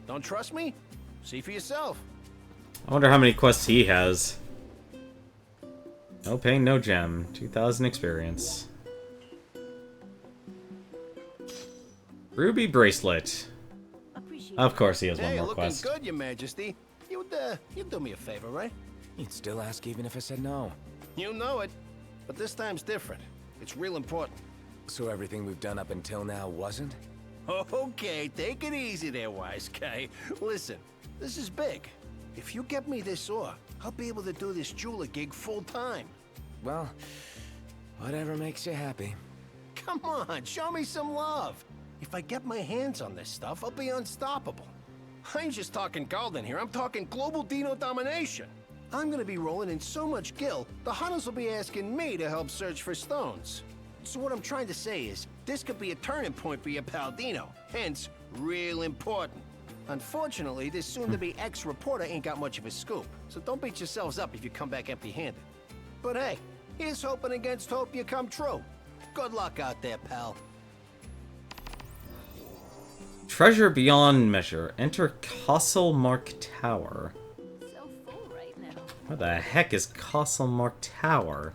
Don't trust me? See for yourself.
I wonder how many quests he has. No pain, no gem. 2,000 experience. Ruby bracelet. Of course he has one
Hey,
more
looking
quest.
good, Your Majesty. You'd do me a favor, right?
You'd still ask even if I said no.
You know it. But this time's different. It's real important.
So everything we've done up until now wasn't?
Okay, take it easy there, wise guy. Listen, this is big. If you get me this ore, I'll be able to do this jeweler gig full time.
Well, whatever makes you happy.
Come on, show me some love. If I get my hands on this stuff, I'll be unstoppable. I ain't just talking golden here, I'm talking global Dino domination. I'm gonna be rolling in so much gil, the hunters will be asking me to help search for stones. So what I'm trying to say is, this could be a turning point for your pal Dino, hence, real important. Unfortunately, this soon-to-be ex-reporter ain't got much of a scoop, so don't beat yourselves up if you come back empty-handed. But hey, here's hoping against hope you come true. Good luck out there, pal.
Treasure beyond measure. Enter Castlemark Tower.
So full right now.
What the heck is Castlemark Tower?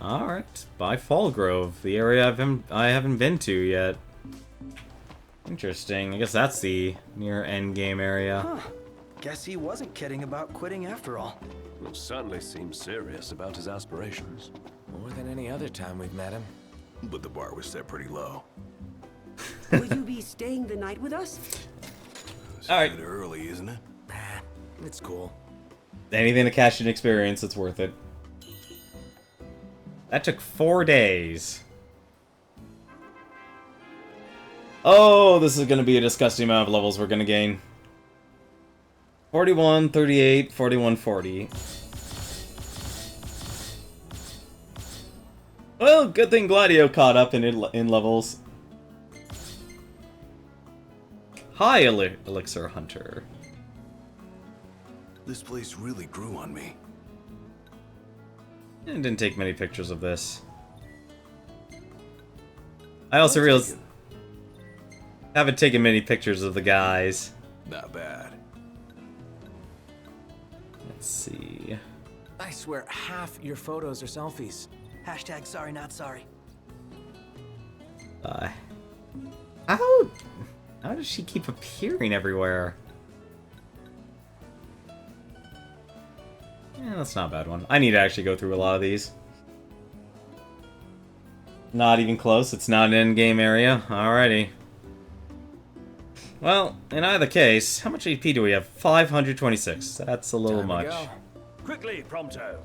Alright, by Fallgrove, the area I haven't been to yet. Interesting, I guess that's the near endgame area.
Huh. Guess he wasn't kidding about quitting after all.
Well, certainly seems serious about his aspirations.
More than any other time we've met him.
But the bar was set pretty low.
Will you be staying the night with us?
All right. Early, isn't it?
It's cool.
Anything to cash in experience, it's worth it. That took 4 days. Oh, this is going to be a disgusting amount of levels we're going to gain. 41, 38, 41, 40. Well, good thing Gladio caught up in levels. Hi, Elixir Hunter.
This place really grew on me.
I didn't take many pictures of this. I also realized I haven't taken many pictures of the guys.
Not bad.
Let's see.
I swear half your photos are selfies.
Hashtag sorry not sorry.
How does she keep appearing everywhere? Yeah, that's not a bad one. I need to actually go through a lot of these. Not even close. It's not an end-game area. Alrighty. Well, in either case, how much HP do we have? 526. That's a little much.
Quickly, Prompto.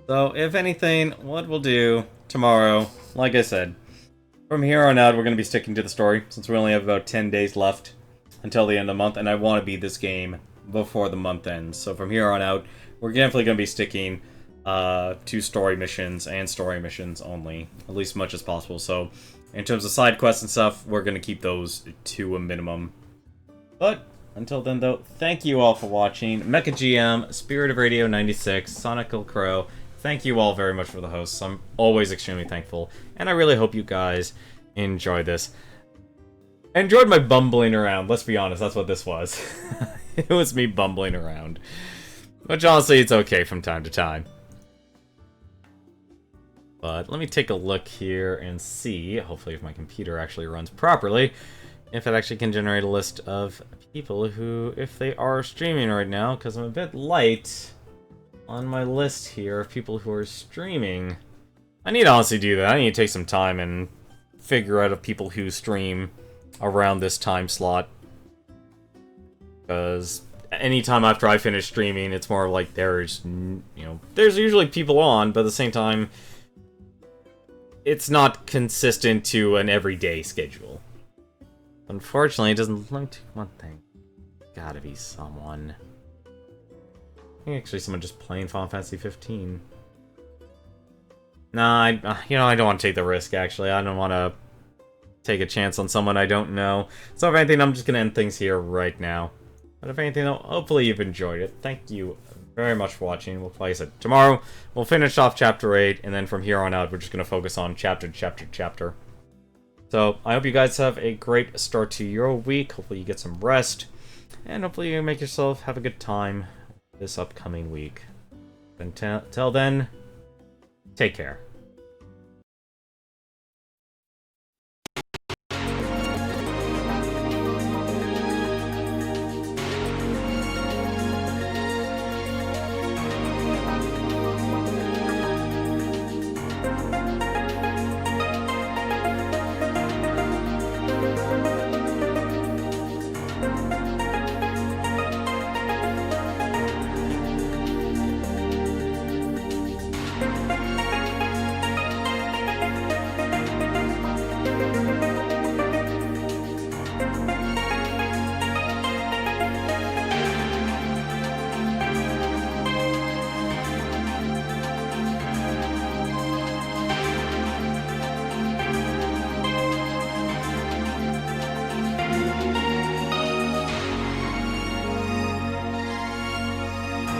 So, if anything, what we'll do tomorrow, like I said, from here on out, we're going to be sticking to the story, since we only have about 10 days left until the end of the month, and I want to beat this game before the month ends. So from here on out, we're definitely going to be sticking to story missions and story missions only, at least as much as possible. So in terms of side quests and stuff, we're going to keep those to a minimum. But until then, though, thank you all for watching. Mecha GM, Spirit of Radio 96, Sonical Crow, thank you all very much for the hosts. I'm always extremely thankful, and I really hope you guys enjoy this. I enjoyed my bumbling around, let's be honest, that's what this was. It was me bumbling around. Which honestly, it's okay from time to time. But let me take a look here and see, hopefully if my computer actually runs properly, if it actually can generate a list of people who, if they are streaming right now, because I'm a bit light on my list here of people who are streaming. I need to honestly do that. I need to take some time and figure out of people who stream around this time slot. Because anytime after I finish streaming, it's more like there's usually people on, but at the same time, it's not consistent to an everyday schedule. Unfortunately, it doesn't let me do one thing. Gotta be someone. Actually, someone just playing Final Fantasy 15. Nah, I don't want to take the risk, actually. I don't want to take a chance on someone I don't know. So if anything, I'm just going to end things here right now. But if anything, though, hopefully you've enjoyed it. Thank you very much for watching. We'll play it tomorrow. We'll finish off Chapter 8, and then from here on out, we're just going to focus on chapter. So, I hope you guys have a great start to your week. Hopefully you get some rest. And hopefully you make yourself have a good time this upcoming week. Until then, take care.